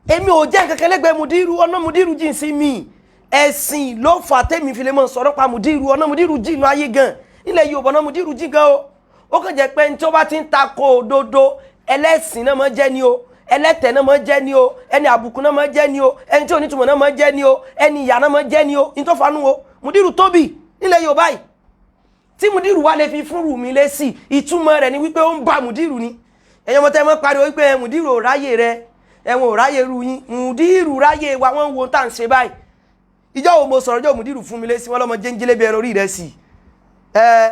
èmi ò jẹ́ nǹkan kẹlẹ́gbẹ̀ẹ́ mùdírù ọ̀nà mùdírù jìn sí mi ẹ̀sìn ló fà tẹ́mi fi lè mọ̀ sọ̀rọ̀ pa mùdírù ọ̀nà mùdírù jìn lọ ayé gan ilẹ̀ Yorùbá ọ̀nà mùdírù jìn gan o ó kàn jẹ́ pé ní tí ó bá ti ń takò òdodo ẹlẹ́sìn náà mọ́ jẹ́ ni o ẹlẹ́tẹ̀ náà mọ́ jẹ́ ni o ẹni àbùkù náà mọ́ jẹ́ ni o ẹni tí onítùmọ̀ náà mọ́ jẹ́ ni o ẹni ìyà náà mọ́ jẹ́ ni o ní tó fanú o mùdírù tóbi nílẹ̀ Yorùbá yìí tí mùdírù wá lè fi fúnrù mi lé sí ìtumọ̀ rẹ̀ ni wípé ó ń ba mùdírù ni ẹ̀yàn mọ́tẹ́ mọ́ pariwo wípé mùdírù ò ráyè rẹ ẹ̀wọ̀n ò ráyè ru yín mùdírù ráyè wa wọ́n ń wo tá à ń ṣe báyìí ìjọ wo mo sọ̀rọ̀ ìjọ mùdírù fún mi lé sí wọn lọ́mọ jẹ́ńjẹ́lẹ́ bẹ̀rẹ̀ orí rẹ̀ sí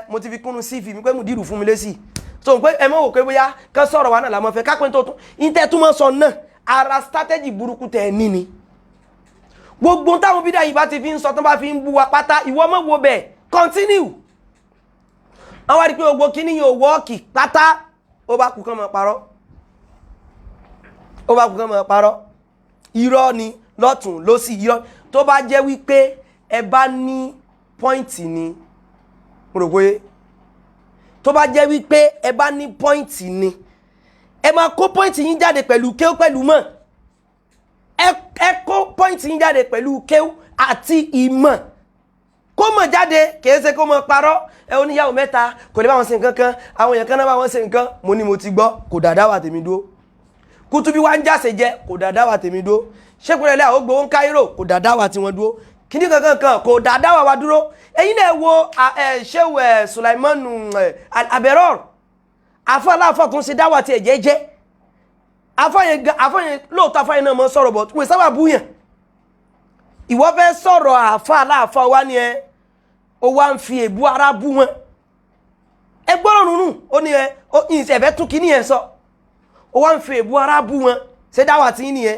mo ti fi kúnnú sí ìfì mi pé mùdírù fún mi lé sí so pé ẹ mọ̀ wò pé bóyá kán sọ̀rọ̀ wa náà làmọ́ fẹ́ kápẹ́ tó tún ìtẹ́ túmọ̀ sọ náà ara strategy burúkú tẹ̀ ní ni gbogbo táwọn bídà yìí bá ti fi ń sọ tán bá fi ń bu wa pátá ìwọ mọ̀ wo bẹ̀ continue wọ́n wá rí pé gbogbo kíní yóò wọ́ọ̀kì pátá ó bá kú kán mọ̀ parọ́ irọ́ ni lọ́tún lósì irọ́ tó bá jẹ́ wípé ẹ bá ní pọ́ìntì ni mo rò pé tó bá jẹ́ wípé ẹ bá ní pọ́ìntì ni ẹ máa kó pọ́ìntì yín jáde pẹ̀lú kéw pẹ̀lú mọ̀ ẹ kó pọ́ìntì yín jáde pẹ̀lú kéw àti ìmọ̀ kó mọ̀ jáde kìí ṣe kó mọ̀ parọ́ ẹ oníyàwó mẹ́ta kò lè bá wọn ṣe nǹkan kan àwọn èèyàn kan náà bá wọn ṣe nǹkan mo ní mo ti gbọ́ kò dàdá wà tèmi dúró Kutubi wá ń jáse jẹ kò dàdá wà tèmi dúró ṣékùnrẹ́lẹ́ àwọn gbowó ń Cairo kò dàdá wà tiwọn dúró kíní kankan kò dàdá wà wá dúró ẹ̀yin náà wo ṣéwù Sulaimanu Aberor afáláfọ́ tó ń ṣe dáwà tí ẹ̀jẹ̀ jẹ́ afáyẹn lóòótọ́ afáyẹn náà mọ́ sọ̀rọ̀ bọ̀ wọ́n sábà búyàn ìwọ fẹ́ sọ̀rọ̀ afáláfọ́ wá ní ẹ ó wá ń fi èbú ara bú wọn ẹ gbọ́rọ̀ nùnú ó ní ẹ ìṣẹ̀fẹ́ tún kíní ẹ sọ ó wá ń fi èbú ara bú wọn ṣé dáwà tí ní ẹ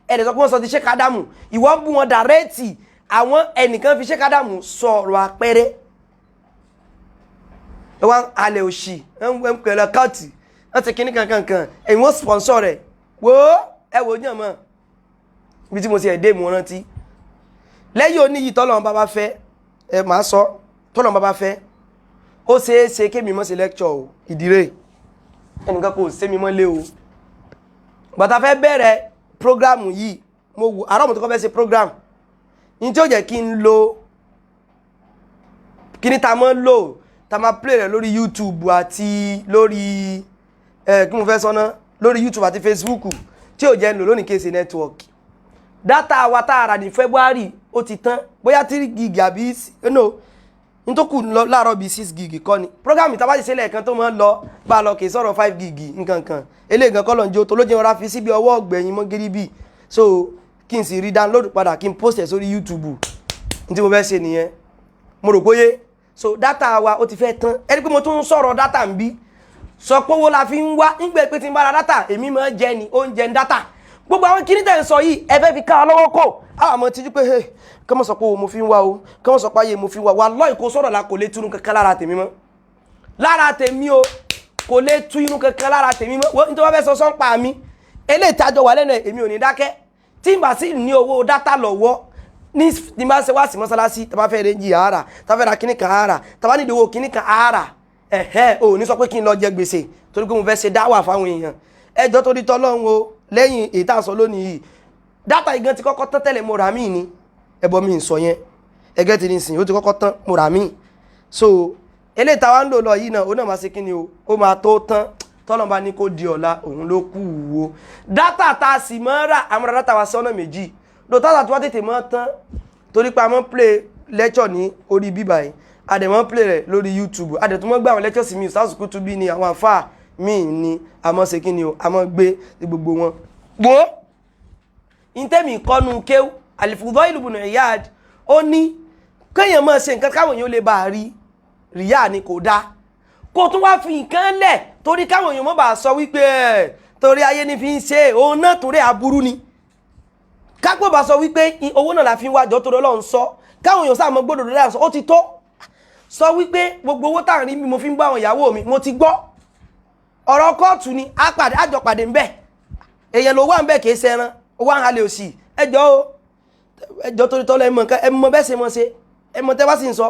ẹ̀dẹ̀ sọ pé wọ́n sọ ti Sheikh Adamu ìwọ ń bú wọn dàrẹ́ẹ̀tì àwọn ẹnìkan fi Sheikh Adamu sọ̀rọ̀ àpẹẹrẹ wọ́n alẹ́ òṣì ń pẹ̀lẹ̀ káàtì wọ́n ti kíní kankan ẹ̀yìn wọ́n sponsor rẹ̀ wo ẹ wò ní ọmọ ibi tí mo ti ẹ̀dẹ́ mu rántí lẹ́yìn oníyì tọ́lọ́run bá bá fẹ́ ẹ máa sọ tọ́lọ́run bá bá fẹ́ ó ṣeé ṣe kémi mọ́ sí lecture o ìdírè ẹnìkan kò ṣe mi mọ́ lé o bàtà fẹ́ bẹ̀rẹ̀ programu yìí mo wò àárọ̀ mo tó kọ́ fẹ́ ṣe program ní tí ó jẹ́ kí n lo kí ni ta mọ́ lò ta máa play rẹ̀ lórí YouTube àti lórí kí mo fẹ́ sọ́nà lórí YouTube àti Facebook tí ò jẹ́ ń lò lónìí kéèsì network data wa tá a rà ní February ó ti tán bóyá 3 gig àbí no ní tó kù lọ láàárọ̀ bíi 6 gig kọ́ ni program ìta bá ti ṣe lẹ́ẹ̀kan tó máa ń lọ bá lọ kì í sọ̀rọ̀ 5 gig nǹkankan eléyìí gan kọ́ lọ́n jó tó ló jẹ́ wọn ra fi síbi ọwọ́ ọ̀gbẹ̀yìn mọ́ gírí bíi so kí n sì rí download padà kí n post ẹ̀ sórí YouTube ní tí mo fẹ́ ṣe nìyẹn mo rò bóyé so data wa ó ti fẹ́ tán ẹni pé mo tún ń sọ̀rọ̀ data ń bí sọ pé owó la fi ń wá nígbà pé tí n bá ra data èmi máa jẹ ni oúnjẹ ń data gbogbo àwọn kìíní tẹ̀ ń sọ yìí ẹ fẹ́ fi ká lọ́wọ́ kò àwọn àmọ́ tijú pé kọ́ mọ̀ sọ pé mo fi ń wá o kọ́ mọ̀ sọ pé ayé mo fi ń wá wallahi kò sọ̀rọ̀ la kò lè túnú kankan lára tèmi mọ́ lára tèmi o kò lè tú inú kankan lára tèmi mọ́ wọ́n nítorí wọ́n fẹ́ sọ sọ́npa mi eléyìí tájọ wà lẹ́nu èmi ò ní dákẹ́ tí n bá sì ní owó data lọ́wọ́ ní tí n bá ṣe wá sí mọ́sálásí tá bá fẹ́ rẹ́ńjì àárà tá bá fẹ́ ra kíní kan àárà tá bá nídìí owó kíní kan àárà ò ní sọ pé kí n lọ jẹ gbèsè torí pé mo fẹ́ ṣe dáwà fáwọn èèyàn ẹjọ́ torí tọ́lọ́run o lẹ́yìn èyí tá à ń sọ lónìí yìí dátà igan ti kọ́kọ́ tán tẹ́lẹ̀ mo rà míì ni ẹbọ mi ń sọ yẹn ẹgẹ́ ti ní sìn ó ti kọ́kọ́ tán mo rà míì so eléyìí tá wa ń lò lọ yìí náà ó náà máa ṣe kí ni o ó máa tó tán tọ́lọ́run bá ní kó di ọ̀la òun ló kù wo dátà tá a sì máa rà àmúra dátà wa sọ́nà méjì dátà tó wá tètè máa tán torí pé a máa ń play lecture ní orí bíbá yìí a dẹ̀ máa ń play rẹ̀ lórí YouTube a dẹ̀ tún máa gbé àwọn lectures mi Ustaz Kutubi ni àwọn àfáà míì ni a máa ṣe kí ni o a máa gbé gbogbo wọn wo intemi kọnu kéw Al-Fudail ibn Iyad ó ní kéèyàn máa ṣe nǹkan káwọn èèyàn lè bá rí ríyà ni kò dá kó tún wá fi nǹkan lẹ̀ torí káwọn èèyàn má bàa sọ wípé torí ayé ni fi ń ṣe òun náà torí aburú ni kápò bá sọ wípé owó náà la fi ń wájọ torí Ọlọ́run sọ káwọn èèyàn sáà mọ gbọ́dọ̀ lórí àṣọ ó ti tó sọ wípé gbogbo owó tá à ń rí mi mo fi ń bá àwọn ìyàwó mi mo ti gbọ́ ọ̀rọ̀ kóòtù ni àjọ pàdé ń bẹ̀ èèyàn ló wà ń bẹ̀ kìí ṣẹran ó wà ń halẹ̀ òsì ẹjọ́ torí tọ́lọ́ ẹmọ nǹkan ẹmọ bẹ́ẹ̀ ṣe mọ́ ṣe ẹmọ tẹ́ bá sì ń sọ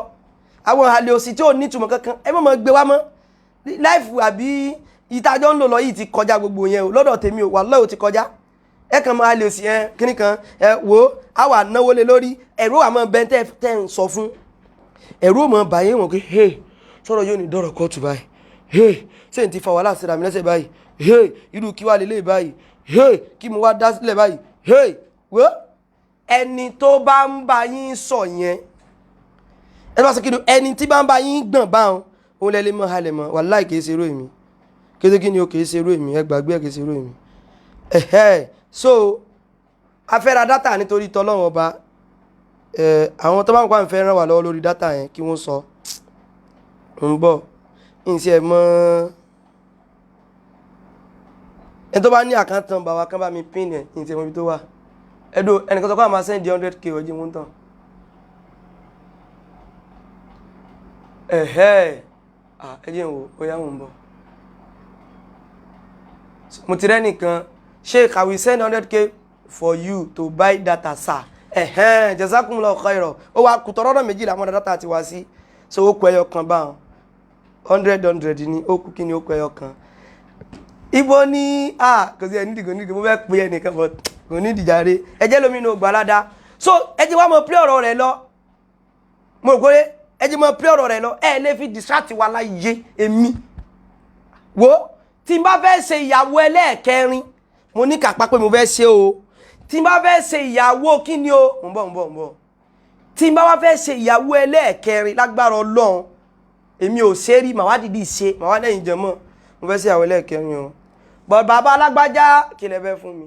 àwọn halẹ̀ òsì tí ò ní ìtumọ̀ kankan ẹmọ mọ́ gbé wá mọ́ láìfù àbí ìtajọ́ ń lò lọ yìí ti kọjá gbogbo yẹn o lọ́dọ̀ tèmi o wallahi ó ti kọjá ẹ kàn máa halẹ̀ òsì kíní kan wo àwa náwó lé lórí ẹ̀rọ àmọ́ bẹ́ẹ̀ tẹ́ ń sọ fún ẹ̀rọ mọ̀ báyé wọn pé sọ̀rọ̀ yóò ní dọ̀rọ̀ kóòtù báyìí ṣé n ti fa wàhálà síra mi lẹ́sẹ̀ báyìí irú kí wá lélẹ̀ báyìí kí mo wá dá sílẹ̀ báyìí wo ẹni tó bá ń bá yín sọ yẹn ẹ bá sọ kí ni ẹni tí bá ń bá yín gbọ̀n báwọn òun lẹ́lẹ́ mọ́ halẹ̀ mọ́ wàláì kìí ṣe irú èmi kéde kí ni o kìí ṣe irú èmi ẹ gbàgbé ẹ kìí ṣe irú èmi so afẹ́ra dátà nítorí tọ́lọ́wọ́n ọba àwọn tó bá ń pa ìfẹ́ ràn wá lọ́wọ́ lórí dátà yẹn kí wọ́n sọ ń bọ̀ ìsì ẹ̀ mọ́ ẹ tó bá ní àkántàn bàbá kan bá mi pín ẹ̀ ìsì ẹ̀mọ́ ibi tó wà ẹ̀dọ́ ẹnìkan tó kọ́ àmà sẹ́ndì 100k ọjí mú tán ẹ̀jẹ̀ ìwò ó yá mú ń bọ̀ mo ti rẹ́ nìkan Sheikh, I will send 100k for you to buy data sir jazakumullahu khairan ó wá kùtọ̀rọ̀ náà méjì làwọn data ti wá sí so ó kọ ẹyọ kan báwọn 100 ni ó kú kí ni ó kọ ẹyọ kan ibo ní kò sí ẹni dìgbò mo fẹ́ pè ẹnìkan but kò ní ìdìjàre ẹjẹ́ lómi ní ògbà aládá so ẹjẹ́ wá mọ pé ọ̀rọ̀ rẹ̀ lọ mo rò pé ẹjẹ́ mọ pé ọ̀rọ̀ rẹ̀ lọ ẹ lè fi distract wa láyé èmi wo tí n bá fẹ́ ṣe ìyàwó ẹlẹ́ẹ̀kẹrin mo ní kápá pé mo fẹ́ ṣe o tí n bá fẹ́ ṣe ìyàwó kí ni o ń bọ̀ tí n bá wá fẹ́ ṣe ìyàwó ẹlẹ́ẹ̀kẹrin lágbára Ọlọ́run èmi ò ṣe rí màá wá dìdí ṣe màá wá lẹ́yìn jẹmọ́ mo fẹ́ ṣe ìyàwó ẹlẹ́ẹ̀kẹrin o bọ̀ bàbá alágbájá kí lẹ fẹ́ fún mi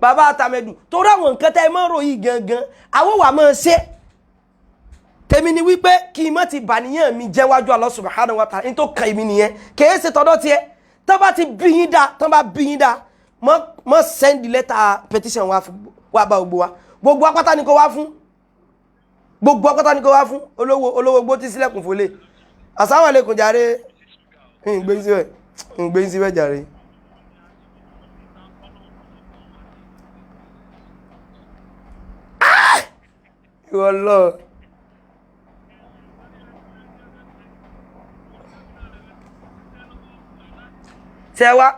bàbá àtàmẹ́dù tó ráwọn nǹkan tẹ́ ẹ mọ́ ròyìn gangan àwọn wà máa ṣe tèmi ni wípé kí n mọ́ ti bàníyàn mi jẹ́ wájú Allah subhanahu wa ta'ala ní tó kàn mí nìyẹn kèé ṣe tọ́dọ̀ tiẹ̀ tán bá ti bí yín dá tán bá bí yín dá mọ́ send letter petition wá bá gbogbo wa gbogbo apáta ni kò wá fún gbogbo apáta ni kò wá fún olówó gbó tí sílẹ̀kùn fòlé assalamu alaikum jàre ìgbé síbẹ̀ jàre ìwọ̀lọ́ tẹ́wàá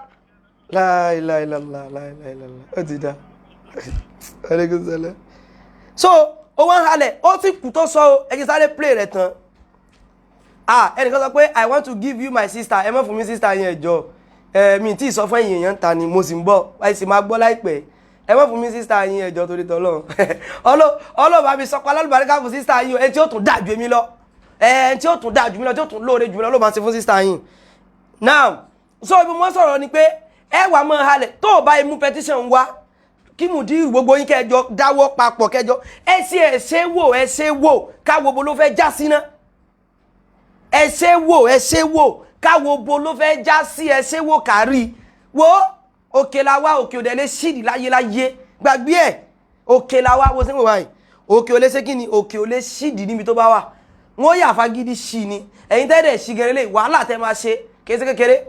la ilaha illallah ó ti dá alaikum salam so ó wọ́n halẹ̀ ó ti kù tó sọ ẹgbẹ́ sáré play rẹ̀ tán ẹnìkan sọ pé I want to give you my sister ẹ má fún mi sister yẹn ẹjọ́ mi tí sọ fún èèyàn ta ni mo sì ń bọ̀ ẹ sì máa gbọ́ láìpẹ́ ẹ má fún mi sister yẹn ẹjọ́ torí tọ́lọ́run ọlọ́ọ̀bá mi sọ pé alálùbáríkà fún sister yẹn ẹ tí ó tún dájú èmi lọ tí ó tún dáa jù mí lọ tí ó tún lóore jù mí lọ ló máa ṣe fún sísá yín. Now so ibi mo sọ̀rọ̀ ni pé ẹ wà mọ́ halẹ̀ tó o bá mú petition wá kí Mudiru gbogbo yín kẹjọ dáwọ́ papọ̀ kẹjọ ẹ ṣe wò káwo bo ló fẹ́ já sí ná ẹ ṣe wò káwo bo ló fẹ́ já sí ẹ ṣe wò kárí wo òkè la wá òkè òdẹ lè ṣídìí láyé gbàgbé ẹ òkè la wá wo sí wò báyìí òkè ò lè ṣe kí ni òkè ò lè ṣídìí níbi tó bá wà wọ́n yà fagídí ṣí ni ẹ̀yin tẹ́lẹ̀ ṣí gẹ̀rẹ́lẹ̀ wàhálà tẹ́ máa ṣe kéṣe kékeré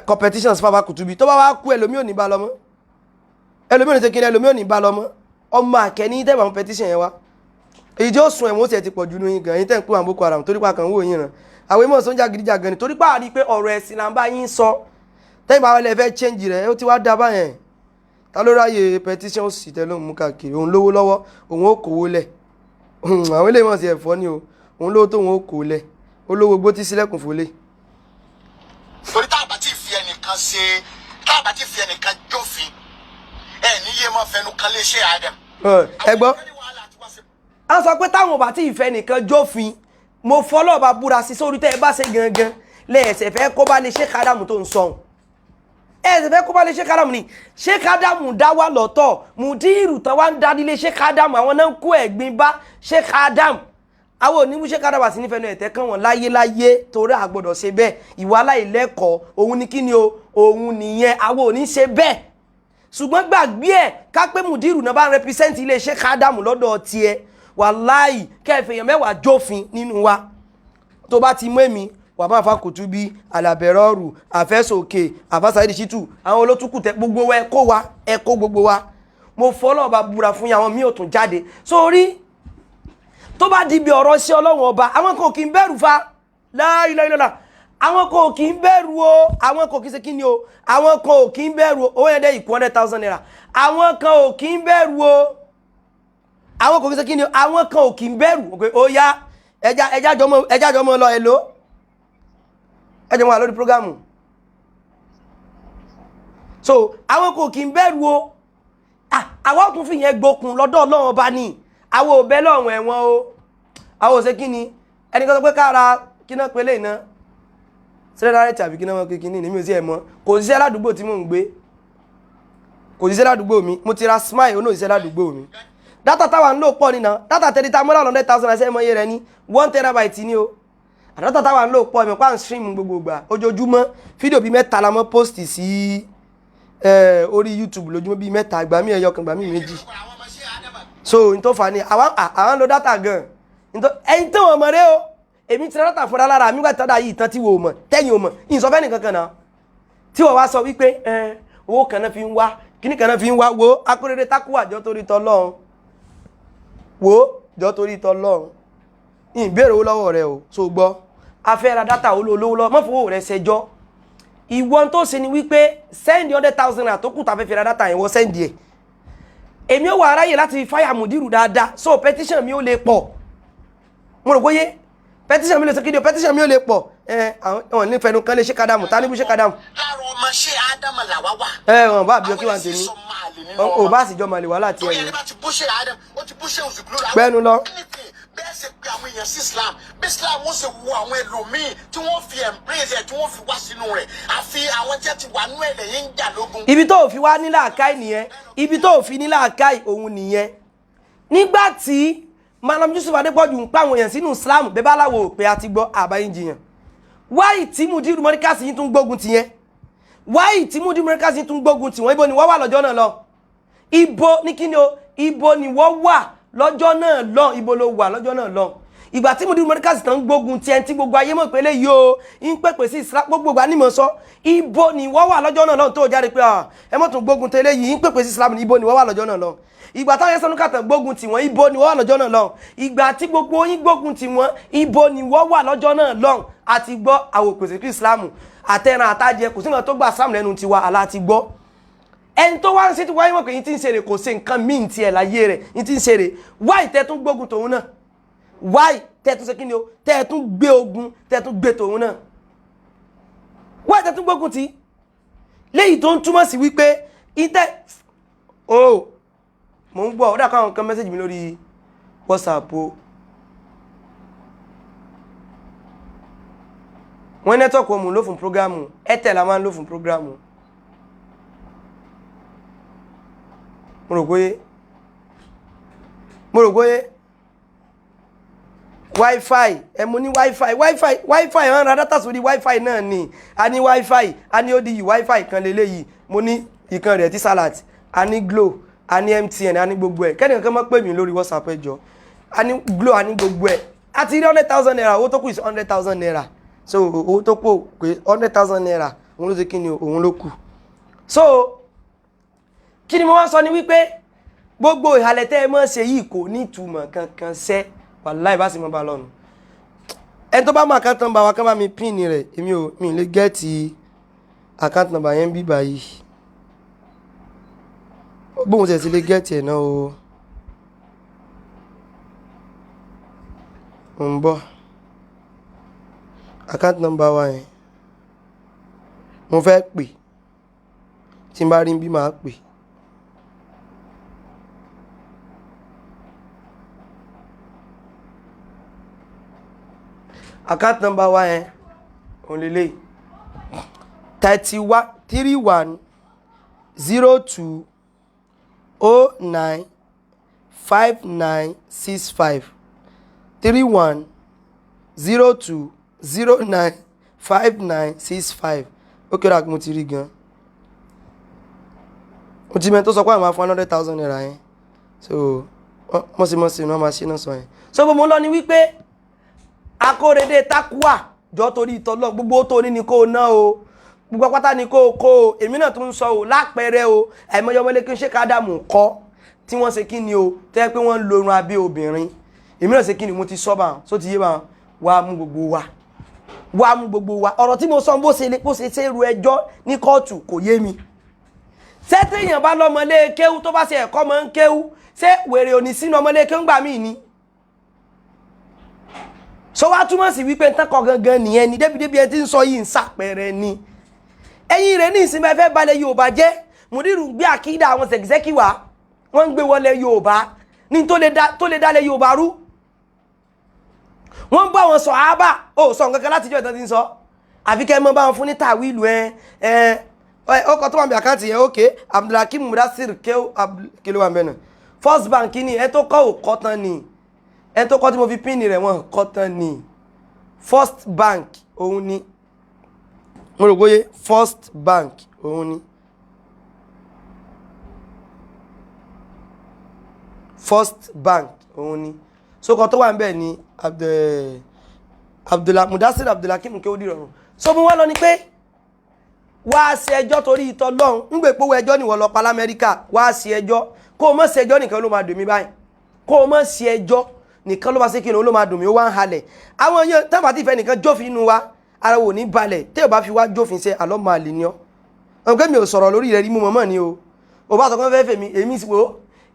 competitions Baba Kutubi tó bá wá kú ẹlòmí ò ní bá lọ́mọ́ ẹlòmí ò ní ṣe kí ni ẹlòmí ò ní bá lọ́mọ́ ọmọ àkẹ́ni tẹ́ bá wọn petition yẹn wá ìjọ sùn ẹ̀wọ̀n ti ẹ̀ ti pọ̀ jù ní gan ẹ̀yin tẹ́ ń pè wọn Boko Haram torí pa kan wò yín ràn àwọn ìmọ̀ sọ́njà gidijagan ni torí pa àrí pé ọ̀rọ̀ ẹ̀sìn là ń bá yín sọ tẹ́yìn bá wọlé fẹ́ change rẹ̀ ó ti wá dá báyẹn ta ló ráyè petition sì tẹ́ ló ń mú káàkiri òun lówó lọ́wọ́ òun ó kówó lẹ̀ àwọn ilé ìmọ̀ sí ẹ̀fọ́ ni o òun lówó tó òun ó kó lẹ̀ olówó gbó tí sílẹ̀kùn fòlé. torí tá a bá ti fi ẹnìkan ṣe tá a bá ti fi ẹnìkan jófin ẹ níyé máa fẹnu kan lè ṣe Adam. ẹ gbọ́ a sọ pé táwọn bá ti ìfẹ́ nìkan jófin mo fọlọ́ bá búra sí sórí tẹ́ ẹ bá ṣe gangan lẹ́ẹ̀sẹ̀ fẹ́ kó bá lè ṣe kádàmù tó ń sọ̀hún ẹ̀sẹ̀ fẹ́ kó bá lè ṣe kádàmù ni ṣe kádàmù dá wà lọ́tọ̀ Mudiru tán wá ń dá nílé ṣe kádàmù àwọn náà ń kó ẹ̀gbin bá ṣe kádàmù àwọn onímú ṣe kádàmù àti nífẹ̀ẹ́ ẹ̀tẹ́ kan wọn láyé torí àgbọ̀dọ̀ ṣe bẹ́ẹ̀ ìwà aláìlẹ́kọ̀ọ́ òun ni kí ni o òun nìyẹn àwọn ò ní ṣe bẹ́ẹ̀ ṣùgbọ́n gbàgbé ẹ̀ ká pé Mudiru náà bá ń represent ilé ṣe kádàmù lọ́dọ̀ tiẹ̀ wàláì kẹfẹ̀yàn mẹ́wàá jófin nínú wa tó bá ti mú èmi wà máa fa Kutubi Alàbẹ̀rọ̀rù àfẹ́sòkè àfásàìdì ṣítù àwọn olótùkù tẹ gbogbo wa ẹ kó gbogbo wa mo fọ́lọ́ ọba búra fún yàwọn mí ò tún jáde sórí tó bá di bí ọ̀rọ̀ sí Ọlọ́run ọba àwọn kan kì í bẹ̀rù fa láìláìlọ́la àwọn kan kì í bẹ̀rù o àwọn kan kì í ṣe kí ni o àwọn kan kì í bẹ̀rù o owó yẹn dẹ́ ìkú 100,000 naira àwọn kan kì í bẹ̀rù o àwọn kò kí ṣe kí ni àwọn kan kì í bẹ̀rù pé ó yá ẹjá jọmọ lọ èlò ẹjọ́ wọn lórí prógámù so àwọn kò kí í bẹ̀rù o àwọn tún fi yẹn gbókun lọ́dọ̀ Ọlọ́run ọba ní àwọn òbẹ́ lọ́rùn ẹ̀wọ̀n o àwọn òṣè kí ni ẹni kan sọ pé kára kí náà pélé iná sẹ́lẹ̀dárẹ́tì àbí kí náà wọ́n kékeré ní mi ò sí ẹ̀mọ́ kò síṣẹ́ ládùúgbò tí mò ń gbé kò síṣẹ́ ládùúgbò mi mo ti ra smile onú òṣìṣẹ́ ládùúgbò mi data táwa ń lò pọ̀ nínà data tẹ́lẹ̀ tá mọ́lá 100,000 ẹsẹ̀ mọ́ iye rẹ̀ ní 1 terabyte ní o data táwa ń lò pọ̀ ẹ̀mọ̀ pa ń stream gbogbo gbà ojoojúmọ́ fídíò bíi 3 la mọ́ post sí orí YouTube lójúmọ́ bíi 3 ìgbà mí ẹyọ kan ìgbà mí 2 so n tó fà ní àwọn lo data gan ẹ̀yin tó wọ́n mọ̀ rẹ́ o èmi ti data fúnra lára mi gbàtí tọ́da yìí tán tí wò mọ̀ tẹ́yìn ò mọ̀ ìsọfẹ́ nìkan kan náà tí wọ́n wá sọ wípé owó kan náà fi ń wá kíní kan náà fi ń wá wo Akóredé tákùwà jọ torí tọ́lọ́run wo jọ torí tọ́lọ́run ìbéèrè owó lọ́wọ́ rẹ o so gbọ́ afẹ́ ra data olówó lọ mọ́ fowó rẹ ṣẹjọ́ ìwọ́n tó ṣe ni wípé send 100,000 naira tó kù tàfẹ́ fi ra data yẹn wọ́n send ẹ̀ èmi ò wà aráyè láti fáyà Mudiru dáadáa so petition mi ò lè pọ̀ mo rò bóyé petition mi lè sọ kí ni o petition mi ò lè pọ̀ àwọn ní fẹnu kan lè ṣe kádàmù ta ní bí ṣe kádàmù. láàárọ̀ ọmọ ṣé Ádámù làwa wà. wọn bá àbíọ́ kí wà ń tèmi ò bá sì jọ màlè wàhálà tiẹ̀ ni. gbẹ́nu lọ. bẹ́ẹ̀ ṣe pé àwọn èèyàn sí Islam bí Islam wọ́n ṣe wo àwọn ẹlòmíì tí wọ́n fi embrace ẹ̀ tí wọ́n fi wá sínú rẹ̀ àfi àwọn tí wọ́n ti wà nú ẹ̀lẹ̀ yẹn ń jà lógun. ibi tó fi wá ní làákàì nìyẹn ibi tó fi ní làákàì òun nìyẹn nígbà tí Malam Yusuf Adépọ̀jù ń pa àwọn èèyàn sínú Islam bẹ́ẹ̀ bá láwo pé a ti gbọ́ àbáyé jiyàn wáyì tí Mudiru Mọ́ríkàsì yín tún gbógun ti yẹn wáyì tí Mudiru Mọ́ríkàsì yín tún gbógun ti wọ́n ibo ni wọ́n wà lọ́jọ́ náà lọ ibo ní kíni o ibo ni wọ́n wà lọ́jọ́ náà lọ ibo ló wà lọ́jọ́ náà lọ ìgbà tí Mudiru Mọ́ríkàsì tán gbógun ti ẹni tí gbogbo ayé mọ̀ pé léyìí o ń pèpè sí Islam gbogbo ìgbà ní mọ̀ sọ ibo ni wọ́n wà lọ́jọ́ náà lọ tó jáde pé ẹ mọ̀ tún gbógun tẹ́lẹ̀ yìí ń pèpè sí Islam ní ibo ni wọ́n wà lọ́jọ́ náà lọ ìgbà táwọn ẹsẹ̀ nùkàtà gbógun tì wọ́n ibo ni wọ́n wà lọ́jọ́ náà lọ ìgbà tí gbogbo yín gbógun tì wọ́n ibo ni wọ́n wà lọ́jọ́ náà lọ àti gbọ́ àwòpèsè kí Islam àtẹ̀ràn àtàjẹ kò sí nǹkan tó gbà Islam lẹ́nu tiwa àlá ti gbọ́ ẹni tó wá ń ṣe tí wáyé mọ̀ pé yín ti ń ṣeré kò ṣe nǹkan míì ti ẹ̀ láyé rẹ̀ yín ti ń ṣeré wáì tẹ́ tún gbógun tòun náà wáì tẹ́ tún ṣe kí ni o tẹ́ tún gbé ogun tẹ́ tún gbé tòun náà wáì tẹ́ tún gbógun tì léyìí tó ń túmọ̀ sí wípé ìtẹ́ o mò ń gbọ́ ó dà káwọn kan mẹ́sẹ̀jì mi lórí WhatsApp o wọ́n network wo mò ń lò fún programu Airtel la máa ń lò fún programu mo rò pé wifi mo ní wifi hàn ra data sórí wifi náà ni a ní wifi a ní ODU wifi kan lélẹ́yìí mo ní ìkan rẹ̀ tí Salat a ní Glo a ní MTN a ní gbogbo ẹ̀ kẹ́nìkan kan mọ́ pè mí lórí WhatsApp ẹjọ́ a ní Glo a ní gbogbo ẹ̀ a ti rí 100,000 naira owó tó kù is 100,000 naira so owó tó pọ̀ pé 100,000 naira òun ló ṣe kí ni òun ló kù so kí ni mo wá sọ ni wípé gbogbo ìhàlẹ̀ tẹ́ ẹ mọ́ ṣe yìí kò ní ìtumọ̀ kankan sẹ́ wàláì bá sì mọ́ bá lọ́nu ẹni tó bá mọ account number wa kán bá mi pin rẹ̀ mi lè gẹ́ẹ̀tì account number yẹn bí báyìí bóun tẹ̀ sí lè gẹ́ẹ̀tì ẹ̀ náà o ń bọ̀ account number wa yẹn mo fẹ́ pè tí n bá rí bí máa pè account number wa yẹn òun lélẹ̀ 31 02 09 5965 31 02 09 5965 ó kéré àgbọn ti rí gan ó ti mẹ́ tó sọ pé àwọn afọ 100,000 naira yẹn so mọ́símọ́sí ní wọ́n máa ṣe náà sọ yẹn so gbogbo lọ ni wípé akórèdè takuwa jọ torí ìtọ́lọ́ gbogbo tó ní ni kó ná o gbogbo pátá ni kó kó o èmi náà tún ń sọ o lápẹẹrẹ o àìmọye ọmọlé kí n ṣe kádàmù kọ́ tí wọ́n ṣe kí ni o tẹ́ pé wọ́n ń lo irun abẹ́ obìnrin èmi náà ṣe kí ni mo ti sọ bá so ti yé bá wàá mú gbogbo wa ọ̀rọ̀ tí mo sọ bó ṣe ṣe ru ẹjọ́ ní kóòtù kò yé mi ṣé téèyàn bá lọ́mọlé kéwú tó bá ṣe ẹ̀kọ́ mọ́ ń kéwú ṣé wèrè òní sínú ọmọlé kéwú gbà mí ni so wá túmọ̀ sí wípé ntẹ́kọ̀ gangan nìyẹn ni débi ẹ ti ń sọ yìí ń ṣàpẹẹrẹ ni ẹ̀yin rẹ̀ ní ìsinmi ẹ̀fẹ́ balẹ̀ Yorùbá jẹ́ mùdírù gbé àkídà àwọn ṣèkìṣẹ́kì wá wọ́n ń gbé wọlé Yorùbá ní tó lè dálẹ̀ Yorùbá rú wọ́n ń bá wọn sọ àábà ó sọ nǹkan kan láti jọ ìtàn ti ń sọ àfi kẹ́ mọ́ bá wọn fún ní tàwílù ọkọ̀ tó wà ní àkáǹtì yẹn ókè Abdulhakeem Mudassir kí ló wà ń bẹ̀ náà First Bank ni ẹ tó kọ́ òkọ́ tán ni ẹ tó kọ́ tí mo fi pín ní rẹ̀ wọ́n kọ́ tán ni First Bank òun ni mo rò bóyá First Bank òun ni First Bank òun ni sókọ tó wà ń bẹ̀ ni Mudassir Abdulhakeem kí ó dì rọrùn so mo wá lọ ni pé wá sí ẹjọ́ torí ìtọ́ lọ́hùn ń gbé pówó ẹjọ́ níwọ̀ lọ pa l'Amẹ́ríkà wá sí ẹjọ́ kó o mọ̀ sí ẹjọ́ nìkan ló máa dùn mí báyìí kó o mọ̀ sí ẹjọ́ nìkan ló bá ṣe kí ni ó ló máa dùn mí ó wá ń halẹ̀ àwọn èèyàn tábà tí ìfẹ́ nìkan jófin inú wa ara wò ní balẹ̀ tí ò bá fi wá jófin ṣe àlọ́ máa lè ní ọ́ ọ̀gá mi ò sọ̀rọ̀ lórí rẹ̀ rí mú mọ́mọ́ ni o ò bá sọ pé fẹ́ fèmí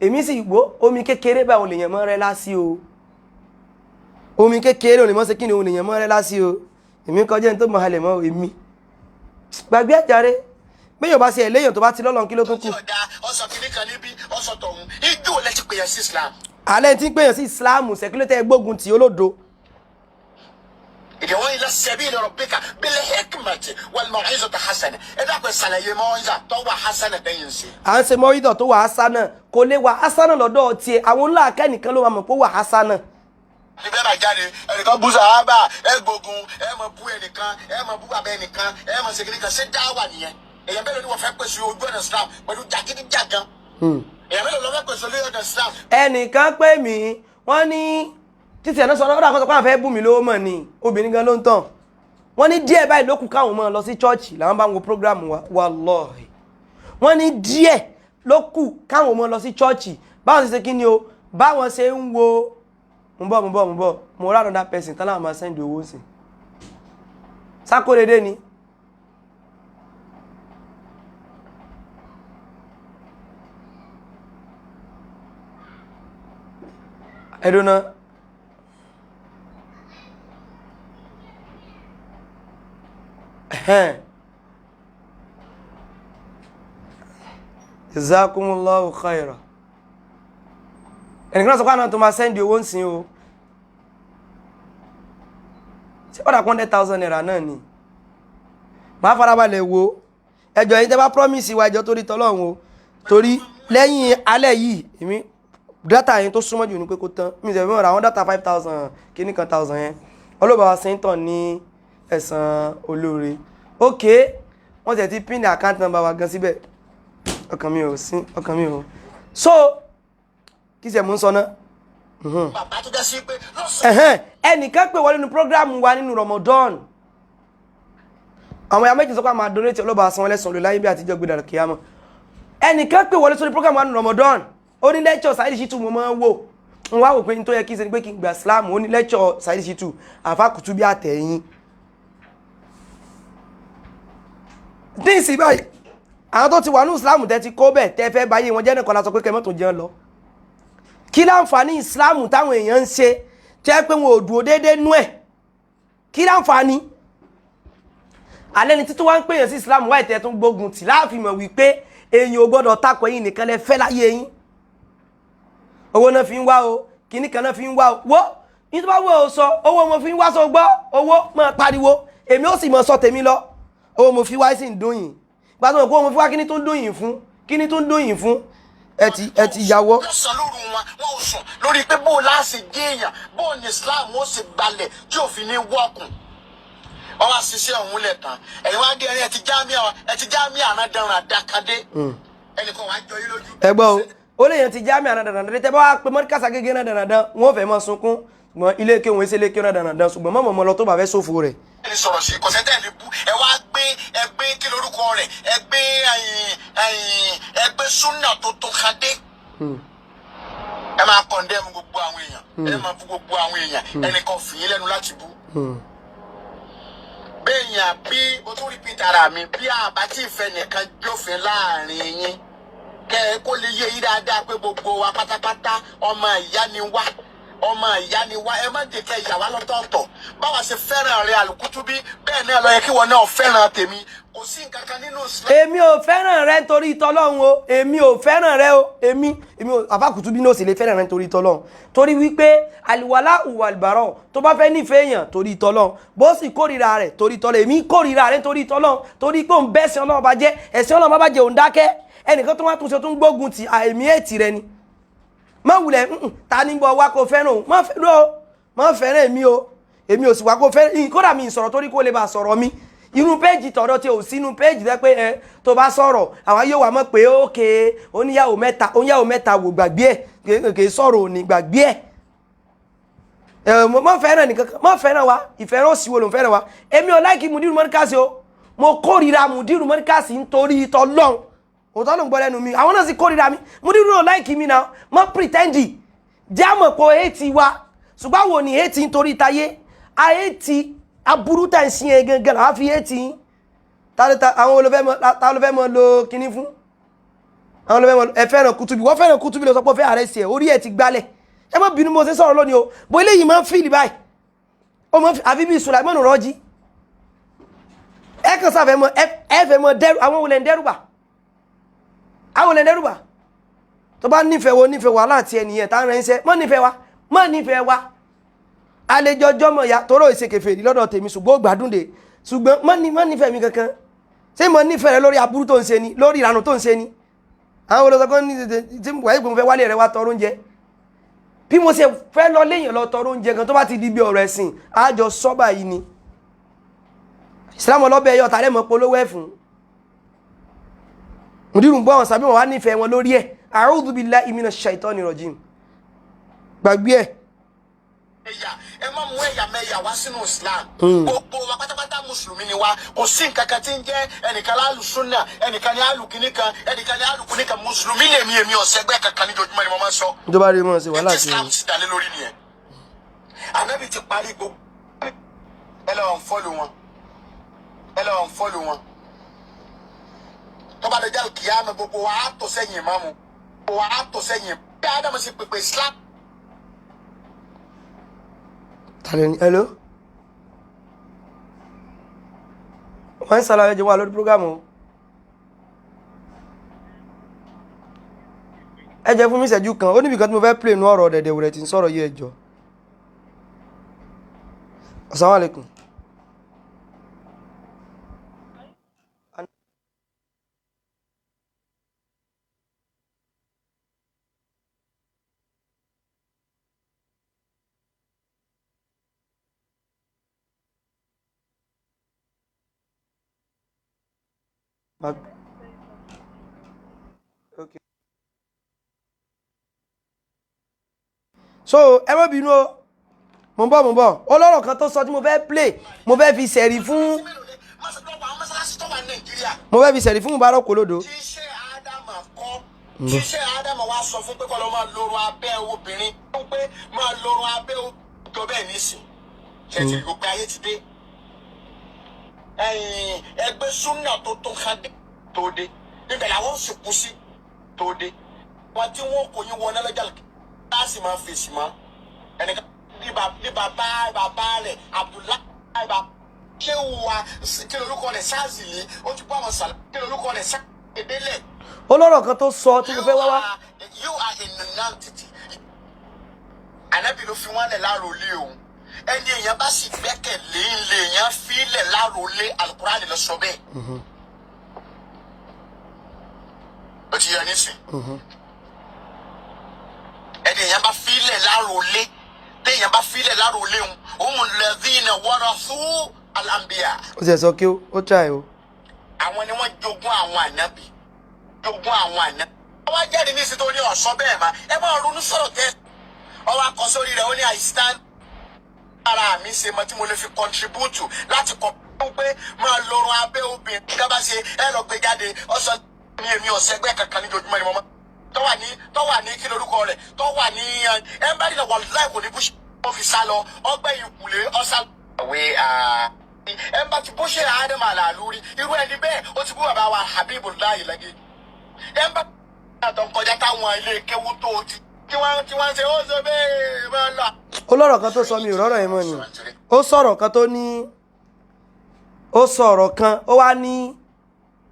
èmi sì wò omi kékeré báwọn lèèyàn mọ́ rẹ́ lásì o omi kékeré òní mọ́ ṣe kí ni òun lèèyàn mọ́ rẹ́ lásì o èmi kọjá ní tó mọ̀ halẹ̀ mọ́ èmi gbàgbé ẹ̀járe bẹ́ẹ̀ yóò bá ṣe ẹ̀léyàn tó bá ti lọ́lọ́ kí ló tó kù. ọsọ kìíní kan níbí ọsọ tọ̀hún ijó lẹ ti pèyàn sí Islam. alẹ́ tí ń pèyàn sí Islam ṣèkúlẹ́tẹ̀ gbógun tì olódo. ìdíwọ́n ilẹ̀ sẹ́bí ìlọrọ̀ bíkà bílẹ̀ hekimati wàlúmọ̀ ẹ̀yìn tó hasana ẹ dákun ṣàlàyé mọ́ọ́yà tó wà hasana dẹ́yìn sí. à ń ṣe mọ́ọ́yà tó wà hasana kò lè wà hasana lọ́dọ̀ tiẹ̀ àwọn ńlá akẹ́nìkan ló máa mọ̀ pé wà hasana. ibẹ̀ bá jáde ẹnìkan bú sàhábà ẹ gbógun ẹ mọ bú ẹnìkan ẹ mọ bú bàbá ẹnìkan ẹ mọ ṣèkìní kan ṣé dáwà nìyẹn èèyàn bẹ́ẹ̀ ló ní wọ́n fẹ́ pèsè ojú ọ̀nà Islam pẹ̀lú jàgídíjàgan èèyàn bẹ́ẹ̀ ló fẹ́ pèsè ojú ọ̀nà Islam. ẹnìkan pè mí wọ́n ní títí ẹ̀nà sọ̀rọ̀ ọ̀dà kan sọ pé àwọn fẹ́ bù mí lówó mọ̀ ni obìnrin gan ló ń tàn wọ́n ní díẹ̀ báyìí ló kù káwọn mọ̀ lọ sí chọ́ọ̀chì làwọn bá ń wo prógráàmù wa wallahi wọ́n ní díẹ̀ ló kù káwọn mọ̀ lọ sí chọ́ọ̀chì báwọn ṣe kí ni o báwọn ṣe ń wo mo rà another person tán láwọn máa sẹ́ndì owó sí sákòrédé ni ẹ̀dùnà jazakumullahu khaira ẹnìkan sọ pé àwọn tó máa sẹ́ndì owó ń sin o ṣe ọ̀dà 100,000 naira náà ni máa farabalẹ̀ wo ẹjọ́ yìí tẹ́ bá promise wa ẹjọ́ torí tọ́lọ́run o torí lẹ́yìn alẹ́ yìí èmi data yẹn tó súnmọ́ jù ní pé kó tán mi ìṣẹ̀fẹ́ mọ̀ ra àwọn data 5,000 kíní kan 1,000 yẹn ọlọ́ba wa sẹ́ńtọ̀ ní ẹ̀sán olóore ok wọ́n tẹ̀ ti pin account number wa gan síbẹ̀ ọkàn mi ò so kí ṣe mú ń sọ náà. bàbá tó dá sí pé lọ́sàn-án. ẹnìkan pè wọlé nínú program wa nínú Ramadan àwọn ya méjì sọ pé a máa donate ọlọ́ba san ẹlẹ́sàn lórí láyé bí àtijọ́ gbé dàrú kíámọ̀ ẹnìkan pè wọlé sórí program wa nínú Ramadan ó ní lecture Saheed Shittu mo máa ń wò ń wá wò pé n tó yẹ kí n ṣe ni pé kí n gba Islam ó ní lecture Saheed Shittu àfa Kutubi àtẹ̀yìn ní ìsìn báyìí àwọn tó ti wà ní Islam tẹ́ ti kó bẹ̀ tẹ́ fẹ́ báyé wọn jẹ́ nìkan la sọ pé kẹ́mọ́ tó jẹun lọ kí láǹfààní Islam táwọn èèyàn ń ṣe tẹ́ pé wọn ò dúró déédéé nú ẹ̀ kí láǹfààní alẹ́ ni títí wá ń pèèyàn sí Islam wáyé tẹ́ tún gbógun tì láàfin mọ̀ wípé èèyàn ò gbọ́dọ̀ takò yín nìkan lẹ fẹ́ láyé yín owó náà fi ń wá o kìíní kan náà fi ń wá o wo ní tó bá wọ́ ọ sọ owó mo fi ń wá sọ gbọ́ owó máa pariwo èmi ó sì mọ sọ tèmi lọ owó mo fi wá sí ń dún yìí gbàtọ́ pé owó mo fi wá kíní tó ń dún yìí fún kíní tó ń dún yìí fún ẹ ti yàwọ́. lọ́sàn-án lóru wọn ò sùn lórí pé bó o láṣẹ gé èèyàn bó o ní Islam ó sì gbalẹ̀ tí òfin ní wọ́ọ̀kùn wọ́n wá ṣiṣẹ́ ọ̀hún lẹ̀ tán ẹ̀yin wá dé ẹ̀yin ẹ̀ ti jámíà àràdàrà àdàkadé ẹnìkan wàá jọ yín lójú. ẹ gbọ́ o lè yàn ti jámíà àràdàrà tẹ́ bá wá pé mọ́ríkàsá gẹ́gẹ́ náà dandan wọ́n fẹ́ mọ́ sunkún ṣùgbọ́n ilé ké wọn ṣe lé ké náà dandan ṣùgbọ́n mọ́ mọ́ lọ tó bá fẹ́ sófo rẹ̀. ẹni sọ̀rọ̀ sí kọ̀sẹ́tẹ̀ ní bú ẹ wá gbé kí lórúkọ rẹ̀ ẹ gbé súnà tó tó kadé ẹ máa kọ̀ndẹ́mù gbogbo àwọn èèyàn ẹ máa bú gbogbo àwọn èèyàn ẹnìkan fìyín lẹ́nu láti bú. bẹ́ẹ̀yàn bí o tún rí peter ara mi bí àbátí ìfẹ́ nìkan jófin láàrin yín kẹ́ ẹ kó lè yé yín dáadáa pé gbogbo wa pátápátá ọmọ ìyá ni wá ẹ má jẹ́ kẹ́ ìyá wa lọ́tọ̀ọ̀tọ̀ báwa ṣe fẹ́ràn rẹ Al-Kutubi bẹ́ẹ̀ náà ló yẹ kí wọn náà fẹ́ràn tèmi kò sí nǹkan kan nínú Islam. èmi ò fẹ́ràn rẹ nítorí tọ́lọ́run o èmi ò fẹ́ràn rẹ o èmi ò àfa Kutubi náà sì lè fẹ́ràn rẹ nítorí tọ́lọ́run torí wípé àlùwàlá wal-barā tó bá fẹ́ nífẹ̀ẹ́ èèyàn torí tọ́lọ́run bó sì kórìíra rẹ̀ torí tọ́lọ́run èmi kórìíra rẹ̀ torí tọ́lọ́run torí pé òun bẹ́sẹ̀ Ọlọ́run bá jẹ́ ẹ̀sìn Ọlọ́run bá jẹ́ òun dákẹ́ ẹnìkan tó wá tún ṣe tó ń gbógun ti àìmí ètì rẹ ni má wulẹ̀ ta ní bọ̀ wá kó fẹ́ràn o má fẹ́ràn èmi ò sì wá kó fẹ́ràn kódà mi sọ̀rọ̀ torí kó lè bá sọ̀rọ̀ mi inú péjì tọ̀dọ̀ tí ò sínú péjì tẹ́ pé tó bá sọ̀rọ̀ àwọn yóò wá mọ̀ pé ókè oníyàwó mẹ́ta wò gbàgbé ẹ̀ kè sọ̀rọ̀ òní gbàgbé ẹ̀ má fẹ́ràn nìkan má fẹ́ràn wa ìfẹ́ràn òsì wo ló ń fẹ́ràn wa èmi ò láìkí Mudiru Markaz o mo kórìíra Mudiru Markaz nítorí tọ́lọ́n òtọ́ ló ń gbọ́ lẹ́nu mi àwọn náà sì kórìíra mi Mudiru náà láìkí mi náà mọ́ pìrìtẹ́ndì jẹ́ àmọ̀ pé ètì wa ṣùgbọ́n wo ni ètì nítorí tayé àètì aburú tà ń sin ẹ̀ gangan làwọn fi ètì àwọn olùfẹ́ mọ́ lo kinní fún àwọn olùfẹ́ mọ́ ẹ fẹ́ràn Kutubi wọ́n fẹ́ràn Kutubi lọ sọ pé ó fẹ́ ààrẹ sí ẹ̀ orí ẹ̀ ti gbálẹ̀ ẹ má bínú mo ṣe sọ̀rọ̀ lónìí o bó eléyìí máa ń fìlì báyìí ó mọ́ àfi bíi Sulaiman Rọ́jí ẹ kàn sáfẹ́ mọ́ ẹ fẹ́ mọ́ dẹ́rù àwọn olè ń dẹ́rùbà àwọn olè ń dẹ́rùbà tó bá nífẹ̀ẹ́ wo nífẹ̀ẹ́ wà láti ẹnìyẹn tá ń rẹ̀ ń sẹ́ mọ́ nífẹ̀ẹ́ wa àlejò ọjọ́ mọ̀ ya tóró ìṣèkèfèrè lọ́dọ̀ tèmi ṣùgbọ́n ó gbádùn dé ṣùgbọ́n mọ́ nífẹ̀ẹ́ mi kankan ṣé mo nífẹ̀ẹ́ rẹ lórí aburú tó ń ṣe ni lórí ìranù tó ń ṣe ni àwọn olùsọ̀kọ́ ní tí wàá ìgbìmọ̀ fẹ́ wálé rẹ wá tọrọ oúnjẹ bí mo ṣe fẹ́ lọ léèyàn lọ tọrọ oúnjẹ kan tó bá ti di bí ọ̀rọ̀ ẹ̀sìn àjọ sọ́bà yìí ni ìsìlámù ọlọ́bẹ̀ ẹ̀yọ́ tààrẹ́ mọ́ polówó ẹ̀ fún Mudiru ń gbọ́ àwọn sàbí wọn wá nífẹ̀ẹ́ wọn lórí ẹ̀ a'udhu billahi minash shaitani rajim gbàgbé ẹ̀. ẹ má mú ẹ̀yàmẹ̀yà wá sínú Islam gbogbo wa pátápátá mùsùlùmí ni wa kò sí nǹkan kan tí ń jẹ́ ẹnìkan ní alùsùnà ẹnìkan ní alùkìní kan ẹnìkan ní alùkìní kan mùsùlùmí lèmi ọ̀sẹ̀gbẹ́ kankan níjojúmọ́ ni mo máa ń sọ. ìjọba rẹ mọ̀ sí wàhálà sí i. Islam ti dalé lórí nìyẹn Ànábì ti parí gbogbo ẹ lọ́wọ́ ń fọ́lù wọn tó bá dọjá kìámà gbogbo wa á tò sẹ́yìn ìmáàmù gbogbo wa á tò sẹ́yìn bí Ádámù sì pèpè Islam. Tàlẹ́ni hello wọ́n ń sàlàyé jẹ́ wà lórí prógámù ẹ jẹ́ fún mi ìṣẹ́jú kan ó níbi kan tí mo fẹ́ play nú ọ̀rọ̀ dẹ̀dẹ̀ wùrẹ̀ tí ń sọ̀rọ̀ yí ẹjọ́ Assalamu alaikum Okay. So ẹ má bínú o mo ń bọ̀ ó lọ́rọ̀ kan tó sọ tí mo fẹ́ play mo fẹ́ fi sẹ̀rí fún Mubarak Olodo. Ṣíṣe Ádámà kọ́ ṣíṣe Ádámà wá sọ fún pé kọ́ lọ máa lorun abẹ́ obìnrin tó pé máa lorun abẹ́ tó bẹ́ẹ̀ nísìn ṣe ti gbogbo ayé ti dé ẹgbẹ́ súnà tó tó ká dé tó dé níbẹ̀ làwọn sì kú sí tó dé wọn tí wọn kò yín wọn lọ́jà láti máa fèsì mọ́ ẹnìkan ní bàbá rẹ̀ Abdullahi ṣé wà kí lorúkọ rẹ̀ sáàzì yìí ó ti bọ́ àwọn sàlẹ̀ kí lorúkọ rẹ̀ sáàzì ìdílé. ó lọ́rọ̀ kan tó sọ tí mo fẹ́ wá. you are a non-entity. Ànábì ló fi wọ́n lẹ̀ láròlé òun ẹni èèyàn bá sì gbẹ́kẹ̀lé ilé èèyàn fílẹ̀ láròlé Al-Qur'ani lọ sọ bẹ́ẹ̀. ó ti yọ nísìn. ẹni èèyàn bá fílẹ̀ láròlé téèyàn bá fílẹ̀ láròlé òun alladhina warathu al-anbiya. ó ti ẹ̀ sọ kí ó try o. àwọn ni wọ́n jogún àwọn ànábì wọ́n wá jáde ní ìsìtò ní ọ̀sán bẹ́ẹ̀ ma ẹ máa ronú sọ̀rọ̀ tẹ́ ọwọ́ akọ sórí rẹ̀ ó ní àìsàn ara mi ṣe mọ tí mo lè fi contribute láti kọ́ pé máa lorun abẹ́ obìnrin tí a bá ṣe ẹ lọ gbé jáde ọ̀sán ní èmi ọ̀sẹ̀gbẹ́ kankan níjojúmọ́ ni mo mọ́ tọ́wà ní kí lorúkọ rẹ̀ tọ́wà ní ẹ bá nílò wà láì kò ní bú ṣe wọ́n fi sá lọ ọgbẹ́ ìkùlé ọ̀sán. ẹ bá ti bó ṣe Ádámù àlàlúrí irú ẹni bẹ́ẹ̀ ó ti bú bàbá wa Habibullahi lẹ́gẹ̀ẹ́ ẹ bá àtọ̀ kọjá táwọn ilé kéwú tó ti tí wọ́n ṣe ó ṣe bẹ́ẹ̀ máa lọ. ó lọ́rọ̀ kan tó sọ mi ò rọ́rọ̀ yẹn mọ́ ni ó sọ̀rọ̀ kan tó ní ó sọ̀rọ̀ kan ó wá ní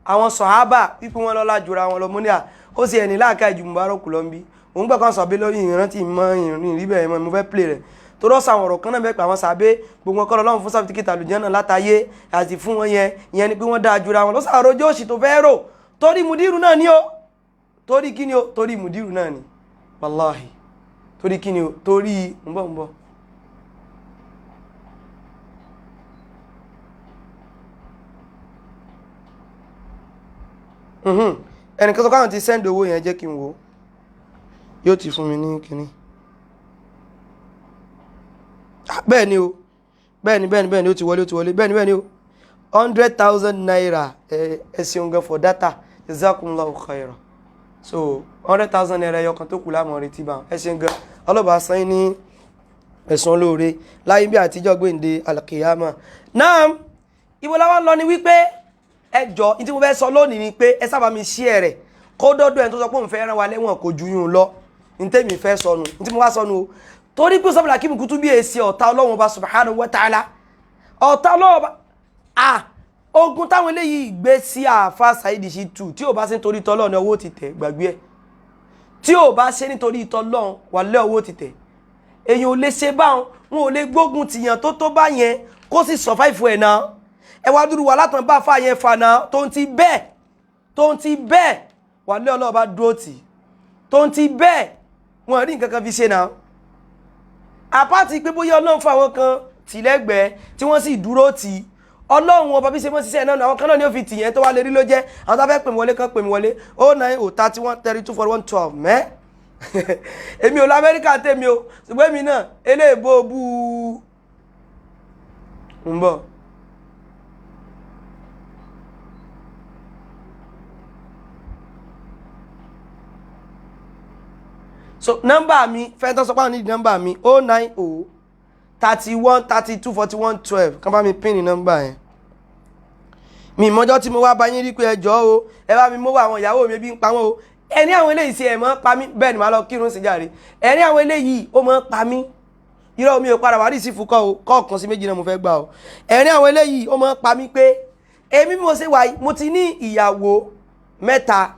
àwọn sọ̀hábà pípín wọn lọ́lá jura wọn lọ mú ní à ó sì ẹni láàká ìjù Mubarak lọ ń bí òun gbà kan sọ̀bẹ́ lórí ìrántí mọ́ ìrìn rí bẹ́ẹ̀ mọ́ mo fẹ́ play rẹ̀ tó rọ́ọ̀sà àwọn ọ̀rọ̀ kan náà bẹ́ẹ̀ pé àwọn sàbẹ́ gbogbo ọkọ̀ lọ́wọ́ fún sáfìtíkìtì àlùjànnà látàyé àti fún wọn yẹn ni pé wọ́n dáa jura wọn lọ́sàá rojọ́ òsì tó fẹ́ rò torí mùdírù náà ni ó torí kí ni ó torí mùdírù náà ni wàláhì torí kí ni ó torí ń bọ̀ ẹnìkan sọ káwọn ti send owó yẹn jẹ́ kí n wò yóò ti fún mi ní kíní bẹ́ẹ̀ ni o bẹ́ẹ̀ ni ó ti wọlé bẹ́ẹ̀ ni o 100,000 naira ẹ̀sìn gan for data jazakumullahu khairan so 100,000 naira ẹyọkan tó kù láàmú retí bá ẹ̀sìn gan ọlọ́ba san ní ẹ̀sùn olóore láyé bí àtijọ́ gbèǹde alkiyama náà ibo láwọn lọ ni wípé ẹjọ́ ní tí mo fẹ́ sọ lónìí ni pé ẹ sábà mi share rẹ̀ kó dọ́dọ̀ ẹni tó sọ pé òun fẹ́ rán wa lẹ́wọ̀n kò ju yún lọ ní tèmi fẹ́ sọnù ní tí mo wá sọnù o torí pé sọ́bìlà kí mi kútú bí èsì ọ̀tá ọlọ́run ọba subhanahu wa ta'ala ọ̀tá ọlọ́run ọba ogun táwọn eléyìí gbé sí àáfà Saheed Shittu tí ò bá ṣe nítorí tọ́lọ́run ní owó ti tẹ̀ gbàgbé ẹ̀ tí ò bá ṣe nítorí tọ́lọ́run wà lẹ́ owó ti tẹ̀ èèyàn ò lè ṣe báwọn wọn ò lè gbógun tìyàn tó bá yẹn kó sì survive ẹ̀ náà ẹ wá dúró wà látàn bá fà yẹn fà náà tó ń ti bẹ́ẹ̀ wà lẹ́ ọlọ́ọ̀bá dúró tì tó ń ti bẹ́ẹ̀ wọn rí nǹkan kan fi ṣe náà àpáàtì pé bóyá ọlọ́run fún àwọn kan tì lẹ́gbẹ̀ẹ́ tí wọ́n sì dúró tì ọlọ́run ọba bí ṣe mọ́ ṣiṣẹ́ náà àwọn kan náà ni ó fi tì yẹn tó wá lè rí ló jẹ́ àwọn tó fẹ́ pè mí wọlé kan pè mí wọlé 09031324112 mẹ́ èmi ò lọ Amẹ́ríkà tèmi o ṣùgbọ́n èmi náà eléèbó bú ń bọ̀. so nọ́mbà mi fẹ́ tán sọ pé àwọn nídìí nọ́mbà mi 090 31 32 41 12 kàn bá mi pín ní nọ́mbà yẹn mi mọ́jọ́ tí mo wá bá yín rí pé ẹjọ́ o ẹ bá mi mọ́wọ́ àwọn ìyàwó mi bí ń pa wọ́n o ẹni àwọn eléyìí sí ẹ̀ mọ́ pa mí bẹ́ẹ̀ ni màá lọ kírun sí jàre ẹni àwọn eléyìí ó mọ́ pa mí irọ́ mi ò padà wá rí sí fúkọ́ o kọ́ọ̀kan sí méjì náà mo fẹ́ gbà o ẹni àwọn eléyìí ó mọ́ pa mí pé èmi bí mo ṣe wà mo ti ní ìyàwó mẹ́ta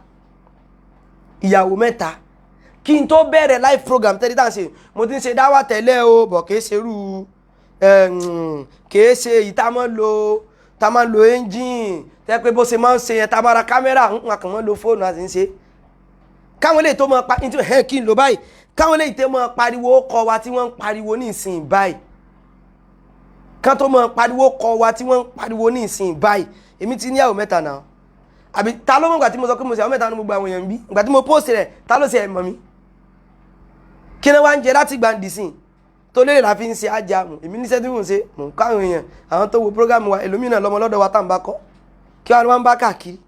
kí n tó bẹ̀rẹ̀ live program tẹ́lẹ̀ tá à ń ṣe mo ti ń ṣe dáwà tẹ́lẹ̀ o bọ̀ kìí ṣe irú kìí ṣe èyí tá máa ń lo engine tẹ́ pé bó ṣe máa ń ṣe yẹn tá a máa ra kámẹ́rà ń kàn máa ń lo fóònù àti ń ṣe káwọn eléyìí tó máa pa ní tí kí n lò báyìí káwọn eléyìí tó máa pariwo kọ wa tí wọ́n ń pariwo ní ìsìn báyìí kán tó máa pariwo kọ wa tí wọ́n ń pariwo ní ìsìn báyìí èmi ti níyàwó mẹ́ta náà àbí ta ló mọ̀ ìgbà tí mo sọ pé mo ṣe àwọn mẹ́ta ní gbogbo àwọn èèyàn bí ìgbà tí mo post rẹ̀ ta ló ṣe ẹ̀ mọ̀ mí kí ni wá ń jẹ láti gbàǹdì sí tó lè la fi ń ṣe ajá mu èmi níṣẹ́ tí mò ń ṣe mò ń káwọn èèyàn àwọn tó wo program wa ẹlòmíràn lọ́mọ lọ́dọ̀ wa tá à ń bá kọ́ kí wọ́n bá káàkiri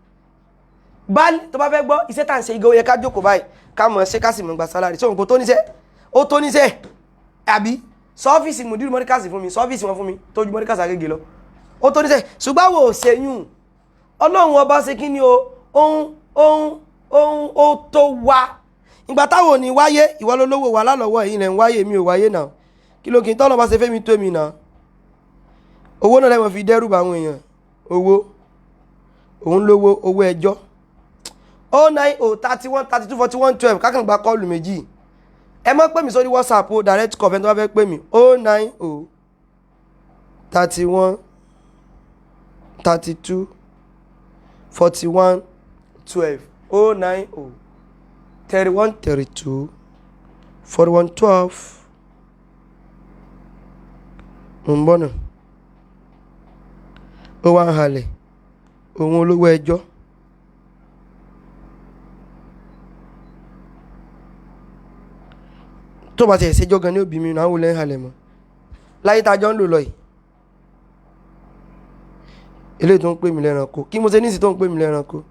báyìí tó bá fẹ́ gbọ́ iṣẹ́ tá à ń ṣe igé ó yẹ ká jókòó báyìí ká mọ̀ ṣe ká sì mọ̀ gba sálárì tí òun kò tó níṣẹ́ ó tó níṣẹ́ àbí sọ́fíìsì mùdírù mọ́ríkàsì fún mi sọ́fíìsì wọn fún mi tó ju mọ́ríkàsì Agége lọ ó tó níṣẹ́ ṣùgbọ́n wo ṣẹ́yún ọlọ́run ọba ṣe kí ni ó tó wá ìgbà táwọn ò ní wáyé ìwọ lólówó wà lálọ́wọ́ ẹ̀yin lẹ̀ ń wáyé mi ò wáyé náà kí ló kí n tọ́lọ́ bá ṣe fẹ́mi tó mi náà owó náà lẹ́wọ̀n fi dẹ́rù bá àwọn èèyàn owó òun lówó owó ẹjọ́ 09031 32 41 12 kákan gba kọ́ọ̀lù méjì ẹ má pè mí sórí WhatsApp o direct call fẹ́ni tó bá fẹ́ pè mí 090 31 32 41 12 090 31 32 41 12 ń bọ̀ náà ó wá ń halẹ̀ òun olówó ẹjọ́ tó bá ti ẹ̀ ṣẹjọ́ gan ní òbí mi náà wò lẹ́ ń halẹ̀ mọ́ láyé tá a jọ ń lò lọ yìí eléyìí tó ń pè mí lẹ́ranko kí mo ṣe ní ìsìn tó ń pè mí lẹ́ranko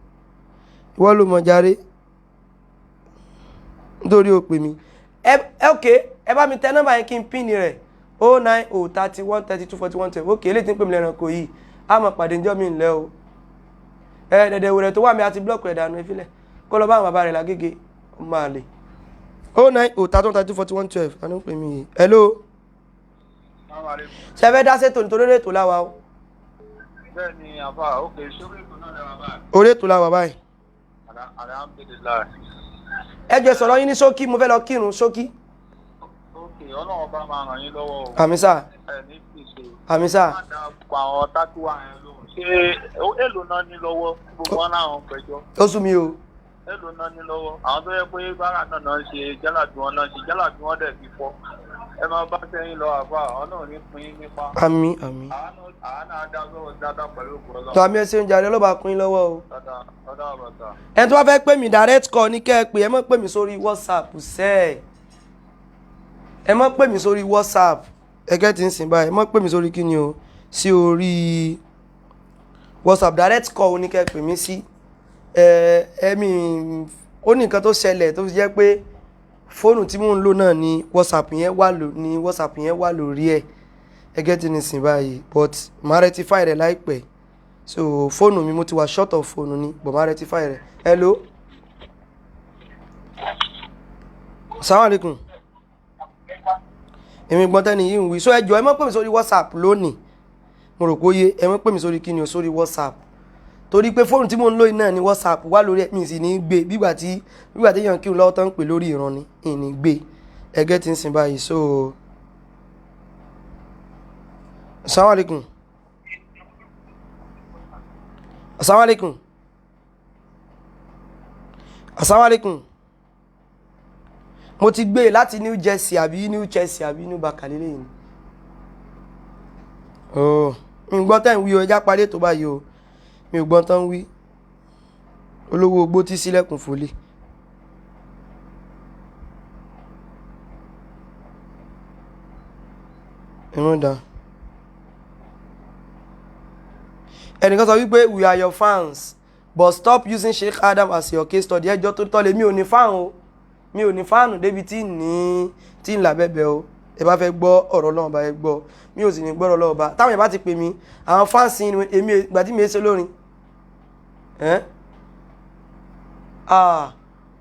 ìwọ ló mọ̀ jàre nítorí ó pè mí ok ẹ bá mi tẹ nọ́mbà yẹn kí n pín ní rẹ̀ 090 31 32 41 12 ok eléyìí tí ń pè mí lẹ́ranko yìí a mọ̀ pàdé ńjọ́ mi ńlẹ́ o dẹ̀dẹ̀ wẹ̀rẹ̀ tó wà mí àti blọ́ọ̀kì rẹ̀ dànù ìfilẹ̀ kó lọ bá àwọn bàbá rẹ̀ lágége ó máa lè 090 31 32 41 12 a ní ń pè mí yìí hello ṣe fẹ́ dá sétò nítorí orí ètò láwa o bẹ́ẹ̀ ni àbá òkè sórí ètò náà lẹ́wà báyìí. orí ètò láwa báyìí alhamdulillah. ẹ jẹ́ sọ̀rọ̀ yín ní ṣókí mo fẹ́ lọ kírun ṣókí. òkè ọlọ́run bá máa ràn yín lọ́wọ́ o. àmísà ẹ ní pèsè. àmísà. má dáa pa àwọn tákùwà yẹn lóhùn. ṣé èlò náà ní lọ́wọ́ gbogbo wọn láwọn pẹjọ́. ó sú mi o. èlò náà ní lọ́wọ́ àwọn tó yẹ pé bára náà náà ṣe jálàbí wọn náà ṣe jálàbí wọn dẹ̀ fi fọ́ ẹ máa bá sẹ́yìn lọ àbá ọlọ́run ní pín in nípa. àmín àmín. àánú dá lọ́wọ́ dáadáa pẹ̀lú òkú ọlọ́run. tó àmì ẹsẹ̀ oúnjẹ àrẹ ló bá pín in lọ́wọ́ o. dáadáa bàtà. ẹni tó bá fẹ́ pè mí direct call ní kẹ́ ẹ pè ẹ má pè mí sórí WhatsApp sẹ́ẹ̀ ẹ má pè mí sórí WhatsApp ẹgẹ́ tí ń sìn báyìí ẹ má pè mí sórí kí ni o sí orí WhatsApp direct call ní kẹ́ ẹ pè mí sí ẹ̀mí ó ní nǹkan tó ṣẹlẹ̀ tó fi jẹ́ pé fóònù tí mò ń lò náà ni WhatsApp yẹn wà lórí ẹ̀ ẹgẹ́ tí ń sìn báyìí but màá rectify rẹ̀ láìpẹ́ so fóònù mi mo ti wà short of fóònù ni but màá rectify rẹ̀ hello assalamu alaikum èmi gbọ́n tẹ́ni yìí ń wí so ẹjọ́ ẹ má pè mí sórí WhatsApp lónìí mo rò pé ó yé ẹ má pè mí sórí kíni o sórí WhatsApp torí pé fóònù tí mo ń lò náà ni WhatsApp wà lórí ẹ̀ mi sì ní gbé bígbà tí èèyàn kí n lọ́wọ́ tán ń pè lórí ìran ni ìní gbé ẹgẹ́ tí ń sìn báyìí so assalamu alaikum assalamu alaikum assalamu alaikum mo ti gbé láti New Jersey àbí New Chelsea àbí New Bakalele yìí oh mi gbọ́ tẹ́ ń wí o ẹjá parí ètò báyìí o mi ò gbọ́n tán wí olówó ogbó tí sílẹ̀kùn fòlé ẹ̀rùn dá ẹnìkan sọ wípé we are your fans but stop using Sheikh Adam as your case study ẹjọ́ tó tọ́lé mi ò ní fáàn o mi ò ní fáànù débi tí ń là bẹ́bẹ̀ o ẹ bá fẹ́ gbọ́ ọ̀rọ̀ Ọlọ́run bá ẹ gbọ́ mi ò sì ní gbọ́rọ̀ Ọlọ́run bá táwọn ẹ̀ bá ti pè mí àwọn fáǹsì èmi ìgbà tí mi ṣe lórin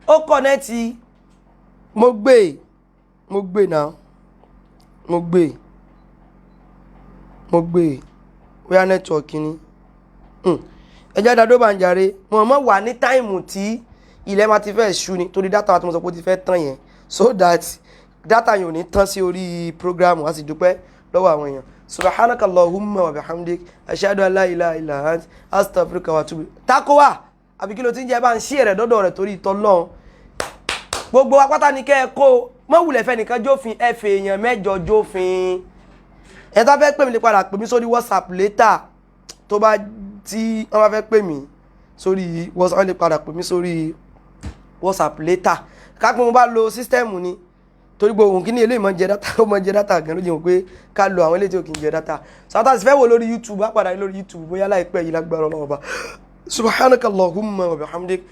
ó kọ̀nẹ́tì mo gbé náà mo gbé wíyá nẹ́tíwọ̀kì ni ẹjẹ́ dadó bá ń jàre mo mọ̀ wà ní táìmù tí ilẹ̀ máa ti fẹ́ ṣú ni torí dátà wa tí mo sọ pé ó ti fẹ́ tán yẹn so that dátà yẹn ò ní tán sí orí programu a sì dúpẹ́ lọ́wọ́ àwọn èèyàn subhanaka allahumma wa bihamdik ashhadu an la ilaha illa ant astaghfiruka wa atubu takowa àbí kí ló ti ń jẹ́ bá ń ṣí ẹ̀rẹ̀ dọ́dọ̀ rẹ̀ torí ìtọ́lọ́run gbogbo apáta ní kẹ́ ẹ kó mọ́wùlẹ̀ fẹ́ nìkan jófin ẹ fẹ́ èèyàn mẹ́jọ jófin ẹ tó fẹ́ pè mí lè padà pè mí sórí WhatsApp later tó bá tí wọ́n bá fẹ́ pè mí sórí WhatsApp, lè padà pè mí sórí WhatsApp later ká pé mo bá lo system ni torí gbogbo òun kí ní eléyìí máa ń jẹ data ó máa ń jẹ data gan ló jẹun pé ká lo àwọn eléyìí tí ò kì í jẹ data sọ́tà sì fẹ́ wò lórí YouTube á padà lórí YouTube bóyá láìpẹ́ yìí lágbára Ọlọ́run Ọba subhanakallahumma wa bihamdik.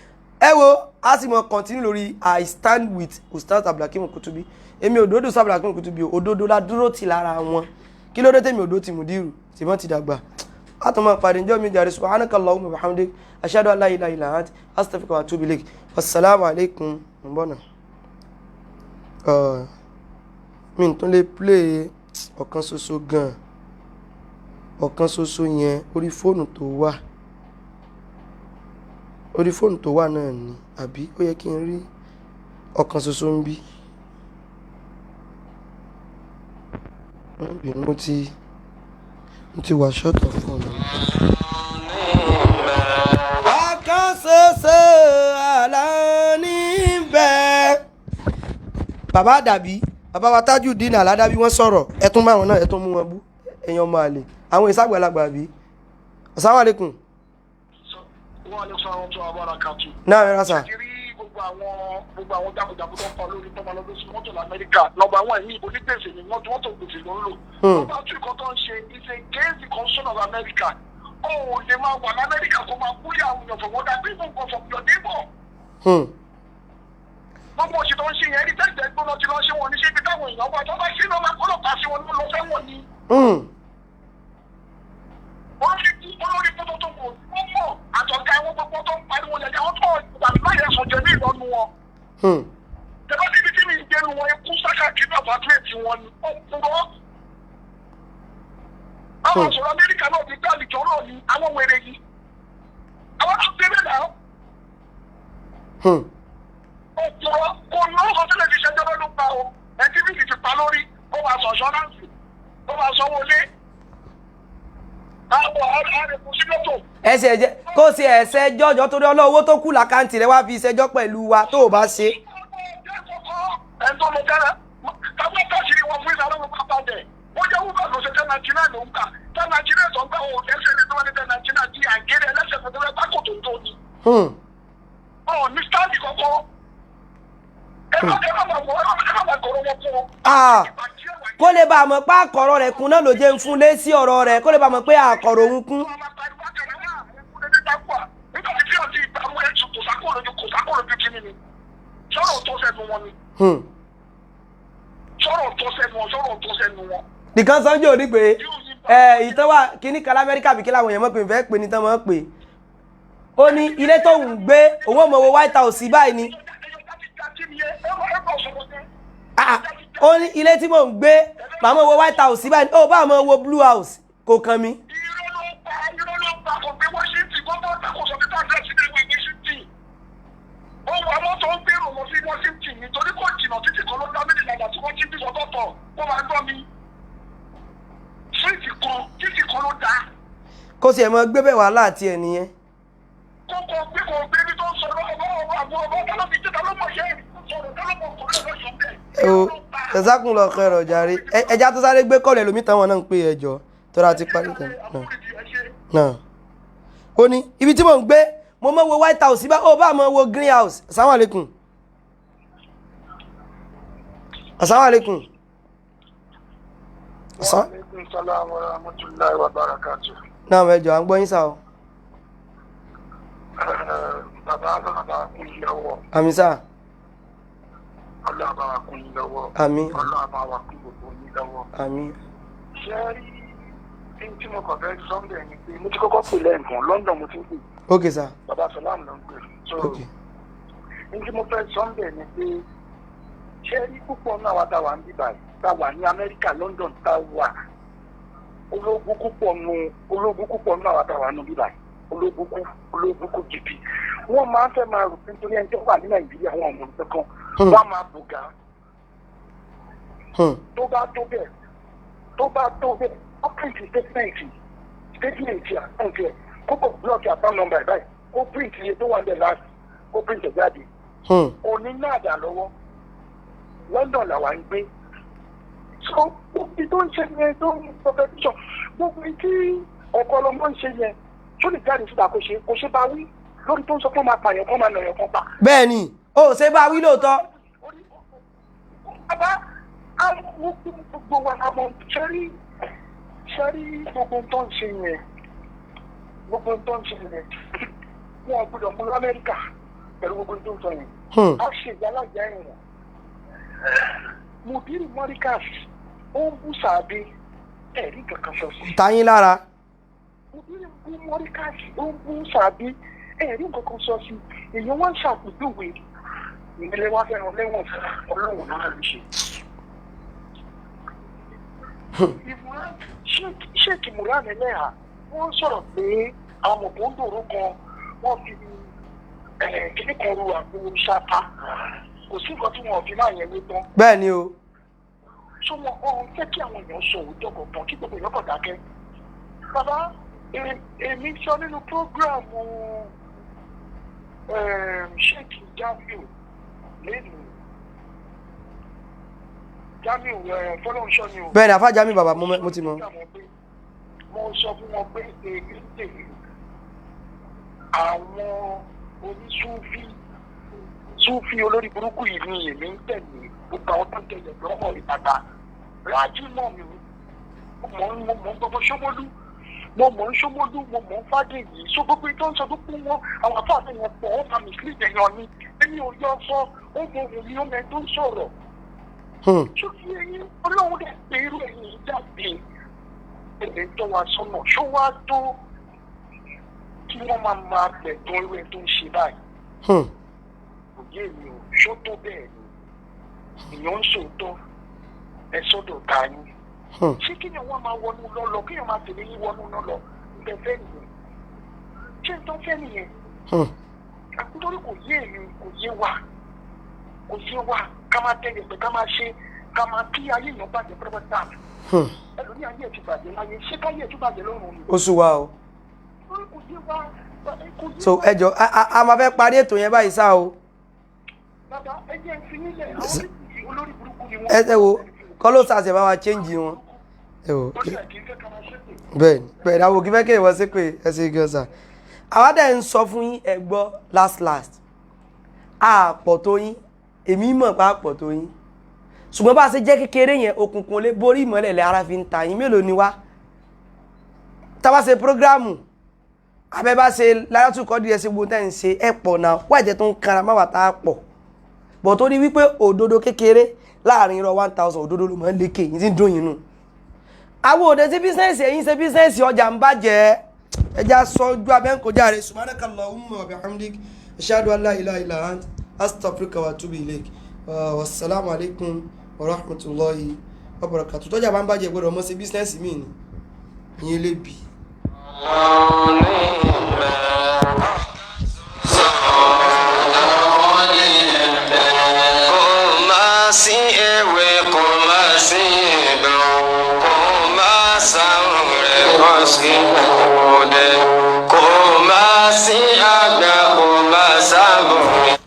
Ẹ wo a sì mọ continue lórí I stand with Ustaz Abdulhakeem Kutubi èmi òdodo Ustaz Abdulhakeem Kutubi òdodo la dúró ti lára wọn kí ló dé tèmi òdodo ti Mudiru tí wọ́n ti dàgbà a tún máa pàdé njọ́ mi jàre subhanakallahumma wa bihamdik ashhadu an la ilaha illa anta astaghfiruka wa atubu ilaik wassalamu alaikum mbọ́nà. Mi tún lè play ọ̀kan ṣoṣo gan ọ̀kan ṣoṣo yẹn orí fóònù tó wà náà ni àbí ó yẹ kí n rí ọ̀kan ṣoṣo ń bí mo ti wà short of phone. ọ̀kan ṣoṣo àlàní bẹ́ẹ̀. Bàbá Àdàbí bàbá wa Tajudeen Aládàbí wọ́n sọ̀rọ̀ ẹ̀tún márùn náà ẹ̀tún mú wọn bú èèyàn ọmọ àlè àwọn ìsàgbàlagbà bí. Assalamu alaikum. Wọ́n lè sọ àwọn tó wà bára kàtó. Náà rẹ̀ rásà. Kiri gbogbo àwọn jákujàku tó ń pa lórí tó máa lọ lóṣù mọ́tò l'Amẹ́ríkà nọ́mbà wọn ẹ̀yìn ìbò ní gbèsè ní mọ́tò gbèsè ló ń lò. Nọ́mbà tí nǹkan tó ń ṣe is against the constitution of America. Ó lè máa wà l'Amẹ́ríkà kó máa kúlẹ̀ àwọn èèyàn fọwọ́ dá bí nǹkan from your neighbor. Gbogbo òṣì tó ń ṣe yẹn ní tẹ́tẹ́ gbóná tí wọ́n ṣe wọn ní ṣe ibi táwọn èèyàn wà tó bá ṣe lọ́mọ ọlọ́pàá sí wọn ló fẹ́ wọ̀n ni. Olórí tó tó wò ó mọ̀ àtọ̀gá ẹ̀wọ̀n gbogbo tó ń pariwo lẹ́jà wọ́n tó ìgbàlúwà yẹn sọ jẹ́ ní ìlọ́nu wọn. Tẹ̀bá ti di tí mi ń gbénu wọn ikú sákàkiri náà fàtúrẹ̀tì wọn ni ó kúrọ́. Àwọn sọ̀rọ̀ Amẹ́ríkà náà ti gbá àlìjọ náà ní àwọn wèrè yìí. Àwọn tó gbé bẹ́ẹ̀ náà. Òpùrọ̀ kò ní ọ̀sán sílẹ̀ fi ṣẹjọ́ ló pa o. Ẹtí bí ti pa lórí, ó máa sọ ṣọ́ráǹsì, ó máa sanwó lé. Ẹsẹ̀ jẹ́ kó ṣe ẹ̀ṣẹ̀ jọ́jọ́ torí ọlọ́wọ́ tó kù lákàntì rẹ̀ wá fi ṣẹjọ́ pẹ̀lú wa tó o bá ṣe. Ẹ tó lọ tẹ́lẹ̀ tàbí káṣírí wọn fún ìsàlọ́ wọn pápá bẹ̀. Ó jẹ́ wúbà ló ṣe 1099 ló ń kà 1099 tó ń gbà wọ́n ẹsẹ̀ ní 1099 di àgẹ́rẹ́ ẹlẹ́sẹ̀ tó tẹ́lẹ̀ pákó tó tó ni. Ọ̀ ní stáàdì kọ́kọ́. Ẹ má máa gọ̀rọ̀ wọn fún ọ. Kó lè bá a mọ̀ pé àkọ̀rọ̀ rẹ̀ kún náà ló jẹ́ ń fún lé sí ọ̀rọ̀ rẹ̀ kó lè bá a mọ̀ pé àkọ̀rọ̀ òun kún. Nìkan Sanjó ní pé ìtọ́wà kíní kan l'Amẹ́ríkà bí kí láwọn èèyàn mọ̀ pé ìfẹ́ pé ní tán mọ̀ pé ó ní ilé tó ń gbé òun ò mọ̀ wo White House báyìí ni. Ó ní ilé tí mò ń gbé màá mọ̀ wo White House báyìí ó bá mọ̀ wo Blue House kò kàn mí. Irọ́ ló ń pa kò gbé Washington gbọ́dọ̀ àtàkùn sọ pé táwọn ẹ̀sìn náà wà Washington. Ó wà mọ́tò ń gbèrò lọ sí Washington nítorí kò jìnnà títí kan ló dá méjì lágbà tí wọ́n ti bí sọ́tọ̀tọ̀ ó máa gbọ́ mi. Títì kan ló dá. Kó sì ẹ̀ mọ gbé bẹ́ẹ̀ wàhálà àti ẹ̀ nìyẹn. Kókò gbé ní tó ń sọ̀rọ̀ ọgbọ́n tálọ́ fi jẹ́ta ló mọ̀ yẹ́ sọ̀rọ̀ tálọ́ mọ̀ kọ̀ọ̀rọ̀ lọ́sọ̀ bẹ́ẹ̀. Ẹ̀sákùn lọ kọ ẹ̀rọ jàre ẹja tó sáré gbé kọ́ọ̀lù ẹlòmí táwọn náà ń pè ẹjọ́ tó rà ti parí tán náà. Ó ní ibi tí mò ń gbé mo mọ̀ wo White House bá ó bá mọ̀ wo Green House. Assalamu alaikum. Assalamu alaikum. Wa alaikum salam wa rahmatullahi wa barakatuh. Náà mẹ́jọ à ń gbọ́ yín sá o. Bàbá kún yín lọ́wọ́. Àmín sá. Ọlọ́run bá wa kún yín lọ́wọ́. Àmín. Ọlọ́run bá wa kún gbogbo yín lọ́wọ́. Àmín. Ṣé rí tí mo kàn fẹ́ Sunday ni pé mo ti kọ́kọ́ pè lẹ́ǹkan London mo ti ń pè. Ok sá. Bàbá Salam ló ń pè. Ok. Ní tí mo fẹ́ Sunday ni pé ṣé rí púpọ̀ náà wá dá wa ń bíbá yìí tá wà ní Amẹ́ríkà London tá wà ológun púpọ̀ náà wá dá wa nù bíbá yìí ológun kú jìbì wọ́n máa ń fẹ́ máa rò pé nítorí ẹni tó wà ní Nàìjíríà wọn ọmọ nǹkan kan wọ́n máa bùgá tó bá tó bẹ́ẹ̀ ó print statement àkáǹtì ẹ̀ kó kò blọọkì account number báyìí kó print iye tó wà ní ẹ̀ láti kó print ẹ̀ jáde òní náà dà lọ́wọ́ London làwa ń gbé so gbogbo tó ń ṣe yẹn tó ń competition gbogbo tí ọ̀kọ́ ọlọ́mọ ń ṣe yẹn tó lè jáde síta kò ṣe bá wí lórí tó ń sọ pé wọ́n máa pààyàn kọ́ máa nàyàn kan pa. bẹ́ẹ̀ ni ó ṣe bá wí lóòótọ́. bàbá gbogbo wa la mọ̀ sẹ́rí gbogbo tó ń ṣe yẹn wọ́n gbọ́dọ̀ mú lamẹ́ríkà pẹ̀lú gbogbo tó ń sọ yẹn. a ṣe ìyálàjà ẹ̀wọ̀n mùdírì mọ́ríkàs ó ń bú sàbí ẹ̀rí kankan sọ sí. tayín lára. mùdírì mọ́ríkàs ó ń bú sàbí ẹ̀rí kankan sọ sí. èèyàn wá ń ṣàpèjúwe ìdílé wa fẹ́ràn lẹ́wọ̀n fún ọlọ́run náà ló ṣe. ṣéèkì Imran Eleha wọ́n sọ̀rọ̀ pé àwọn mọ̀gbọ́ndòrò kan wọ́n fi kíní kan ru àgbo ṣáta kò sí nǹkan tí wọ́n fi máa yẹn wé tán. bẹ́ẹ̀ ni o. so wọn fẹ́ kí àwọn èèyàn sọ òótọ́ kọ̀ọ̀kan kí gbogbo èèyàn kọ̀ dákẹ́. bàbá èmi sọ nínú prógráàmù ṣéèkì Jamiu lẹ́nu Jamiu fọlọ́nṣọ́ ni o. bẹ́ẹ̀ ni àfa Jamiu bàbá mo ti mọ̀. mo sọ fún wọn pé èmi ń tèmi àwọn onísúfì olórí burúkú yìí ni èmi ń tẹ̀lé gbogbo àwọn tó ń tẹ̀lé lọ́mọ ìbàdà rájí mọ́ mi mo ń gbogbo Ṣómólú mo mọ̀ ń Ṣómólú mo mọ̀ ń Fádèyí so gbogbo ìtọ́ ń sọ gbogbo wọn àwọn afáàfin yẹn pọ̀ ó máa mislead èèyàn ni èmi ò yọ sọ ó mọ òun ni ó mẹ tó ń sọ̀rọ̀ ṣó fi ẹyin ọlọ́run dẹ̀ pé irú ẹ̀yìn jáde èmi tó wa sọ́nà ṣó wá tó kí wọ́n máa gbẹ̀dùn irú ẹ̀ tó ń ṣe báyìí. òye mi ò ṣó tó bẹ́ẹ̀ ni èèyàn ń sòótọ́ ẹ sọ́dọ̀ ta yín. ṣé kíyàn wọ́n máa wọnú lọ́lọ́ kíyàn máa tẹ̀lé yín wọnú lọ́lọ́ ìgbẹ́ fẹ́ nìyẹn ṣé ń tán fẹ́ nìyẹn. àkúndórí kò yé èmi kò yé wa ká máa tẹ̀lé pé ká máa ṣe ká máa kí ayé èèyàn bàjẹ́ pẹ́rẹ́pẹ́tà ẹlòmí ayé ẹ̀ ti bàjẹ́ láyé ṣé káyé ẹ̀ tún bàjẹ́ lọ́rùn ni. ó sùn wa o. so ẹjọ a máa fẹ́ parí ètò yẹn báyìí sá o. bàbá ẹ jẹ́ ń fi nílẹ̀ àwọn olórí burúkú ni wọ́n. ẹ wo kọ́ ló sàṣẹ bá wa change wọn. ẹ wo bẹ́ẹ̀ ni bẹ́ẹ̀ ni àwọn òkè fẹ́ kéèyàn wọ́n sí pé ẹ ṣe gan sa. àwa dẹ̀ ń sọ fún yín ẹ gbọ́ last àpọ̀ tó yín èmi mọ̀ pé àpọ̀ tó yín ṣùgbọ́n bá a ṣe jẹ́ kékeré yẹn òkùnkùn lè borí ìmọ́lẹ̀ lẹ́ ara fi ń ta yín mélòó ni wá. tá bá ṣe prógráàmù abẹ́ bá ṣe láyàtú kọ́ díẹ̀ sí gbóntẹ́ ń ṣe ẹ̀ pọ̀ náà wọ́n ẹ̀jẹ̀ tó ń kanra má wà tá a pọ̀ bọ̀ tó ní wípé òdodo kékeré láàrin irọ́ 1000 òdodo ló máa ń lékè yín tí ń dùn yín nù. àwọn òde sí bísíǹsì ẹ̀yìn ṣe bísíǹsì ọjà ń bàjẹ́ ẹja sọ́jú abẹ́ńkọjá rẹ̀ subhanakallahumma wa bihamdik ashhadu an la ilaha illa ant astaghfiruka wa atubu ilaik wassalamu alaikum wa rahmatullahi wa barakatuh. tọ́jà bá ń bàjẹ́ gbọ́dọ̀ mọ́ sí bísíǹsì míì ni ìyẹn lè bì. Sí ewé kò má sí ìdán kò má sáré kò sí òde kò má sí àgbà kò má sábò.